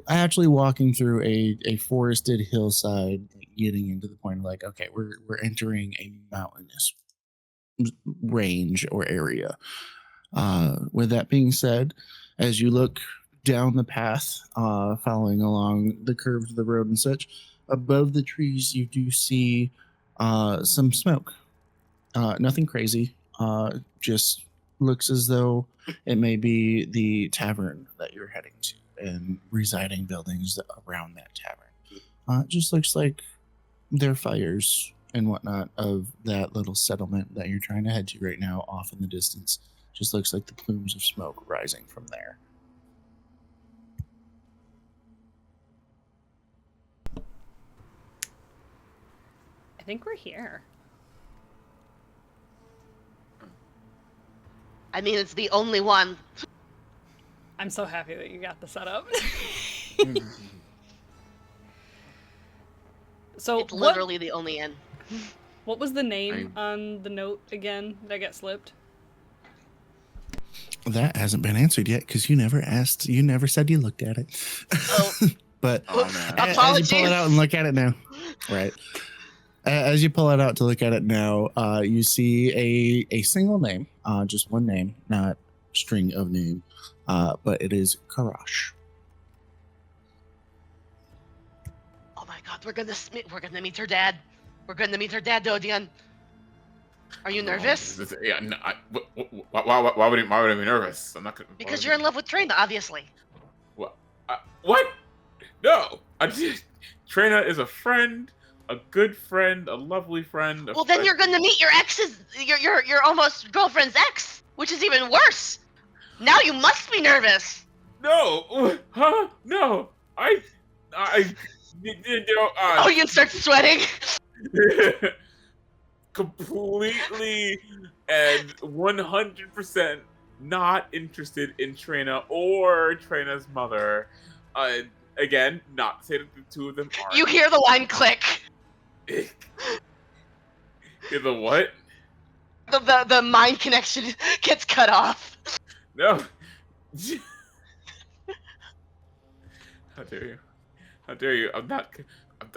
actually walking through a forested hillside, getting into the point of like, okay, we're entering a mountainous range or area. With that being said, as you look down the path, following along the curves of the road and such, above the trees you do see some smoke. Nothing crazy. Just looks as though it may be the tavern that you're heading to and residing buildings around that tavern. It just looks like there are fires and whatnot of that little settlement that you're trying to head to right now off in the distance. Just looks like the plumes of smoke rising from there. I think we're here. I mean, it's the only one. I'm so happy that you got the setup. So It's literally the only inn. what was the name on the note again that got slipped? That hasn't been answered yet because you never asked. You never said you looked at it. Oh. But man. as you pull it out and look at it now, right? As you pull it out to look at it now, you see a single name, just one name, not string of name, but it is Karash. Oh my god, we're gonna meet her dad. We're gonna meet her dad, Dodian. Are you nervous? Yeah, no, why would I be nervous? I'm not gonna. Because you're in love with Trina, obviously. What? What? No, Trina is a friend, a good friend, a lovely friend. Well, then you're gonna meet your ex's, your almost girlfriend's ex, which is even worse. Now you must be nervous. No, huh? No, You start sweating. Completely and 100% not interested in Trina or Trina's mother. Again, not to say that the two of them are. You hear the line click. Hear the what? The mind connection gets cut off. No. How dare you? How dare you? I'm not.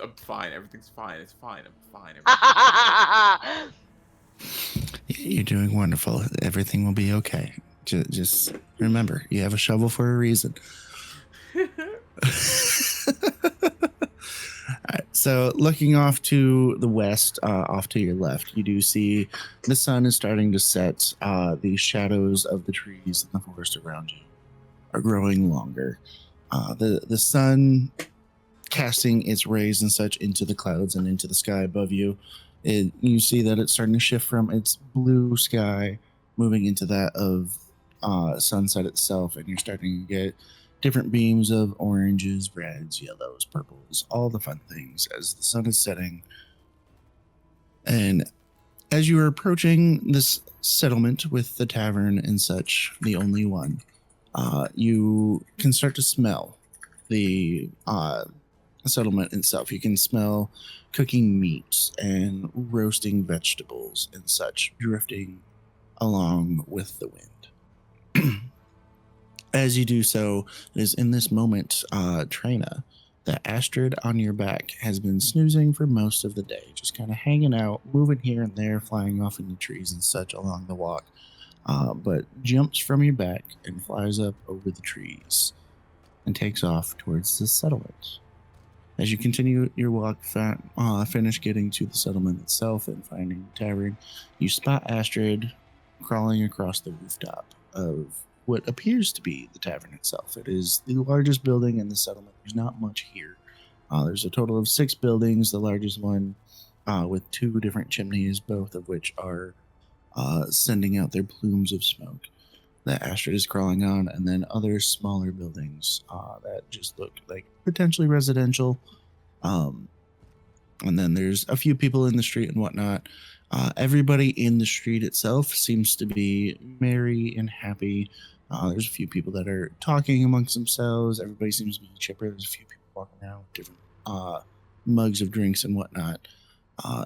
I'm fine. Everything's fine. It's fine. I'm fine. You're doing wonderful. Everything will be okay. Just remember, you have a shovel for a reason. Alright, so looking off to the west, off to your left, you do see the sun is starting to set. The shadows of the trees in the forest around you are growing longer. The sun casting its rays and such into the clouds and into the sky above you. You see that it's starting to shift from its blue sky moving into that of sunset itself, and you're starting to get different beams of oranges, reds, yellows, purples, all the fun things as the sun is setting. And as you are approaching this settlement with the tavern and such, the only one, you can start to smell the settlement itself. You can smell cooking meats and roasting vegetables and such drifting along with the wind. As you do so, it is in this moment, Trina, the Astrid on your back has been snoozing for most of the day, just kind of hanging out, moving here and there, flying off in the trees and such along the walk, but jumps from your back and flies up over the trees and takes off towards the settlement. As you continue your walk, finish getting to the settlement itself and finding the tavern, you spot Astrid crawling across the rooftop of what appears to be the tavern itself. It is the largest building in the settlement. There's not much here. There's a total of 6 buildings, the largest one with 2 different chimneys, both of which are sending out their plumes of smoke that Astrid is crawling on, and then other smaller buildings that just look like potentially residential. And then there's a few people in the street and whatnot. Everybody in the street itself seems to be merry and happy. There's a few people that are talking amongst themselves. Everybody seems to be chipper. There's a few people walking around with different mugs of drinks and whatnot.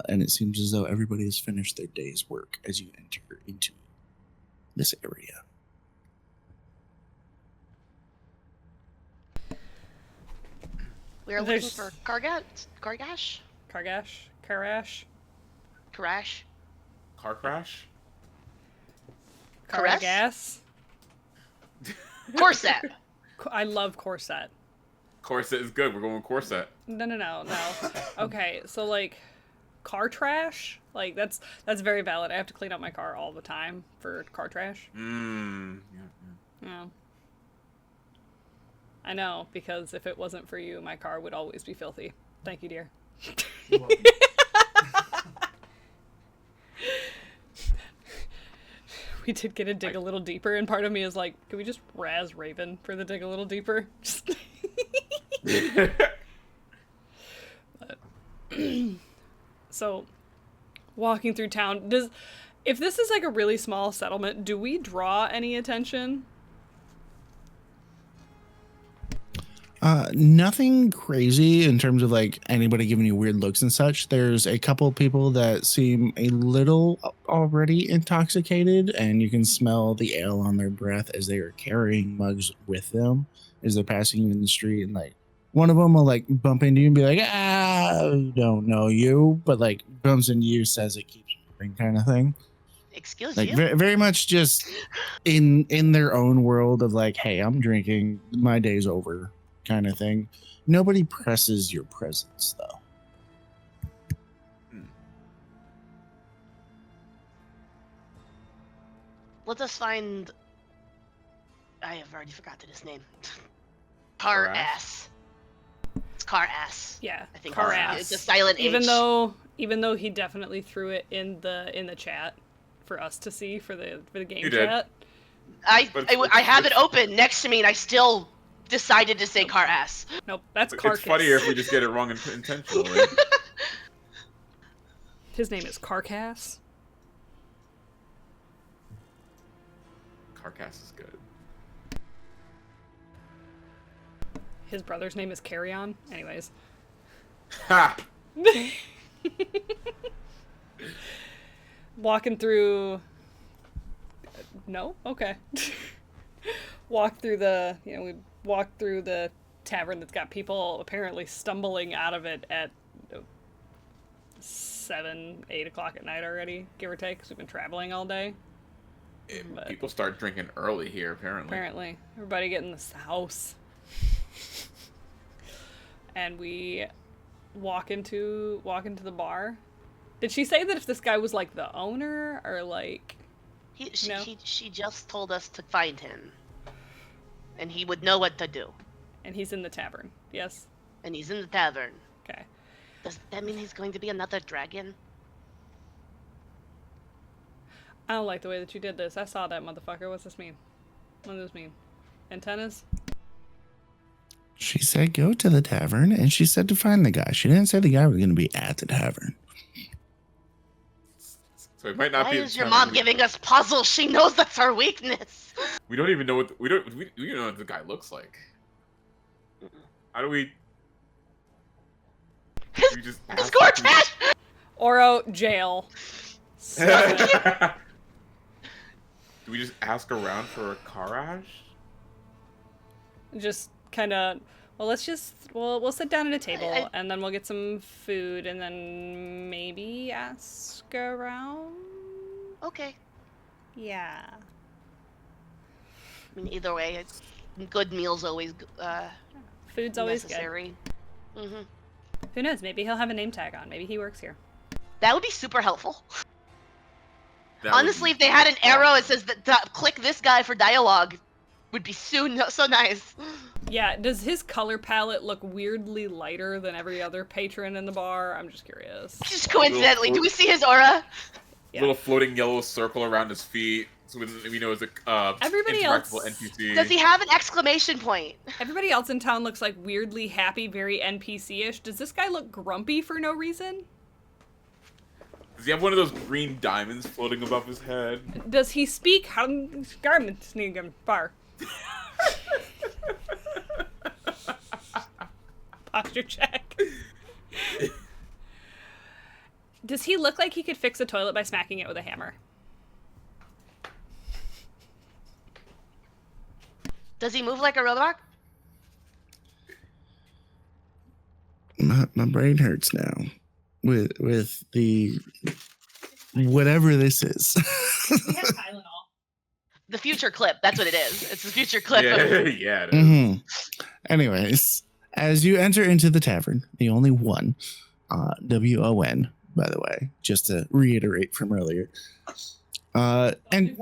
And it seems as though everybody has finished their day's work as you enter into this area. We are looking There's- for Kargash? Kargash? Karash? Karash? Car crash? Caress? Karagas? Corset! I love corset. Corset is good. We're going with corset. No. Okay, so like car trash? Like that's very valid. I have to clean up my car all the time for car trash. Yeah. Yeah. I know, because if it wasn't for you, my car would always be filthy. Thank you, dear. You're welcome. We did get to dig a little deeper, and part of me is like, can we just razz Raven for the dig a little deeper? Just But, so, walking through town, if this is like a really small settlement, do we draw any attention? Nothing crazy in terms of like anybody giving you weird looks and such. There's a couple people that seem a little already intoxicated, and you can smell the ale on their breath as they are carrying mugs with them as they're passing you in the street. And like one of them will like bump into you and be like, I don't know you, but like bumps into you, says it keeps moving kind of thing. Excuse Like you? very much just in their own world of like, hey, I'm drinking, my day's over kind of thing. Nobody presses your presence though. Let us find. I have already forgotten his name. Car Karash? ass. It's car ass. Yeah, I think car it's, ass. it's a silent even H. though he definitely threw it in the chat for us to see for the game He did. chat. But I have it open next to me, and I still decided to say car ass. Nope, that's Carcass. It's funnier if we just get it wrong intentionally. His name is Carcass. Carcass is good. His brother's name is Carrion. Anyways. Ha! Walking through. No? Okay. We walk through the tavern that's got people apparently stumbling out of it at 7, 8 o'clock at night already, give or take, because we've been traveling all day. But People start drinking early here, apparently. Everybody get in this house. And we walk into the bar. Did she say that if this guy was like the owner or like no? She just told us to find him. And he would know what to do. And he's in the tavern. Yes. And he's in the tavern. Okay. Does that mean he's going to be another dragon? I don't like the way that you did this. I saw that motherfucker. What's this mean? What does this mean? Antennas? She said go to the tavern, and she said to find the guy. She didn't say the guy was going to be at the tavern. So it might not Why be. is your mom giving us puzzles? She knows that's our weakness. We don't even know what we don't know what the guy looks like. How do we? We just It's core trash! Oro, jail. Do we just ask around for a Karash? Just kind of. Well, we'll sit down at a table and then we'll get some food and then maybe ask around. Okay. Yeah. I mean, either way, it's good meals always Food's always necessary. Mm-hmm. good. Who knows? Maybe he'll have a name tag on. Maybe he works here. That would be super helpful. That Honestly, would if they had an arrow that says click this guy for dialogue, would be so nice. Yeah, does his color palette look weirdly lighter than every other patron in the bar? I'm just curious. Just coincidentally, do we see his aura? Yeah. little floating yellow circle around his feet, so we know it's a Everybody else- interactable NPC. Does he have an exclamation point? Everybody else in town looks like weirdly happy, very NPC-ish. Does this guy look grumpy for no reason? Does he have one of those green diamonds floating above his head? Does he speak garments bar? Posture check. Does he look like he could fix a toilet by smacking it with a hammer? Does he move like a robot? My brain hurts now with the whatever this is. We have Tylenol. The future clip. That's what it is. It's the future clip. Yeah, Of, yeah. It is. Mhm. Anyways, as you enter into the tavern, the only one, WON, by the way, just to reiterate from earlier, and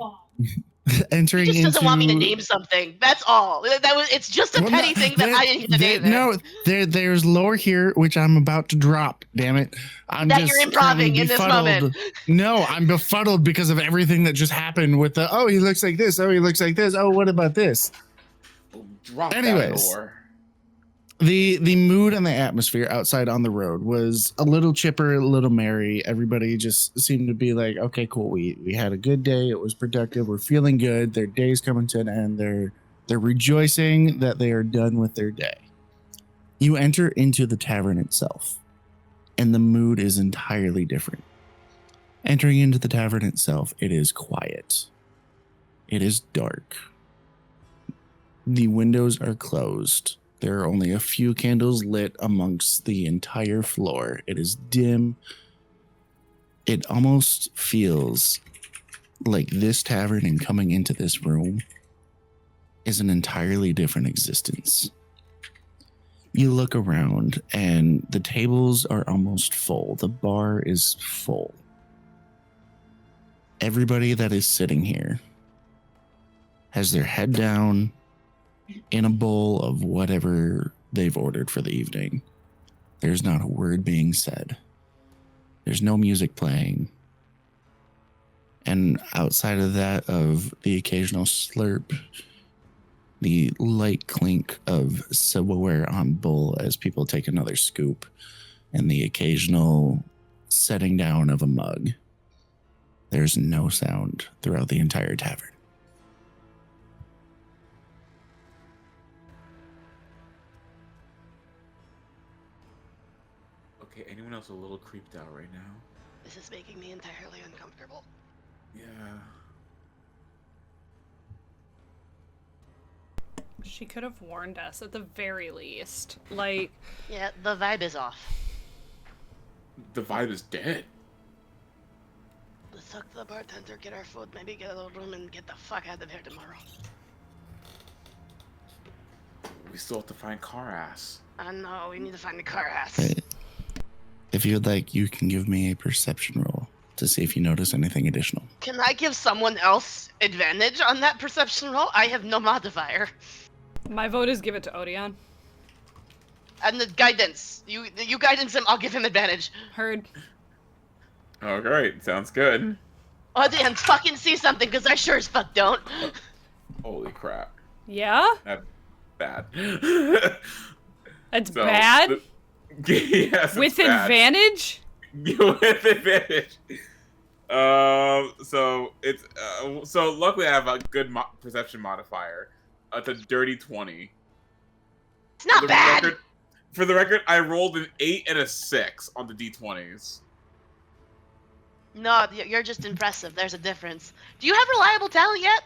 entering he just into doesn't want me to name something. That's all. It's just a Well, petty thing that I didn't get to name it. No, there's lore here which I'm about to drop. Damn it! I'm That just you're improving in this moment. No, I'm befuddled because of everything that just happened with the. Oh, he looks like this. Oh, he looks like this. Oh, what about this? Drop Anyways. that lore. The mood and the atmosphere outside on the road was a little chipper, a little merry. Everybody just seemed to be like, okay, cool. We had a good day. It was productive. We're feeling good. Their day's coming to an end. They're rejoicing that they are done with their day. You enter into the tavern itself, and the mood is entirely different. Entering into the tavern itself, it is quiet. It is dark. The windows are closed. There are only a few candles lit amongst the entire floor. It is dim. It almost feels like this tavern and coming into this room is an entirely different existence. You look around and the tables are almost full. The bar is full. Everybody that is sitting here has their head down in a bowl of whatever they've ordered for the evening. There's not a word being said. There's no music playing. And outside of that, of the occasional slurp, the light clink of silverware on bowl as people take another scoop, and the occasional setting down of a mug, there's no sound throughout the entire tavern. Okay, anyone else a little creeped out right now? This is making me entirely uncomfortable. Yeah. She could have warned us at the very least. Like, Yeah, the vibe is off. The vibe is dead. Let's talk to the bartender, get our food, maybe get a little room, and get the fuck out of here tomorrow. We still have to find car ass. I know, we need to find the car ass. Right. If you'd like, you can give me a perception roll to see if you notice anything additional. Can I give someone else advantage on that perception roll? I have no modifier. my vote is give it to Odeon. And the guidance. You guidance him, I'll give him advantage. Heard. Oh, great. Sounds good. Oh, damn, fucking see something, because I sure as fuck don't. Holy crap. Yeah? That's bad. It's So, bad? Yes, With it's bad. advantage? With advantage. So it's so luckily I have a good perception modifier. It's a dirty 20. It's not bad. For the record, I rolled an 8 and a 6 on the d20s. No, you're just impressive. There's a difference. Do you have reliable talent yet?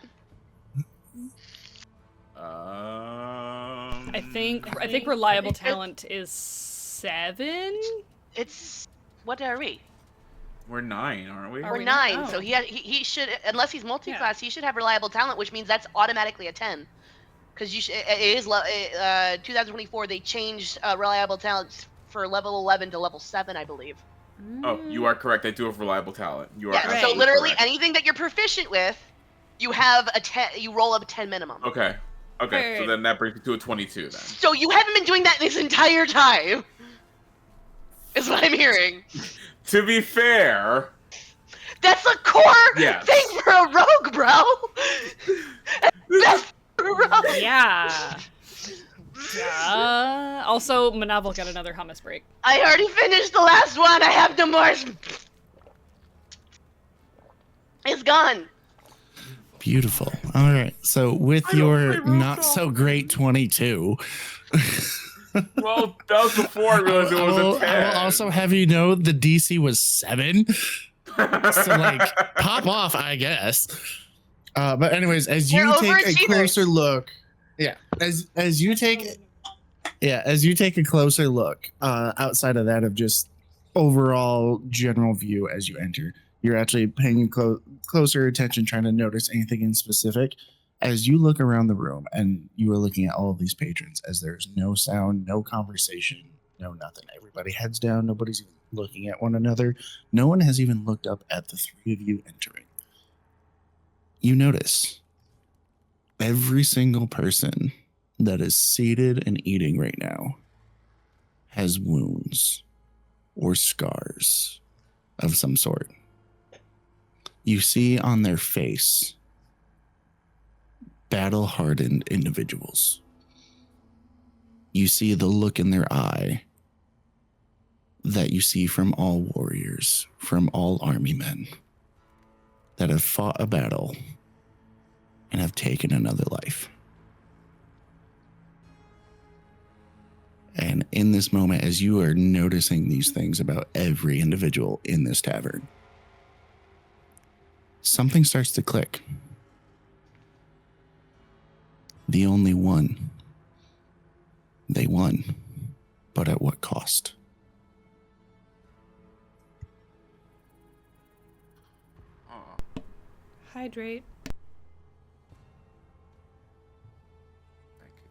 I think reliable It- talent is 7? It's what are we? We're 9, aren't we? Are We're we 9, not? so Oh. he should, unless he's multi-class, he should have reliable talent, which means that's automatically a 10. Because it is 2024. They changed reliable talents for level 11 to level 7, I believe. Oh, you are correct. I do have reliable talent. You are Yeah. So absolutely literally correct. anything that you're proficient with, you have a 10. You roll up a 10 minimum. Okay. Okay. So Right. then that brings me to a 22 then. So you haven't been doing that this entire time. Is what I'm hearing. To be fair, That's a core Yes. thing for a rogue, bro. That's for a rogue. Yeah. Also, Monoval got another hummus break. I already finished the last one. I have no more. It's gone. Beautiful. All right. So with your not so great 22, well, that was before I realized it was a 10. I will also have you know the DC was 7. So like pop off, I guess. But anyways, as you We're take a overachievers. closer look, yeah, as you take Yeah, as you take a closer look, outside of that of just overall general view as you enter, you're actually paying closer attention, trying to notice anything in specific. As you look around the room and you are looking at all of these patrons, as there's no sound, no conversation, no nothing. Everybody heads down. Nobody's even looking at one another. No one has even looked up at the three of you entering. You notice every single person that is seated and eating right now has wounds or scars of some sort. You see on their face battle-hardened individuals. You see the look in their eye that you see from all warriors, from all army men that have fought a battle and have taken another life. And in this moment, as you are noticing these things about every individual in this tavern, something starts to click. The only one. They won. But at what cost? Hydrate. Thank you.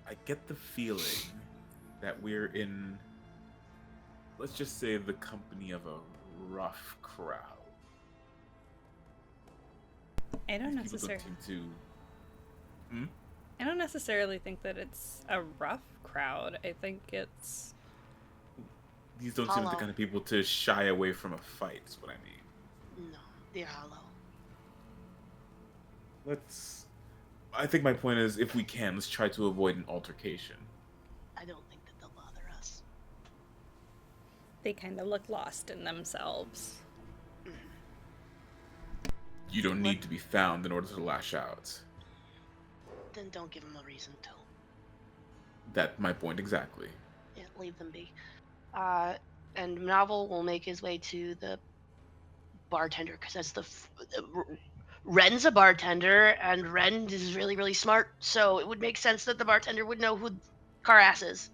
I get the feeling that we're in, let's just say, the company of a rough crowd. I don't People don't necessarily. seem to. I don't necessarily think that it's a rough crowd. I think it's. These don't seem the Hollow. kind of people to shy away from a fight, is what I mean. No, they're hollow. I think my point is, if we can, let's try to avoid an altercation. I don't think that they'll bother us. They kind of look lost in themselves. You don't need to be found in order to lash out. Then don't give them a reason to. That's my point exactly. Yeah, leave them be. And Monoval will make his way to the bartender, because that's Ren's a bartender, and Ren is really, really smart, so it would make sense that the bartender would know who Karass is.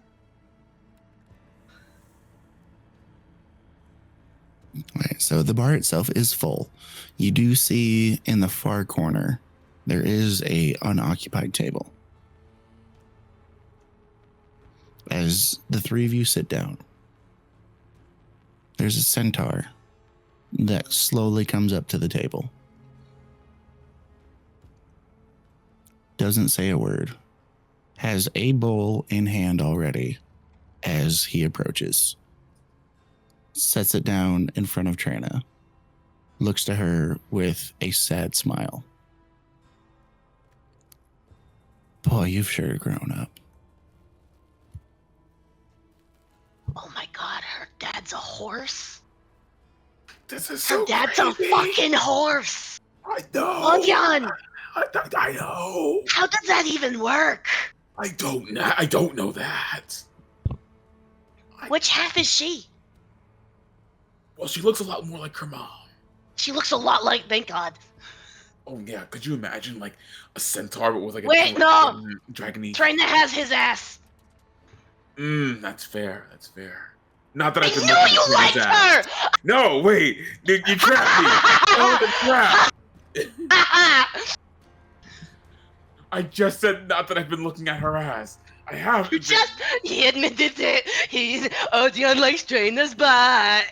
Right, so the bar itself is full. You do see in the far corner, there is a unoccupied table. As the three of you sit down, there's a centaur that slowly comes up to the table. Doesn't say a word. Has a bowl in hand already as he approaches. Sets it down in front of Trina. Looks to her with a sad smile. Boy, you've sure grown up. Oh my god, her dad's a horse? This is Her so dad's crazy. a fucking horse! I know. Odion! I know. How does that even work? I don't know. I don't know that. Which half is she? Well, she looks a lot more like her mom. She looks a lot like, thank god. Oh yeah, could you imagine like a centaur but with like a Wait, no! dragony? Train that has his ass. That's fair. That's fair. Not that I I've been knew looking you at liked Trina's ass. her! No, wait. You trapped me. Oh, the trap. I just said not that I've been looking at her ass. I have. He admitted it. He's Odion likes Traina's butt.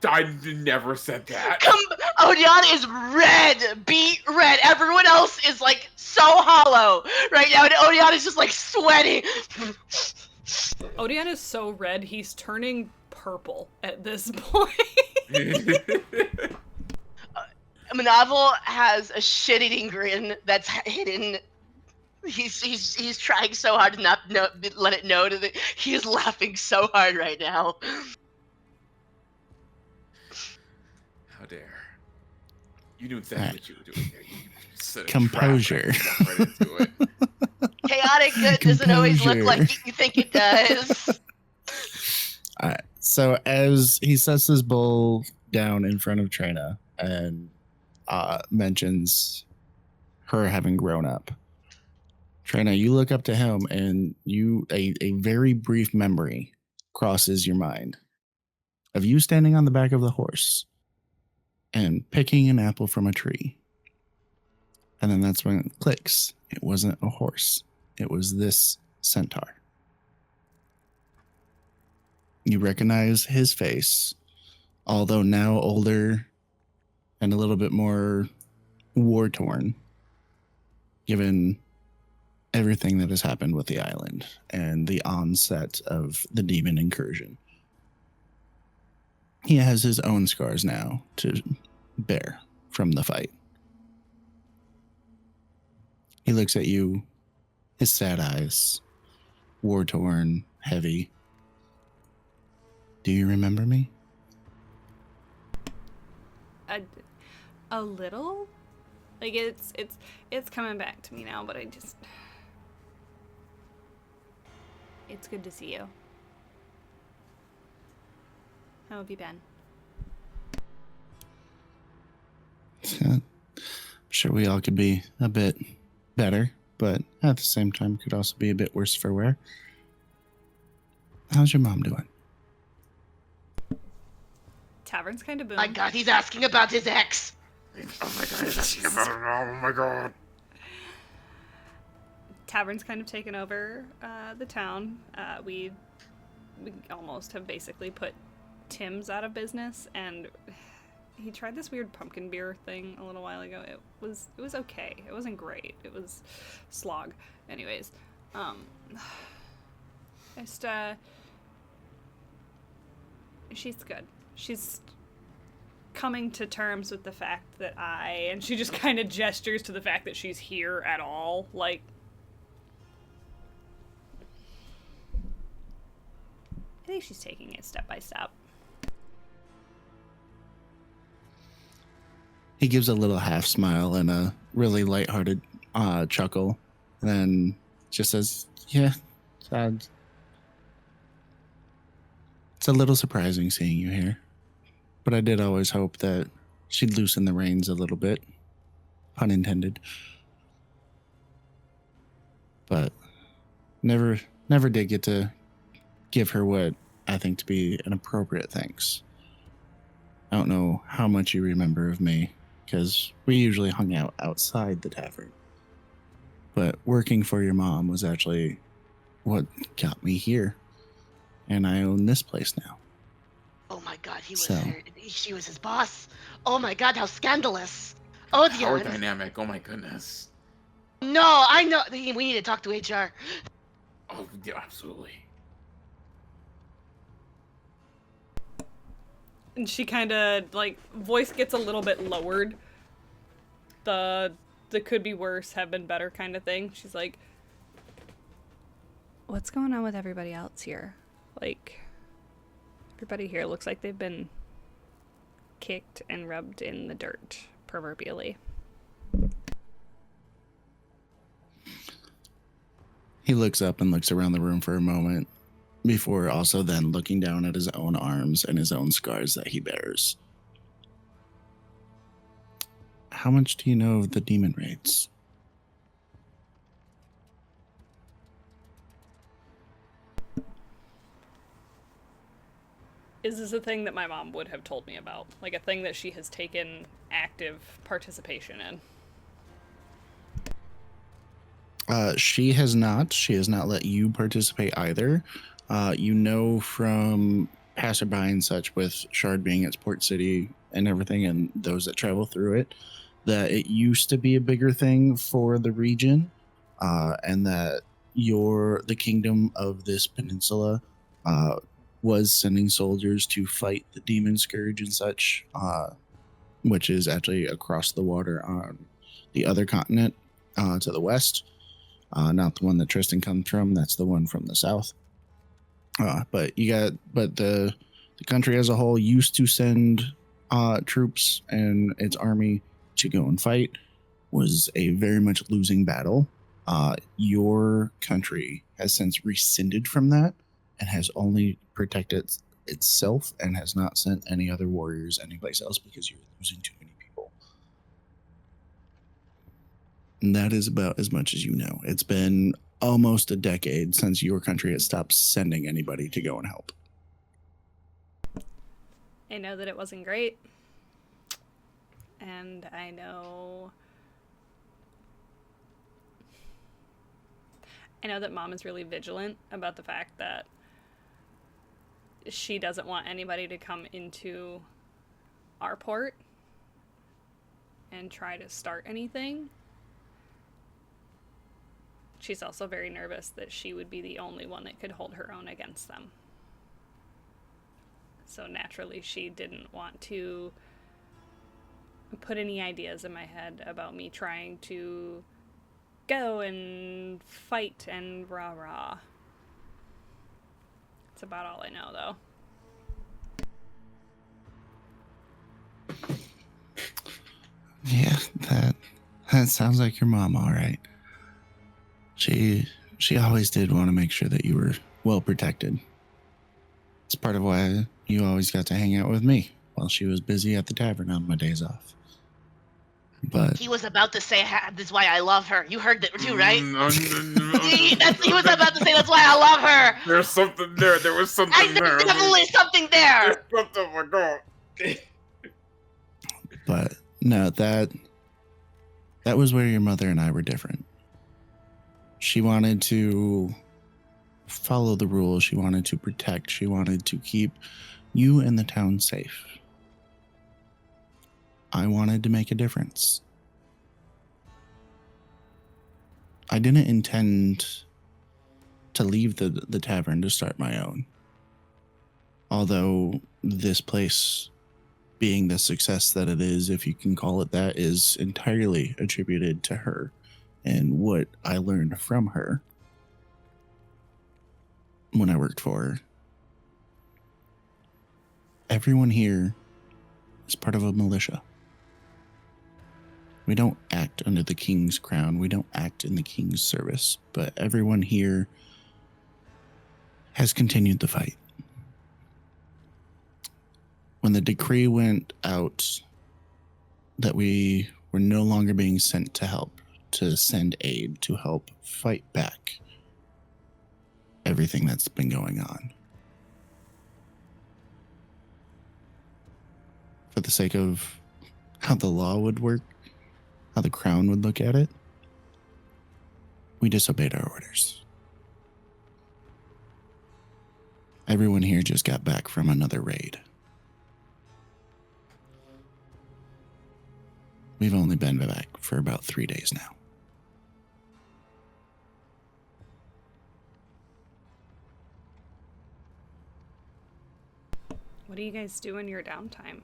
I never said that. Odion is red, beet red. Everyone else is like so hollow right now, and Odion is just like sweating. Odion is so red, he's turning purple at this point. Monoval has a shit-eating grin that's hidden. He's trying so hard to not let it know that he is laughing so hard right now. How dare. You knew exactly what you were doing there. You set a Composure. trap right into it. Chaotic good doesn't always look Composure. like you think it does. All right. So as he sets his bowl down in front of Trina and mentions her having grown up. Trina, you look up to him and a very brief memory crosses your mind of you standing on the back of the horse and picking an apple from a tree. And then that's when it clicks. It wasn't a horse. It was this centaur. You recognize his face, although now older and a little bit more war-torn, given everything that has happened with the island and the onset of the demon incursion. He has his own scars now to bear from the fight. He looks at you, his sad eyes, war-torn, heavy. Do you remember me? A little? Like, it's coming back to me now, but it's good to see you. How have you been? I'm sure we all could be a bit better, but at the same time could also be a bit worse for wear. How's your mom doing? Tavern's kind of boom. My God, he's asking about his ex. Oh my god, he's asking about it now. Oh my god. Tavern's kind of taken over the town. We almost have basically put Tim's out of business, and he tried this weird pumpkin beer thing a little while ago. It was okay. It wasn't great. It was slog. Anyways, just she's good. She's coming to terms with the fact that and she just kind of gestures to the fact that she's here at all. Like, I think she's taking it step by step. He gives a little half smile and a really lighthearted chuckle, and then just says, yeah, it's a little surprising seeing you here. But I did always hope that she'd loosen the reins a little bit. Pun intended. But never did get to give her what I think to be an appropriate thanks. I don't know how much you remember of me, because we usually hung out outside the tavern. But working for your mom was actually what got me here. And I own this place now. Oh my God, So- she was his boss. Oh my God, how scandalous. Oh Power dear. dynamic. Oh my goodness. No, I know. We need to talk to HR. Oh yeah, absolutely. And she kind of, like, voice gets a little bit lowered. The could be worse, have been better kind of thing. She's like, what's going on with everybody else here? Like, everybody here looks like they've been kicked and rubbed in the dirt, proverbially. He looks up and looks around the room for a moment before also then looking down at his own arms and his own scars that he bears. How much do you know of the demon raids? Is this a thing that my mom would have told me about? Like, a thing that she has taken active participation in? She has not. She has not let you participate either. You know from passerby and such, with Shard being its port city and everything, and those that travel through it, that it used to be a bigger thing for the region, and that the kingdom of this peninsula was sending soldiers to fight the demon scourge and such, which is actually across the water on the other continent to the west. Not the one that Tristan comes from. That's the one from the south. But the country as a whole used to send troops and its army to go and fight. Was a very much losing battle. Your country has since rescinded from that and has only protected itself and has not sent any other warriors anyplace else because you're losing too many people. And that is about as much as you know. It's been almost a decade since your country has stopped sending anybody to go and help. I know that it wasn't great. And I know that Mom is really vigilant about the fact that she doesn't want anybody to come into our port and try to start anything. She's also very nervous that she would be the only one that could hold her own against them. So naturally, she didn't want to put any ideas in my head about me trying to go and fight and rah-rah. That's about all I know, though. Yeah, that sounds like your mom, all right. She always did want to make sure that you were well protected. It's part of why you always got to hang out with me while she was busy at the tavern on my days off. But He was about to say, "This is why I love her." You heard that too, right? No, He was about to say, "That's why I love her." There's something there. There was something I there. there's definitely something there. There's something. Oh my god. But no, that was where your mother and I were different. She wanted to follow the rules. She wanted to protect. She wanted to keep you and the town safe. I wanted to make a difference. I didn't intend to leave the tavern to start my own. Although this place being the success that it is, if you can call it that, is entirely attributed to her and what I learned from her when I worked for her. Everyone here is part of a militia. We don't act under the king's crown. We don't act in the king's service. But everyone here has continued the fight. When the decree went out that we were no longer being sent to help, to send aid, to help fight back everything that's been going on, for the sake of how the law would work, how the crown would look at it, we disobeyed our orders. Everyone here just got back from another raid. We've only been back for about 3 days now. What do you guys do in your downtime?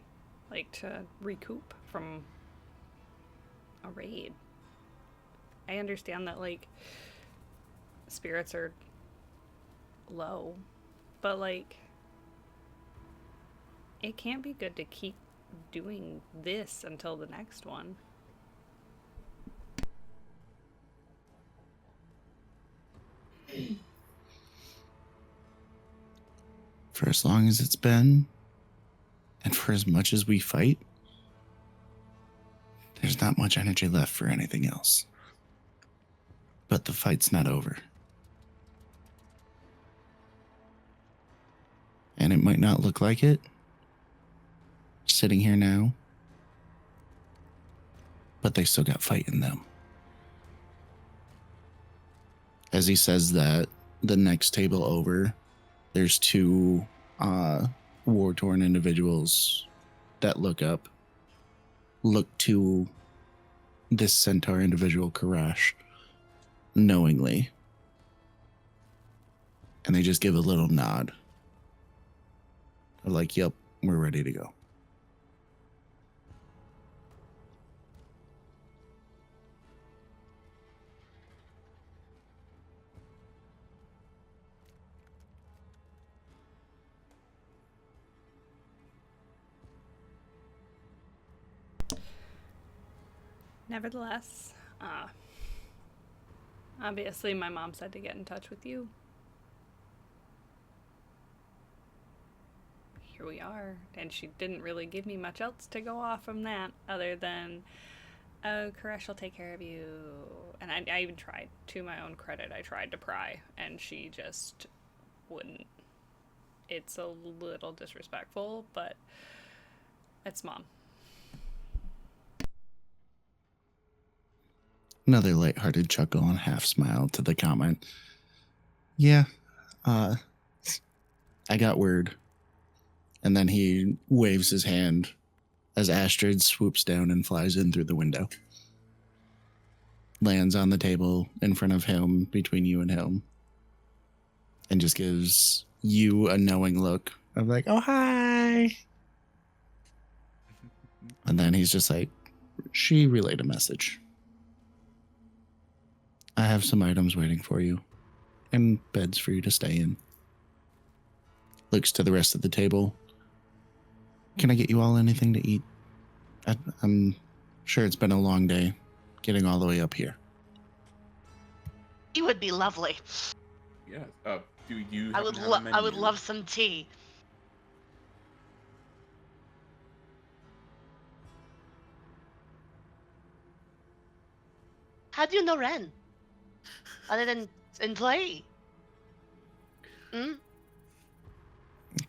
Like, to recoup from a raid? I understand that, like, spirits are low, but, like, it can't be good to keep doing this until the next one. For as long as it's been, and for as much as we fight, there's not much energy left for anything else. But the fight's not over. And it might not look like it, sitting here now, but they still got fight in them. As he says that, the next table over, there's two war-torn individuals that look up, look to this centaur individual, Karash, knowingly, and they just give a little nod. They're like, yep, we're ready to go. Nevertheless, obviously my mom said to get in touch with you. here we are. And she didn't really give me much else to go off from that other than Oh, Koresh will take care of you. And I even tried, to my own credit, I tried to pry, and she just wouldn't. It's a little disrespectful, but it's Mom. Another lighthearted chuckle and half smile to the comment. Yeah, I got word. And then he waves his hand as Astrid swoops down and flies in through the window. Lands on the table in front of him, between you and him. And just gives you a knowing look of like, oh, hi. And then he's just like, she relayed a message. I have some items waiting for you and beds for you to stay in. Looks to the rest of the table. Can I get you all anything to eat? I'm sure it's been a long day getting all the way up here. Tea would be lovely. Yeah. Do you? I would love some tea. How do you know Ren? Other than in play? Hmm?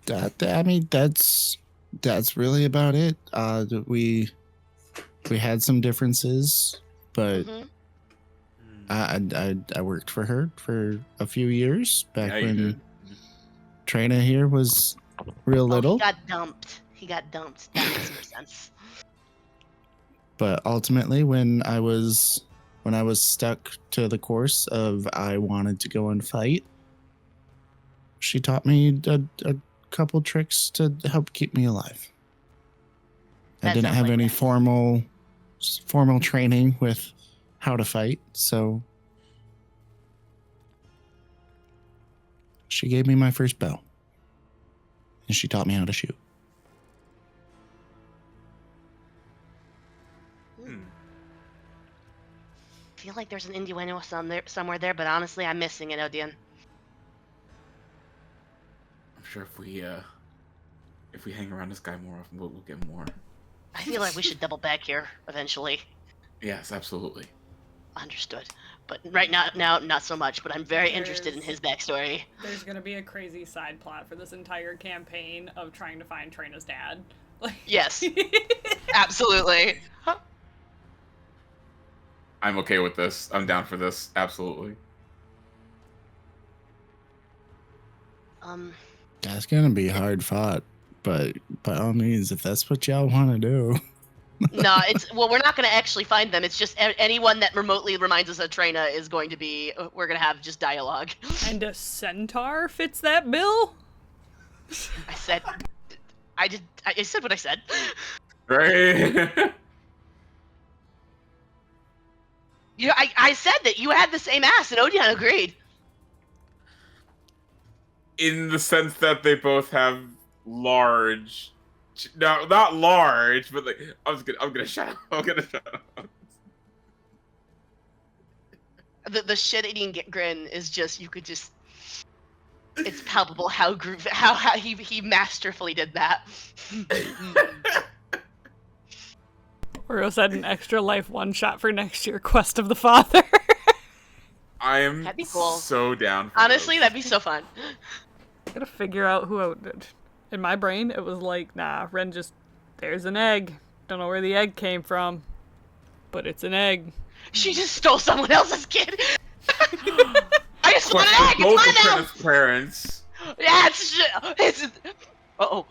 I mean, that's really about it. We had some differences, but Mhm. I worked for her for a few years back Yeah, you when did. Trina here was real little. Oh, he got dumped. That makes more sense. But ultimately, when I was stuck to the course of I wanted to go and fight, she taught me a couple tricks to help keep me alive. I That didn't sounds have like any Ren. formal training with how to fight, so she gave me my first bow, and she taught me how to shoot. Hmm. I feel like there's an innuendo somewhere there, but honestly, I'm missing it, Odion. I'm sure if we hang around this guy more often, we'll get more. I feel like we should double back here eventually. Yes, absolutely. Understood. But right now, not so much. But I'm very interested in his backstory. There's gonna be a crazy side plot for this entire campaign of trying to find Trina's dad. Like, Yes, absolutely. I'm okay with this. I'm down for this. Absolutely. That's gonna be hard fought, but by all means, if that's what y'all want to do. No, we're not going to actually find them. It's just anyone that remotely reminds us of Trina is going to be. We're going to have just dialogue. and a centaur fits that bill? I said what I said. Right. I said that you had the same ass, and Odion agreed. In the sense that they both have large. No, not large, but like I'm gonna shut up. I'm gonna shut up. The shit-eating grin is just it's palpable how he masterfully did that. Oreo said an extra life one shot for next year, Quest of the Father. I am That'd be cool. so down. For Honestly, those. that'd be so fun. Gotta figure out who in my brain it was like, nah, Ren there's an egg. Don't know where the egg came from, but it's an egg. She just stole someone else's kid. I just want an egg. Both It's of mine now. Trina's parents. Yeah, it's. Uh-oh.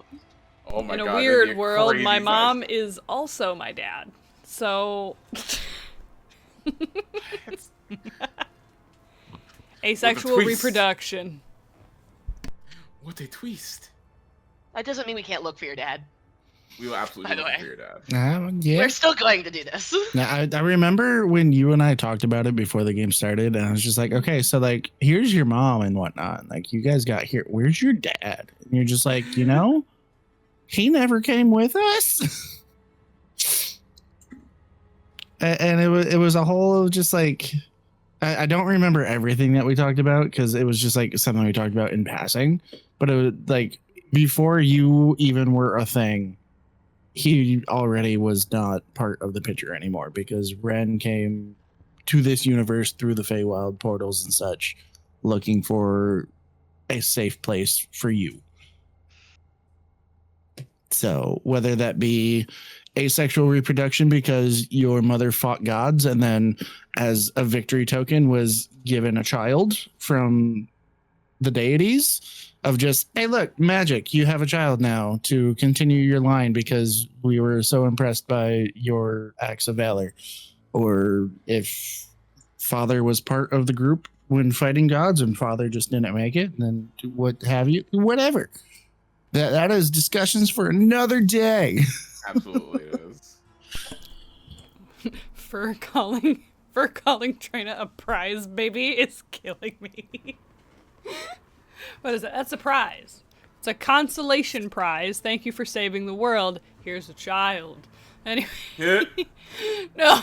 Oh my In god. a that'd weird be a world, crazy my size. mom is also my dad. So asexual twist. reproduction. What a twist. That doesn't mean we can't look for your dad. We will absolutely By the look way. for your dad. Yeah. We're still going to do this. Now, I remember when you and I talked about it before the game started, and I was just like, okay, so like, here's your mom and whatnot. Like, you guys got here. Where's your dad? And you're just like, he never came with us. And it was a whole just like, I don't remember everything that we talked about because it was just like something we talked about in passing. But it was like before you even were a thing, he already was not part of the picture anymore because Ren came to this universe through the Feywild portals and such, looking for a safe place for you. So whether that be asexual reproduction because your mother fought gods and then as a victory token was given a child from the deities of just, hey, look, magic, you have a child now to continue your line because we were so impressed by your acts of valor. Or if father was part of the group when fighting gods and father just didn't make it, then what have you, whatever. That is discussions for another day. Absolutely it is. For calling Trina a prize baby is killing me. What is it? That's a prize. It's a consolation prize. Thank you for saving the world. Here's a child. Anyway. Yeah. No.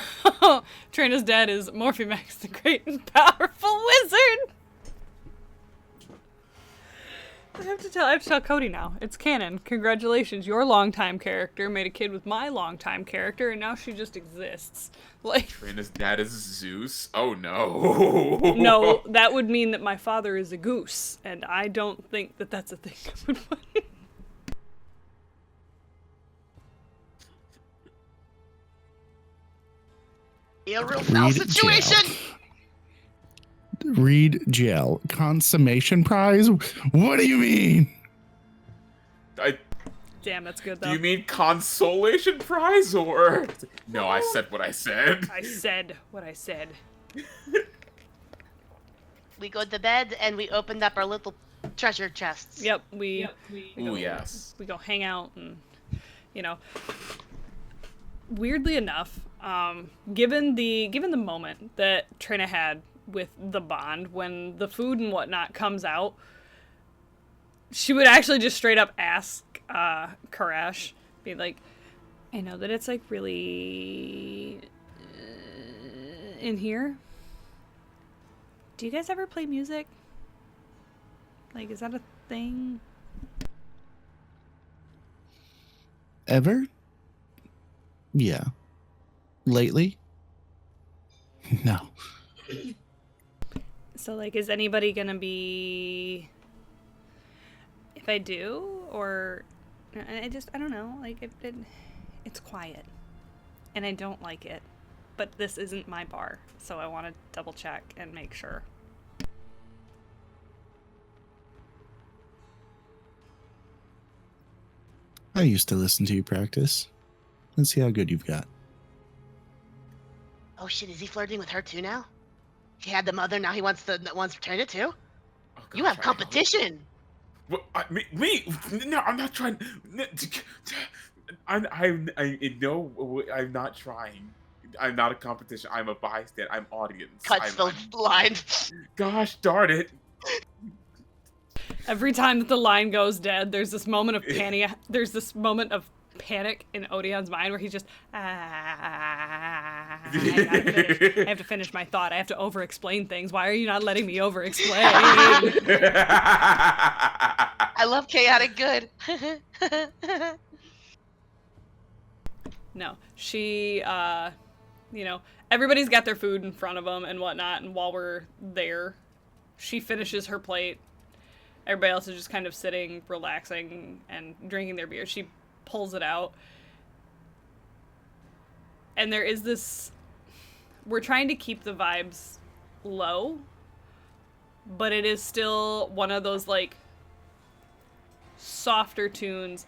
Trina's dad is Morphimax, the great and powerful wizard. I have to tell Cody now. It's canon. Congratulations. Your longtime character made a kid with my longtime character, and now she just exists. Like, Trina's dad is Zeus? Oh no. no, that would mean that my father is a goose, and I don't think that that's a thing I would want. A real foul situation. Read jail. Consummation prize? What do you mean? Damn, that's good though. Do you mean consolation prize or? No, I said what I said. I said what I said. We go to bed and we opened up our little treasure chests. Yep, we Ooh, yes. we go hang out and, you know. Weirdly enough, given the moment that Trina had with the bond, when the food and whatnot comes out, she would actually just straight up ask Karash, be like, I know that it's like really in here. Do you guys ever play music? Like, is that a thing? Ever? Yeah. Lately? No. So, like, is anybody gonna be... If I do, or... I don't know, like, it's quiet. And I don't like it. But this isn't my bar, so I want to double check and make sure. I used to listen to you practice. Let's see how good you've got. Oh shit, is he flirting with her too now? He had the mother, now he wants Trina too? Oh, You gosh, have competition. What, me? No, I'm not trying. I know I'm not trying. I'm not a competition. I'm a bystander. I'm audience. Cuts the line. Gosh darn it. Every time that the line goes dead, there's this moment of panic. There's this moment of panic in Odeon's mind where he's just, I have to finish my thought. I have to over-explain things. Why are you not letting me over-explain? I love chaotic good. No, she, you know, everybody's got their food in front of them and whatnot, and while we're there, she finishes her plate. Everybody else is just kind of sitting, relaxing, and drinking their beer. She pulls it out. And there is this... We're trying to keep the vibes low, but it is still one of those, like, softer tunes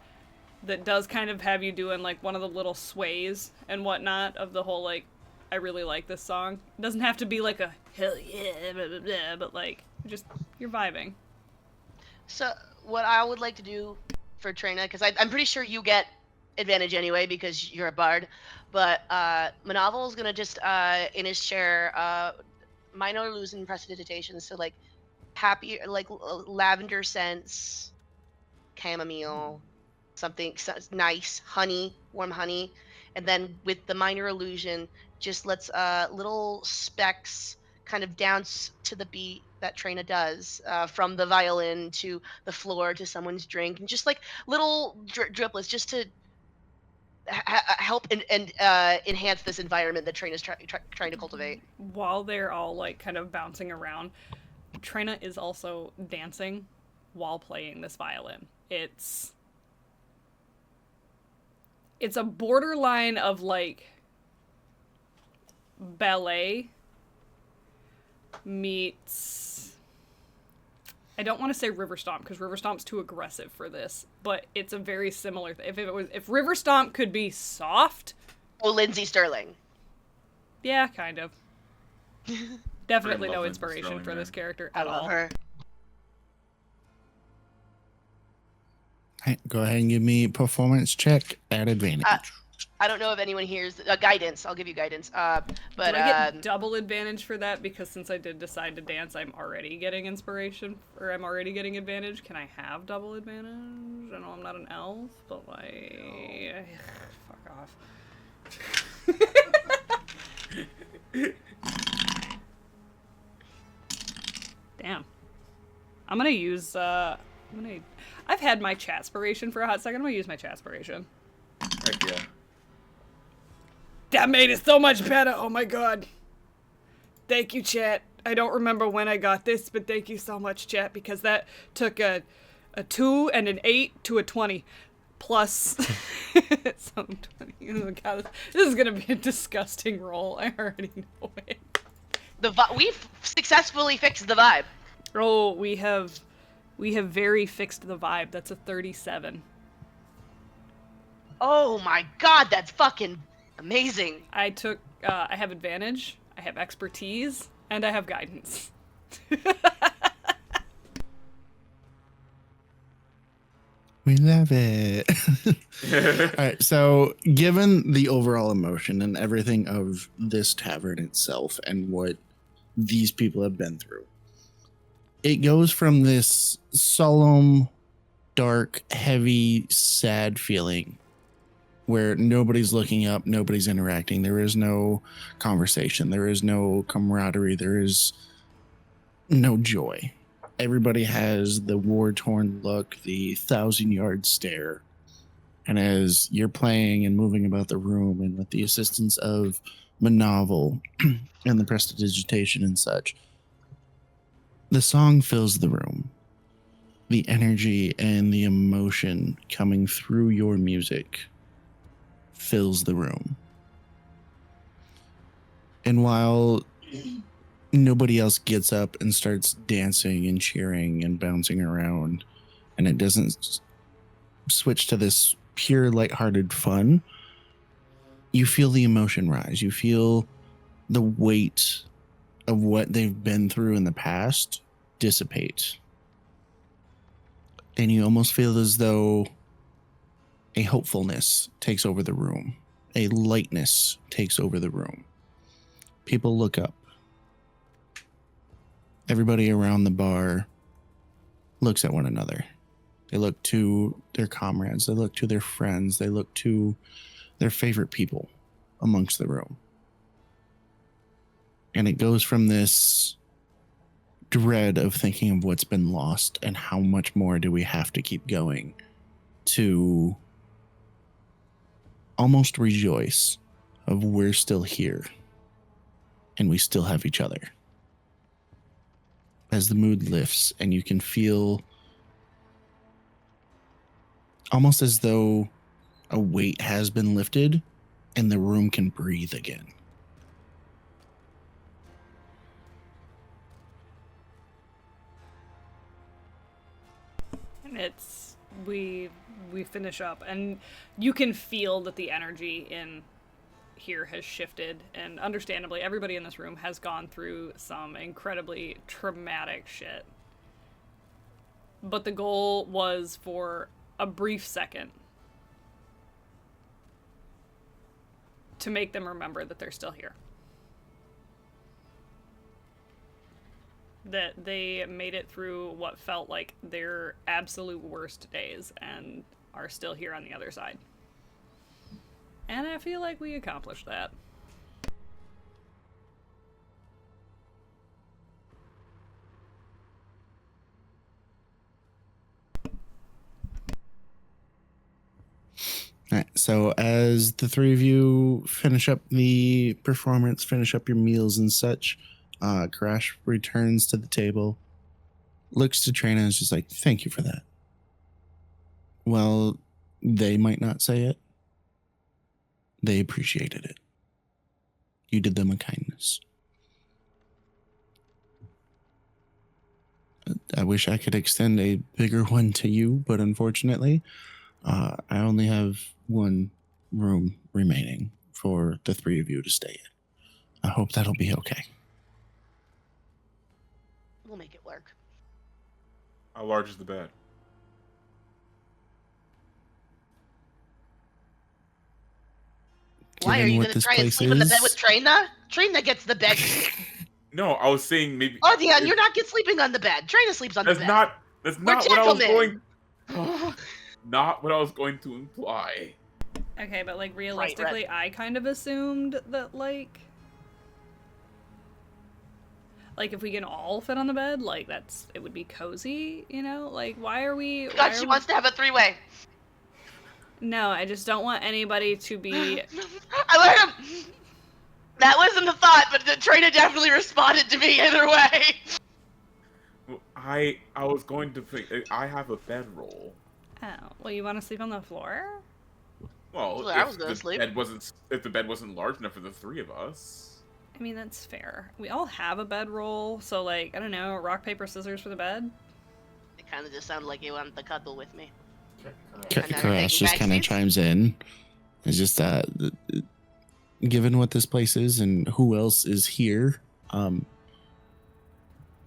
that does kind of have you doing, like, one of the little sways and whatnot of the whole, like, I really like this song. It doesn't have to be, like, a hell yeah, blah, blah, blah, but, like, just, you're vibing. So, what I would like to do for Trina, because I'm pretty sure you get advantage anyway because you're a bard, but Monoval's gonna just, in his chair, minor illusion prestidigitation, so, like, happy, like, lavender scents, chamomile, something nice, honey, warm honey, and then with the minor illusion, just lets little specks kind of dance to the beat that Trina does, from the violin to the floor to someone's drink, and just like little driplets, just to help and enhance this environment that Trina is trying to cultivate. While they're all like kind of bouncing around, Trina is also dancing while playing this violin. It's a borderline of like ballet meets, I don't want to say River Stomp because River Stomp's too aggressive for this, but it's a very similar thing. If River Stomp could be soft, Oh, Lindsay Sterling. yeah, kind of. Definitely love no Lindsay inspiration Sterling, for man. this character I at love all. her. Hey, go ahead and give me performance check at advantage. I don't know if anyone hears guidance. I'll give you guidance. But Do I get double advantage for that? Because since I did decide to dance, I'm already getting inspiration, or I'm already getting advantage. Can I have double advantage? I know I'm not an elf, but like, fuck off. Damn. I'm gonna use. I've had my chatspiration for a hot second. I'm gonna use my chatspiration. Heck yeah. That made it so much better. Oh my god. Thank you, chat. I don't remember when I got this, but thank you so much, chat, because that took a 2 and an 8 to a 20. Plus some 20. Oh god, this is gonna be a disgusting roll. I already know it. We've successfully fixed the vibe. Oh, we have very fixed the vibe. That's a 37. Oh my god, that's fucking amazing. I have advantage, I have expertise, and I have guidance. We love it. All right. So, given the overall emotion and everything of this tavern itself and what these people have been through, it goes from this solemn, dark, heavy, sad feeling where nobody's looking up, nobody's interacting. There is no conversation, there is no camaraderie, there is no joy. Everybody has the war-torn look, the 1,000-yard stare. And as you're playing and moving about the room, and with the assistance of Monoval and the prestidigitation and such, the song fills the room. The energy and the emotion coming through your music fills the room. And while nobody else gets up and starts dancing and cheering and bouncing around, and it doesn't switch to this pure lighthearted fun, you feel the emotion rise. You feel the weight of what they've been through in the past dissipate. And you almost feel as though a hopefulness takes over the room. A lightness takes over the room. People look up. Everybody around the bar looks at one another. They look to their comrades. They look to their friends. They look to their favorite people amongst the room. And it goes from this dread of thinking of what's been lost and how much more do we have to keep going, to almost rejoice of we're still here and we still have each other. As the mood lifts and you can feel almost as though a weight has been lifted and the room can breathe again. And we finish up, and you can feel that the energy in here has shifted, and understandably everybody in this room has gone through some incredibly traumatic shit. But the goal was for a brief second to make them remember that they're still here. That they made it through what felt like their absolute worst days and are still here on the other side. And I feel like we accomplished that. All right, so as the three of you finish up the performance, finish up your meals and such, Crash returns to the table, looks to Trina and is just like, thank you for that. Well, they might not say it. They appreciated it. You did them a kindness. I wish I could extend a bigger one to you, but unfortunately, I only have one room remaining for the three of you to stay in. I hope that'll be okay. We'll make it work. How large is the bed? Why are Given you what gonna this try and place sleep in the bed is- with Trina? Trina gets the bed. No, I was saying maybe. Oh, Dion, you're not sleeping on the bed. Trina sleeps on the That's bed. not. That's We're not what I was gentlemen. going. Not what I was going to imply. Okay, but like realistically, I kind of assumed that like if we can all fit on the bed, like it would be cozy, you know? Like why are we? God, she wants to have a three-way. No, I just don't want anybody to be. I let him. That wasn't the thought, but the Trina definitely responded to me either way. Well, I was going to think. I have a bedroll. Oh, well, you want to sleep on the floor? Well, Well, I was if gonna the sleep. bed wasn't large enough for the three of us. I mean, that's fair. We all have a bedroll, so like I don't know, rock paper scissors for the bed. It kind of just sounded like you wanted to cuddle with me. Okay. And now you're Crash taking just kind of backseats? chimes in. It's just given what this place is and who else is here,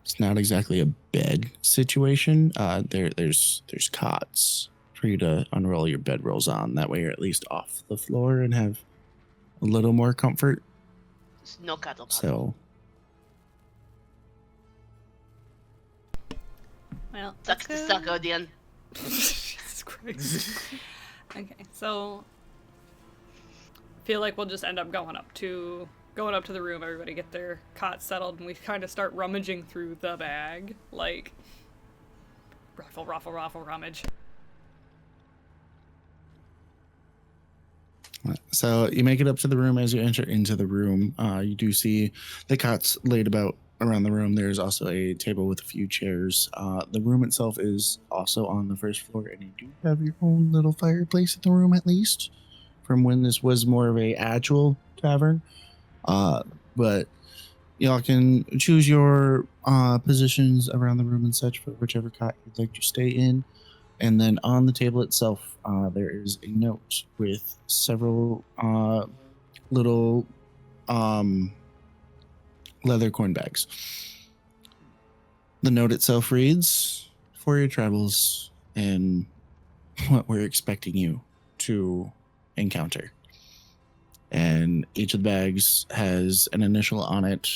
it's not exactly a bed situation. There's cots for you to unroll your bedrolls on. That way you're at least off the floor and have a little more comfort. There's no cuddle. So Well, Sucks to let's suck, go- Odion. Jesus Christ. Okay, so feel like we'll just end up going up to the room. Everybody get their cot settled, and we kind of start rummaging through the bag, like raffle, rummage. So you make it up to the room. As you enter into the room, you do see the cots laid about around the room. There's also a table with a few chairs. The room itself is also on the first floor, and you do have your own little fireplace in the room, at least from when this was more of a actual tavern. But y'all can choose your positions around the room and such for whichever cot you'd like to stay in. And then on the table itself, there is a note with several little leather coin bags. The note itself reads, "For your travels and what we're expecting you to encounter." And each of the bags has an initial on it,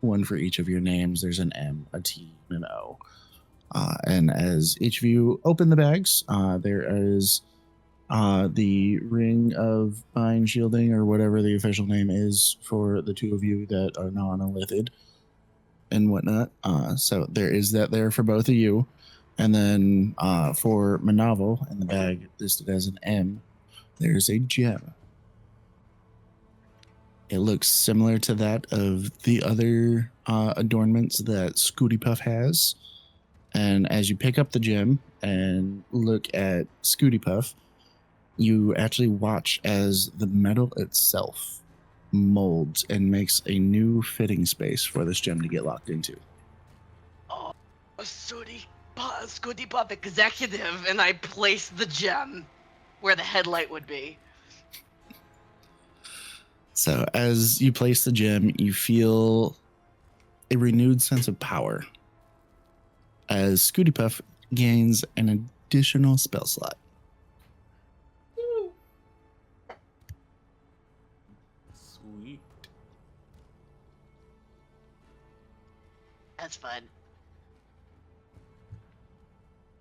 one for each of your names. There's an M, a T, and an O. And as each of you open the bags, there is the ring of bind shielding, or whatever the official name is for the two of you that are non-elithid and whatnot. So there is that there for both of you. And then for Monoval, in the bag listed as an M, there's a gem. It looks similar to that of the other adornments that Scooty Puff has. And as you pick up the gem and look at Scooty Puff, you actually watch as the metal itself molds and makes a new fitting space for this gem to get locked into. Oh, a Scooty Puff executive, and I placed the gem where the headlight would be. So as you place the gem, you feel a renewed sense of power as Scooty Puff gains an additional spell slot. Sweet. That's fun.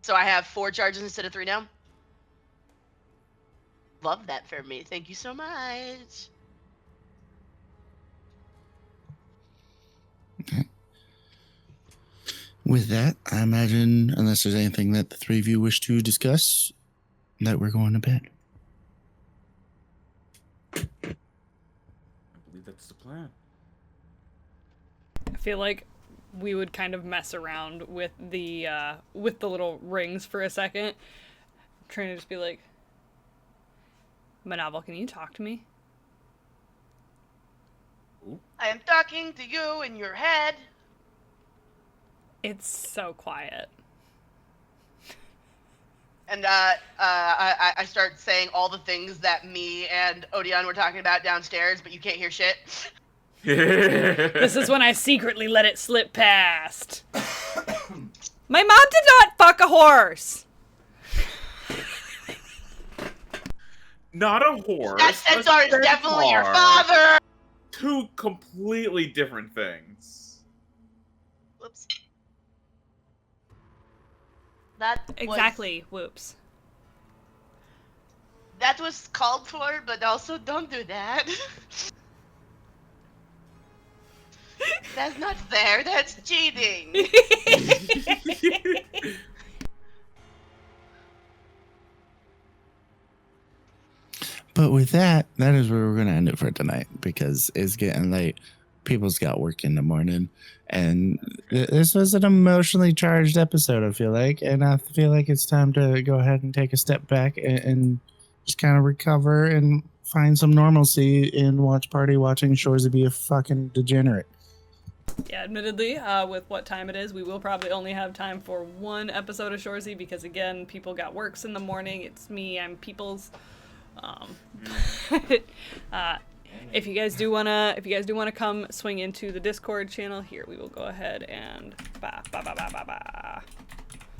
So I have 4 charges instead of 3 now? Love that for me. Thank you so much. With that, I imagine, unless there's anything that the three of you wish to discuss, that we're going to bed. What's the plan? I feel like we would kind of mess around with the little rings for a second. Trying to just be like, Monoval, can you talk to me? I am talking to you in your head. It's so quiet. And I start saying all the things that me and Odeon were talking about downstairs, but you can't hear shit. This is when I secretly let it slip past. My mom did not fuck a horse. Not a horse. That centaur is definitely your father. Two completely different things. Whoops. That Exactly. Whoops. That was called for, but also don't do that. That's not fair. That's cheating. But with that, that is where we're going to end it for tonight because it's getting late. People's got work in the morning. And this was an emotionally charged episode, I feel like. And I feel like it's time to go ahead and take a step back and just kind of recover and find some normalcy in Watch Party watching Shorzy be a fucking degenerate. Yeah, admittedly, with what time it is, we will probably only have time for one episode of Shorzy because, again, people got works in the morning. It's me, I'm Peoples. If you guys do wanna come swing into the Discord channel, here we will go ahead and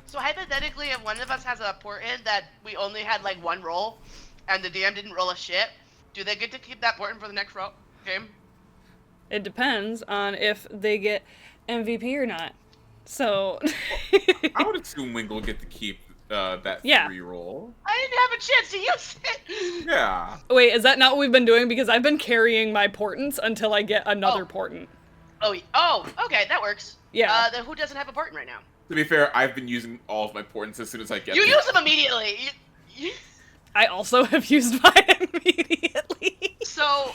So hypothetically, if one of us has a portent that we only had like one roll, and the DM didn't roll a shit, do they get to keep that portent for the next game? It depends on if they get MVP or not. So I would assume Wing will get to keep that 3 roll. I didn't have a chance to use it. Yeah. Wait, is that not what we've been doing? Because I've been carrying my portents until I get another portent. Oh, okay, that works. Yeah. Then who doesn't have a portent right now? To be fair, I've been using all of my portents as soon as I get You them. use them immediately. I also have used mine immediately. So,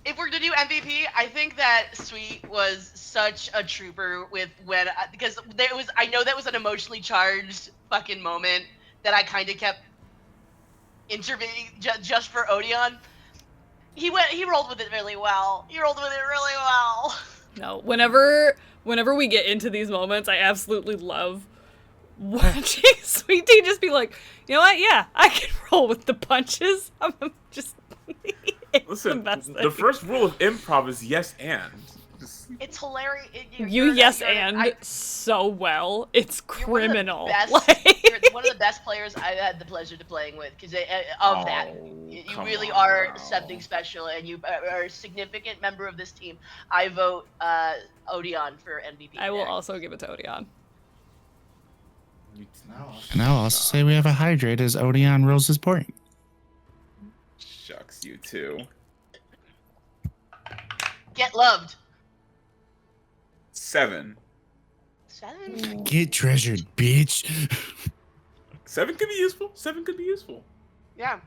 if we're gonna do MVP, I think that Sweet was such a trooper with because I know that was an emotionally charged fucking moment that I kind of kept intervening just for Odeon. He rolled with it really well. No, whenever we get into these moments, I absolutely love watching Sweet Tea just be like, you know what? Yeah, I can roll with the punches. I'm just. Listen, the the first rule of improv is yes and. It's hilarious. You so well. It's criminal. You're one of the best players I've had the pleasure to playing with because of that. You really are something special, and you are a significant member of this team. I vote Odeon for MVP. I will also give it to Odeon. And I'll also say we have a hydrate as Odeon rolls his point. Shucks, you too. Get loved. 7. 7? Get treasured, bitch. 7 could be useful. Yeah.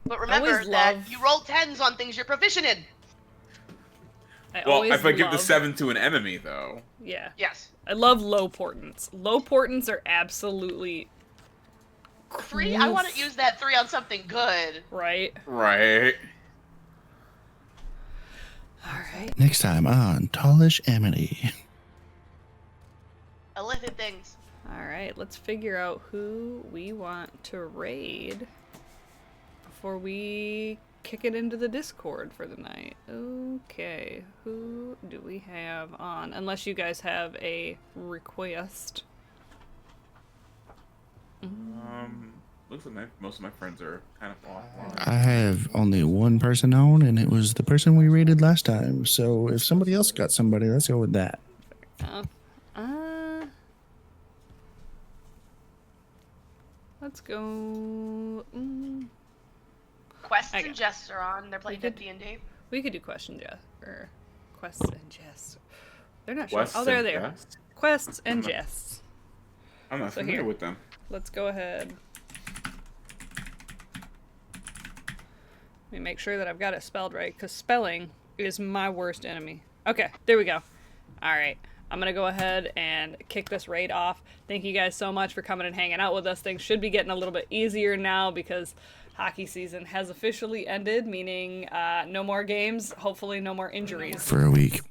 But remember that you roll 10s on things you're proficient in. Well, if I give the 7 to an enemy, though. Yeah. Yes. I love low portents. Low portents are absolutely 3? I want to use that 3 on something good. Right. Right. Alright. Next time on Tallish Amity. Illicit things. Alright, let's figure out who we want to raid before we kick it into the Discord for the night. Okay, who do we have on? Unless you guys have a request. Looks like most of my friends are kind of off. I have only one person on, and it was the person we rated last time. So if somebody else got somebody, let's go with that. Let's go. Quests and Jests are on. They're playing D&D. We could do Quests and Jests. They're not sure. Oh, they're there. Quests and Jests. I'm not familiar with them. Let's go ahead. Let me make sure that I've got it spelled right, because spelling is my worst enemy. Okay, there we go. All right. I'm going to go ahead and kick this raid off. Thank you guys so much for coming and hanging out with us. Things should be getting a little bit easier now because hockey season has officially ended, meaning no more games, hopefully no more injuries. For a week.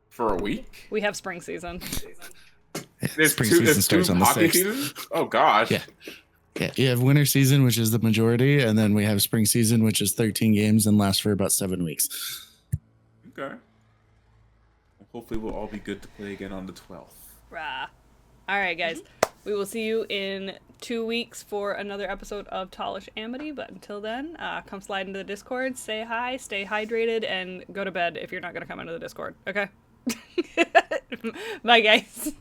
For a week? We have spring season. Spring season starts on the 6th. Seasons? Oh, gosh. Yeah. Yeah, you have winter season, which is the majority, and then we have spring season, which is 13 games and lasts for about 7 weeks. Okay. Well, hopefully we'll all be good to play again on the 12th. Rah. All right, guys. We will see you in 2 weeks for another episode of Tallish Amity. But until then, come slide into the Discord, say hi, stay hydrated, and go to bed if you're not going to come into the Discord. Okay? Bye, guys.